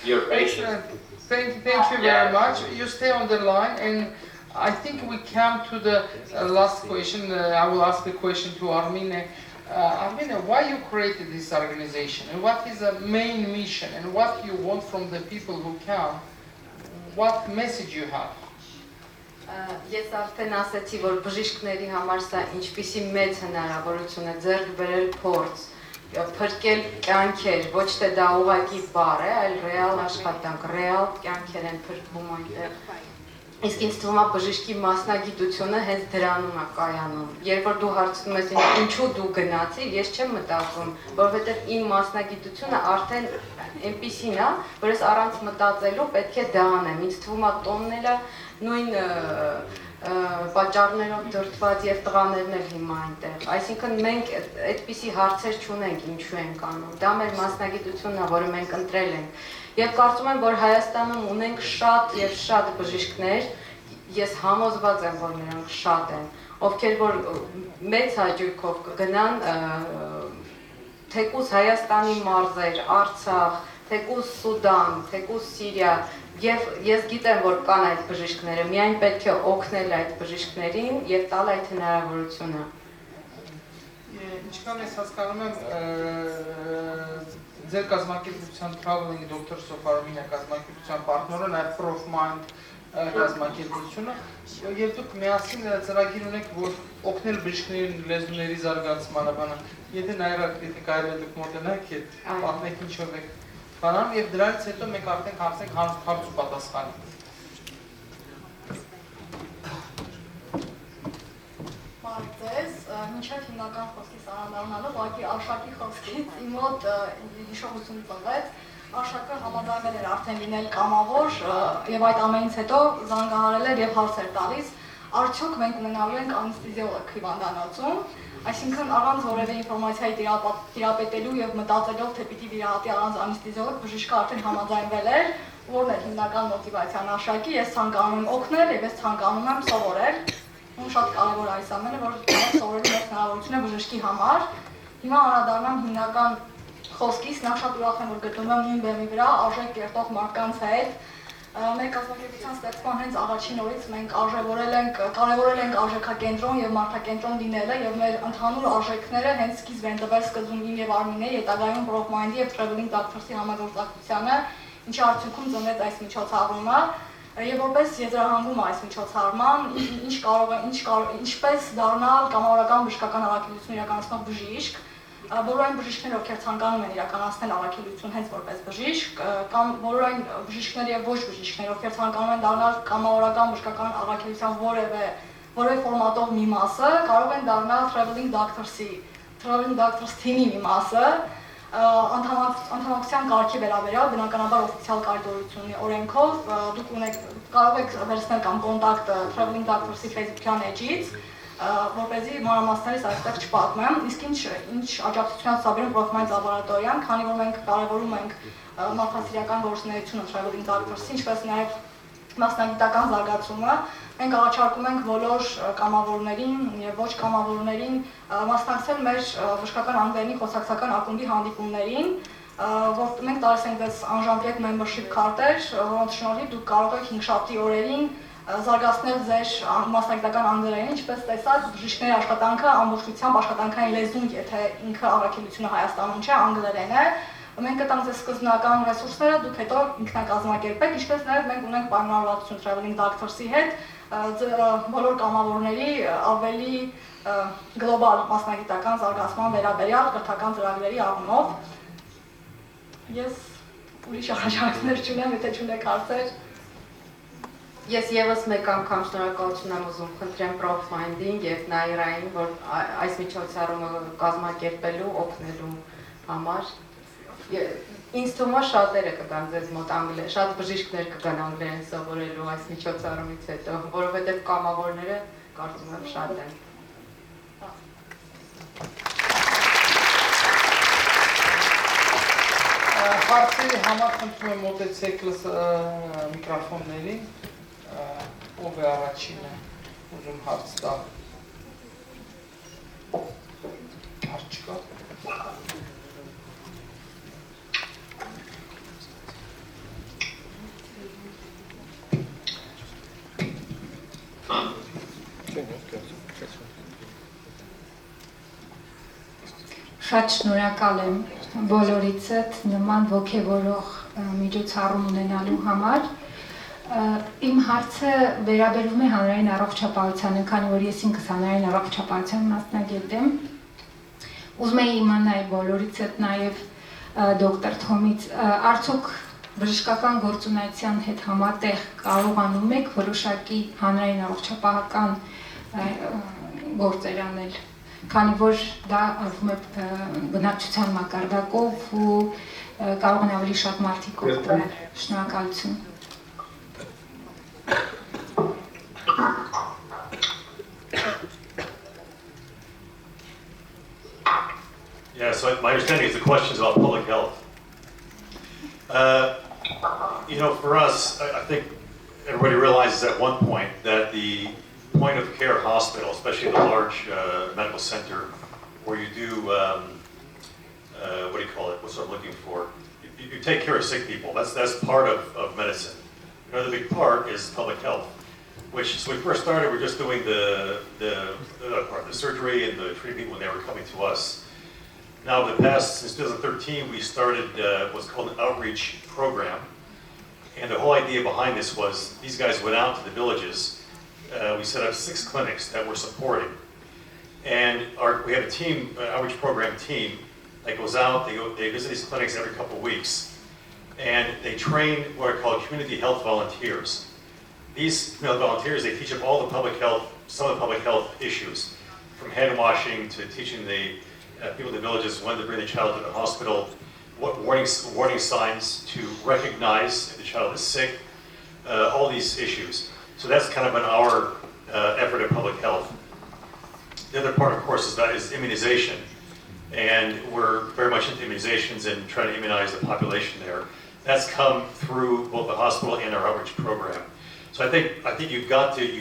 You're patient. Thank you very much. You stay on the line, and I think we come to the last question. I will ask the question to Armine. Armine, why you created this organization, and what is the main mission, and what you want from the people who come? What message you have? Ես արդեն ասացի, որ բժիշկների համար սա ինչպիսի մեծ հնարավորություն է ձեռք բերել փորձ, փրկել կյանքեր, ոչ թե դա ուղղակի բառ է, այլ ռեալ աշխատանք, ռեալ կյանքեր են փրկվում այնտեղ։ Իսկ ինձ թվում է բժշկի մասնագիտությունը հենց դրանում է կայանում։ Երբ որ դու հարցնում ես ինձ ինչու դու գնացիր, ես չեմ մտածում, որովհետև իմ մասնագիտությունը արդեն այնպիսին է, որ ես առանց մտածելու պետք է դա անեմ։ Ինձ թվում է տոնն է նույն պատճառներով դրդված եւ տղաներն էլ հիմա այնտեղ։ Այսինքն մենք այդպիսի հարցեր չունենք ինչու ենք անում։ Դա մեր մասնագիտությունն է, որը մենք ընտրել ենք։ Եվ կարծում եմ, որ Հայաստանում ունենք շատ եւ շատ բժիշկներ, ես համոզված եմ, որ նրանք շատ են, ովքեր որ մեծ հաճույքով կգնան թեկուզ Հայաստանի մարզեր, Արցախ, թեկուզ Սուդան, թեկուզ Սիրիա, եւ ես գիտեմ, որ կան այդ բժիշկները, միայն պետք է օգնել այդ բժիշկներին եւ տալ այդ հնարավորությունը։ Ինչքան ես հասկանում եմ, ձեր կազմակերպության Traveling Doctors of Armenia կազմակերպության պարտները նաև ProfMind կազմակերպությունը եւ դուք միասին ծրագիր ունեք, որ օգնել բժիշկներին լեզուների զարգացմանը բանը։ Եթե նաև կարելի է դուք մոտենաք այդ պատմեք ինչով եք բանան եւ դրանից հետո մենք արդեն հարցենք հարց ու պատասխան։ Բարդես, մինչև հիմնական խոսքից անդառնալով, ուղղակի Արշակի խոսքից իմ մոտ հիշողություն ծնվեց, Արշակը համաձայնել էր արդեն լինել կամավոր եւ այդ ամենից հետո զանգահարել էր եւ հարց էր տալիս, արդյոք մենք ունենալու ենք անեստեզիոլոգ հիվանդանոցում, այսինքն առանց որևէ ինֆորմացիայի տիրապետելու եւ մտածելով թե պիտի վիրահատի առանց անեստեզիոլոգ բժիշկը արդեն համաձայնվել էր, որն է հիմնական մոտիվացիան Արշակի, ես ցանկանում եմ օգնել եւ ես ցանկանում եմ սովորել, ու շատ կարեւոր է այս ամենը, որ սովորելու մեծ հնարավորություն է բժշկի համար։ Հիմա անդառնամ հիմնական խոսքից, նախ շատ ուրախ եմ, որ գտնվում եմ նույն բեմի վրա, արժեք կերտող մարդկանց հետ։ Մեր կազմակերպության ստեղծման հենց առաջին օրից մենք կարևորել ենք արժեքակենտրոն եւ մարդակենտրոն լինելը եւ մեր ընդհանուր արժեքները հենց սկիզբ են տվել սկզբում իմ եւ Արմինեի, հետագայում Prof-Mind-ի եւ Traveling Doctors-ի համագործակցությանը, ինչի արդյունքում ծնվեց այս միջոցառումը։ Եվ որպես եզրահանգում այս միջոցառման, ինչպես դառնալ կամավորական բժշկական առաքելություն իրականացնող բժիշկ, բոլոր այն բժիշկները, ովքեր ցանկանում են իրականացնել առաքելություն հենց որպես բժիշկ, կամ բոլոր այն բժիշկները եւ ոչ բժիշկները, ովքեր ցանկանում են դառնալ կամավորական բժշկական առաքելության որևէ ֆորմատով մի մասը, կարող են դառնալ Traveling Doctors թիմի մի մասը, անդամակցության կարգի վերաբերյալ բնականաբար օֆիցիալ կարգավորությունի օրենքով դուք կարող եք վերցնել կամ կոնտակտը Traveling Doctors-ի Facebook-յան էջից, որպեսզի մանրամասներից այստեղ չպատմեմ, իսկ ինչ աջակցության ցուցաբերում Prof-Mind լաբորատորիան, քանի որ մենք կարևորում ենք մարդասիրական գործունեությունը Traveling Doctors-ի, ինչպես նաև մասնագիտական զարգացումը, մենք առաջարկում ենք բոլոր կամավորներին եւ ոչ կամավորներին մասնակցել մեր բժշկական անգլերենի խոսակցական ակումբի հանդիպումներին, որ մենք տալիս ենք դες անժամկետ membership քարտեր, որոնց շնորհիվ դուք կարող եք 5-7 օրերին զարգացնել ձեր մասնագիտական անգլերենը, ինչպես տեսած բժիշկների աշխատանքը ամբողջությամբ աշխատանքային լեզուն, եթե ինքը առաքելությունը Հայաստանում չէ, անգլերեն է, մենք կտանք ձեզ սկզբնական ռեսուրսները, դուք հետո ինքնակազմակերպեք, ինչպես նաև մենք ունենք պայմանավորվածություն Traveling Doctors-ի հետ, բոլոր կամավորների ավելի գլոբալ մասնագիտական զարգացման վերաբերյալ կրթական ծրագրերի առումով։ Ես ուրիշ առաջարկներ չունեմ, եթե չունեք հարցեր։ Ես եւս մեկ անգամ շնորհակալություն եմ ուզում խնդրեմ Prof-Mind-ին եւ Նաիրային, որ այս միջոցառումը կազմակերպելու, օգնելու համար։ Ինձ թվում է շատերը կգան ձեզ մոտ շատ բժիշկներ կգան անգլերեն սովորելու այս միջոցառումից հետո, որովհետև կամավորները կարծում եմ շատ են։ Հարցերի համար խնդրում եմ մոտեցեք միկրոֆոններին, ով է առաջինը ուզում հարց տալ։ Հարց չկա։ Շատ շնորհակալ եմ բոլորիցդ նման ոգևորող միջոցառում ունենալու համար։ Իմ հարցը վերաբերում է հանրային առողջապահությանը, քանի որ ես ինքս հանրային առողջապահության մասնագետ եմ։ Ուզում եի իմանալ բոլորիցդ նաև դոկտոր Թոմից, արդյոք բժշկական գործունեության հետ համատեղ կարողանում եք որոշակի հանրային առողջապահական գործեր անել, քանի որ դա արվում է բնակչության մակարդակով ու կարող են ավելի շատ մարդիկ օգտվել։ Շնորհակալություն։ Yeah, so my understanding is the question is about public health. For us, I think everybody realizes at one point that the point of care hospital, especially the large medical center where you do, what do you call it, what's what I'm looking for? You take care of sick people, that's part of medicine. Another big part is public health, which, so when we first started, we were just doing the other part, the surgery and the treating people when they were coming to us. Now, since 2013, we started what's called an outreach program. And the whole idea behind this was these guys went out to the villages. We set up 6 clinics that we're supporting. And we have a team, outreach program team, that goes out, they visit these clinics every couple of weeks. And they train what are called community health volunteers. These volunteers, they teach up all the public health, some of the public health issues. from hand washing to teaching the people in the villages when to bring the child to the hospital, what warning signs to recognize if the child is sick, all these issues. So that's kind of been our effort in public health. The other part, of course, is immunization. And we're very much into immunizations and trying to immunize the population there. That's come through both the hospital and our outreach program. So I think you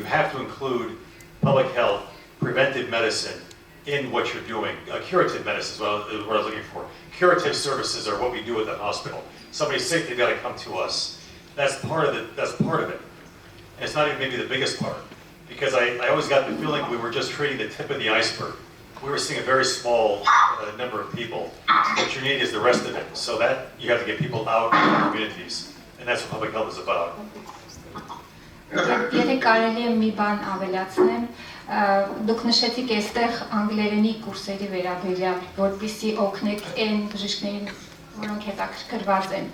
have to include public health, preventive medicine in what you're doing. Curative medicine is what I was looking for. Curative services are what we do at the hospital. Somebody's sick, they've got to come to us. That's part of it. And it's not even maybe the biggest part, because I always got the feeling we were just treating the tip of the iceberg. We were seeing a very small number of people. What you need is the rest of it. So that you have to get people out in the communities. And that's what public health is about. Եթե կարելի է մի բան ավելացնեմ, դուք նշեցիք այստեղ անգլերենի կուրսերի վերաբերյալ, որպեսզի օգնեք այն բժիշկներին, որոնք հետաքրքրված են։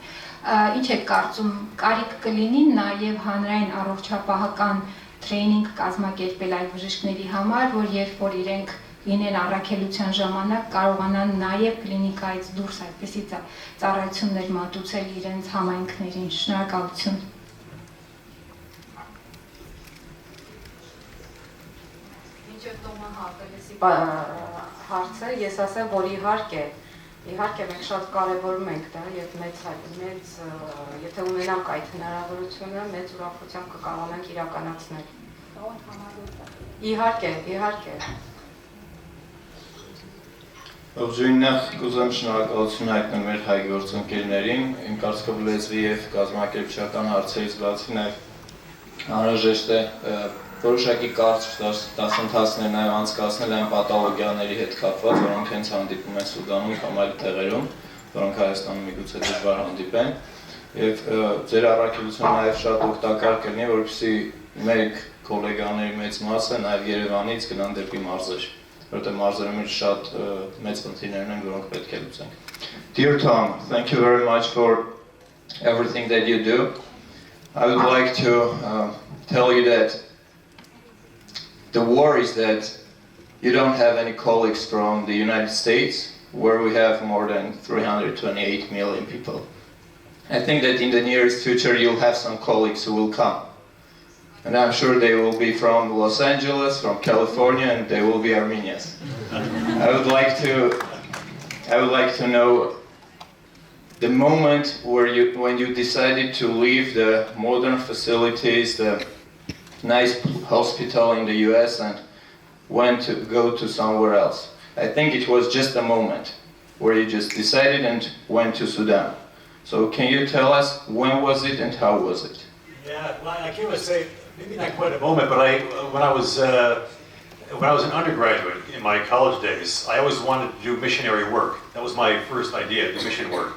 Ինչ եք կարծում, կարիք կլինի նաև հանրային առողջապահական տրեյնինգ կազմակերպել այլ բժիշկների համար, որ երբ որ իրենք լինեն առաքելության ժամանակ կարողանան նաև կլինիկայից դուրս այդպիսի ծառայություններ մատուցել իրենց համայնքներին։ Շնորհակալություն։ Մինչև Տոմը հատելեսի հարցը, ես ասեմ, որ իհարկե մենք շատ կարևորում ենք դա եւ մեծ եթե ունենանք այդ հնարավորությունը, մեծ ուրախությամբ կկարողանանք իրականացնել։ Իհարկե։ Ողջույննախ կուզեմ շնորհակալություն հայտնել մեր հայ գործընկերներին, իմ կարծիքով լեզվի եւ կազմակերպչական հարցերից բացի նաեւ անհրաժեշտ է որոշակի կարճ դասընթացներ նաեւ անցկացնել այն պաթոլոգիաների հետ կապված, որոնք հենց հանդիպում են Սուդանում կամ այլ տեղերում, որոնք Հայաստանում միգուցե դժվար հանդիպեն, եւ ձեր առաքելությունը նաեւ շատ օգտակար կլինի, որպեսզի մեր գոլեգաների մեծ մասը նաեւ Երևանից գնան դեպի մարզեր, որտեղ մարզերում շատ մեծ խնդիրներ են, որոնք պետք է լուծենք։ Dear Tom, thank you very much for everything that you do. I would like to tell you that the worry is that you don't have any colleagues from the United States, where we have more than 328 million people. I think that in the nearest future you'll have some colleagues who will come. And I'm sure they will be from Los Angeles, from California, and they will be Armenians. I would like to know the moment when you decided to leave the modern facilities, the nice hospital in the US, and went to go to somewhere else. I think it was just a moment where you just decided and went to Sudan. So can you tell us when was it and how was it? Yeah, well, I can't really say, maybe not quite a moment, but when I was an undergraduate in my college days, I always wanted to do missionary work. That was my first idea, do mission work.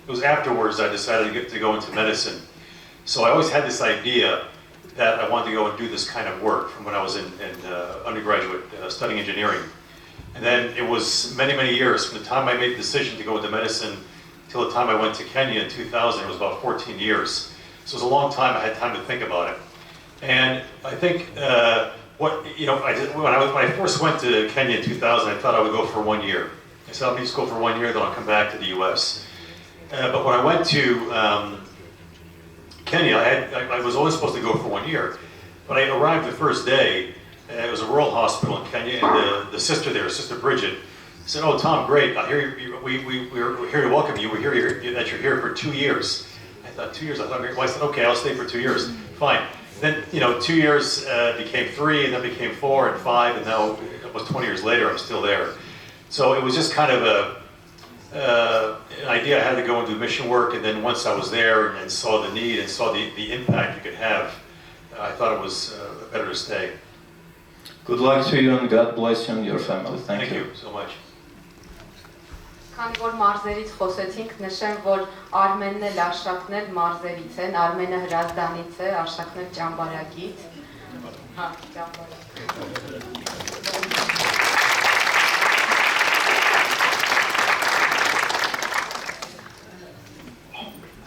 It was afterwards I decided to go into medicine. So I always had this idea that I wanted to go and do this kind of work from when I was in undergraduate studying engineering. And then it was many, many years from the time I made the decision to go into medicine till the time I went to Kenya in 2000. It was about 14 years. So it was a long time. I had time to think about it. And I think when I first went to Kenya in 2000, I thought I would go for 1 year. I said, I'll just go for 1 year, then I'll come back to the US. But when I went to Kenya, I was only supposed to go for 1 year. But I arrived the first day. It was a rural hospital in Kenya, and the sister there, Sister Bridget, said, "Oh, Tom, great! I hear we're here to welcome you. We hear that you're here for 2 years." I thought 2 years. Well, I said, "Okay, I'll stay for 2 years. Fine." Then 2 years became 3, and then became 4 and 5, and now almost 20 years later, I'm still there. So it was just kind of an idea. I had to go and do mission work, and then once I was there and saw the need and saw the impact you could have, I thought it was better to stay. Good luck to you and God bless you and your family. Thank you so much. Քանի որ մարզերից խոսեցինք, նշեմ, որ Արմենն էլ Արշակն էլ մարզերից են, Արմենը Հրազդանից է, Արշակն էլ Ճամբարակից։ Հա, Ճամբարակ։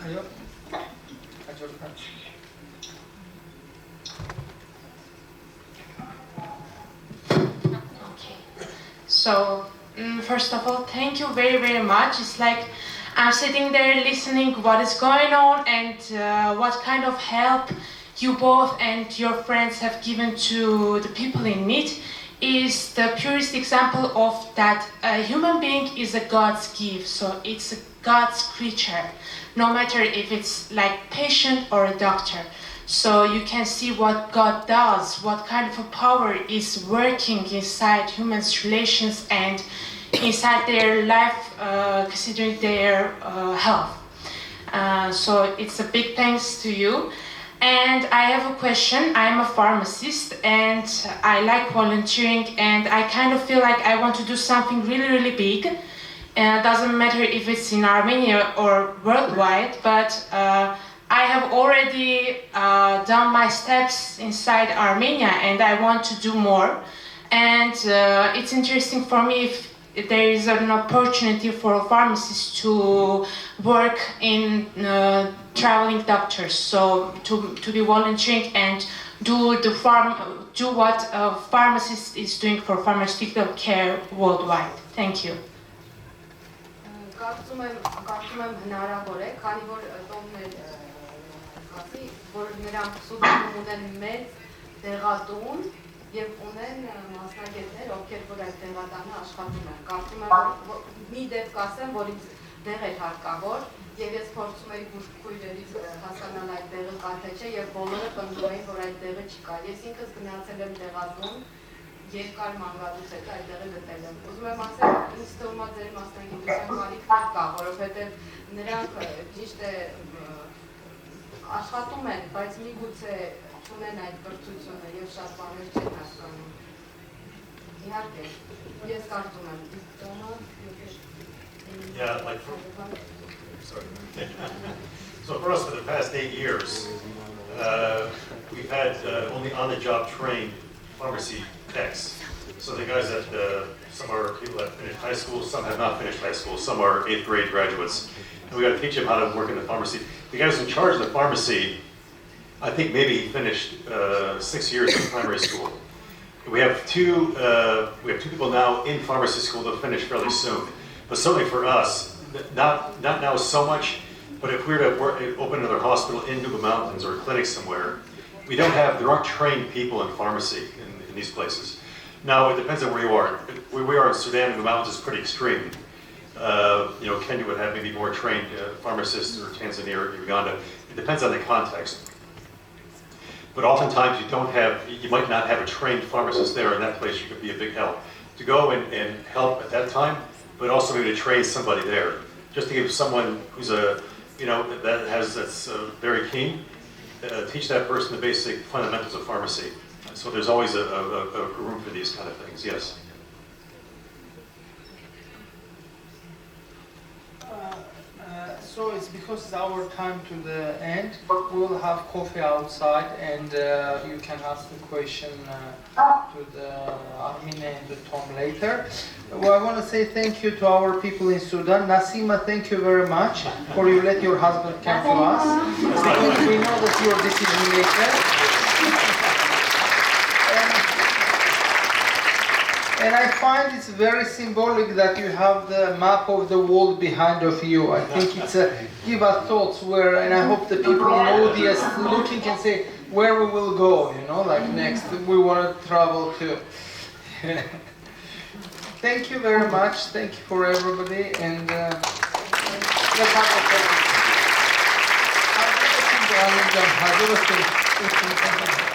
Այո։ Հաջորդ հարց։ So, first of all, thank you very, very much. It's like I'm sitting there listening what is going on and what kind of help you both and your friends have given to the people in need is the purest example of that a human being is a God's gift. So it's a God's creature, no matter if it's like patient or a doctor. So you can see what God does, what kind of a power is working inside humans' relations and inside their life, considering their health. So it's a big thanks to you. And I have a question. I'm a pharmacist and I like volunteering and I kind of feel like I want to do something really, really big. And it doesn't matter if it's in Armenia or worldwide, but I have already done my steps inside Armenia and I want to do more. And it's interesting for me if there is an opportunity for pharmacists to work in traveling doctors, so to be volunteering and do what a pharmacist is doing for pharmaceutical care worldwide. Thank you. Կարծում եմ հնարավոր է, քանի որ տոմներ ասի, որ նրանք սուբանում ունեն մեծ դեղատուն եւ ունեն մասնագետներ, ովքեր որ այդ դեղատանը աշխատում են։ Կարծում եմ մի դեպք ասեմ, որ ինձ դեղ էր հարկավոր եւ ես փորձում էի բուժքույրերից հասկանալ այդ դեղը կա թե չէ եւ բոլորը պնդում էին, որ այդ դեղը չկա։ Ես ինքս գնացել եմ դեղատուն երկար մանրադուց հետո այդ դեղը գտել եմ։ Ուզում եմ ասել, ինձ թվում է ձեր մասնագիտության կարիքն կա, որովհետեւ նրանք ճիշտ է աշխատում են, բայց միգուցե չունեն այդ կրթությունը եւ շատ բաներ չեն հասկանում։ Իհարկե, ես կարծում եմ, Yeah, like sorry. So for us, for the past 8 years, we've had only on-the-job trained pharmacy techs. So the guys that some are people that finished high school, some have not finished high school, some are 8th grade graduates, and we got to teach them how to work in the pharmacy. The guys in charge of the pharmacy, I think maybe he finished 6 years in primary school. We have two people now in pharmacy school that finish fairly soon. But certainly for us, not now so much, but if we were to open another hospital in Nuba Mountains or a clinic somewhere, there aren't trained people in pharmacy in these places. Now, it depends on where you are. Where we are in Sudan, Nuba Mountains is pretty extreme. Kenya would have maybe more trained pharmacists, or Tanzania or Uganda. It depends on the context. But oftentimes you might not have a trained pharmacist there. In that place, you could be a big help. To go and help at that time, but also maybe to train somebody there, just to give someone who's that's very keen, teach that person the basic fundamentals of pharmacy. So there's always a room for these kind of things. Yes. So it's because it's our time to the end. We'll have coffee outside, and you can ask the question to the Armina and the Tom later. Well, I want to say thank you to our people in Sudan. Nasima, thank you very much for you let your husband come to us, because we know that you're decision maker. And I find it's very symbolic that you have the map of the world behind of you. I think it's give us thoughts where, and I hope the people in audience looking can say where we will go, like next we want to travel to. Thank you very much. Thank you for everybody, and let's have a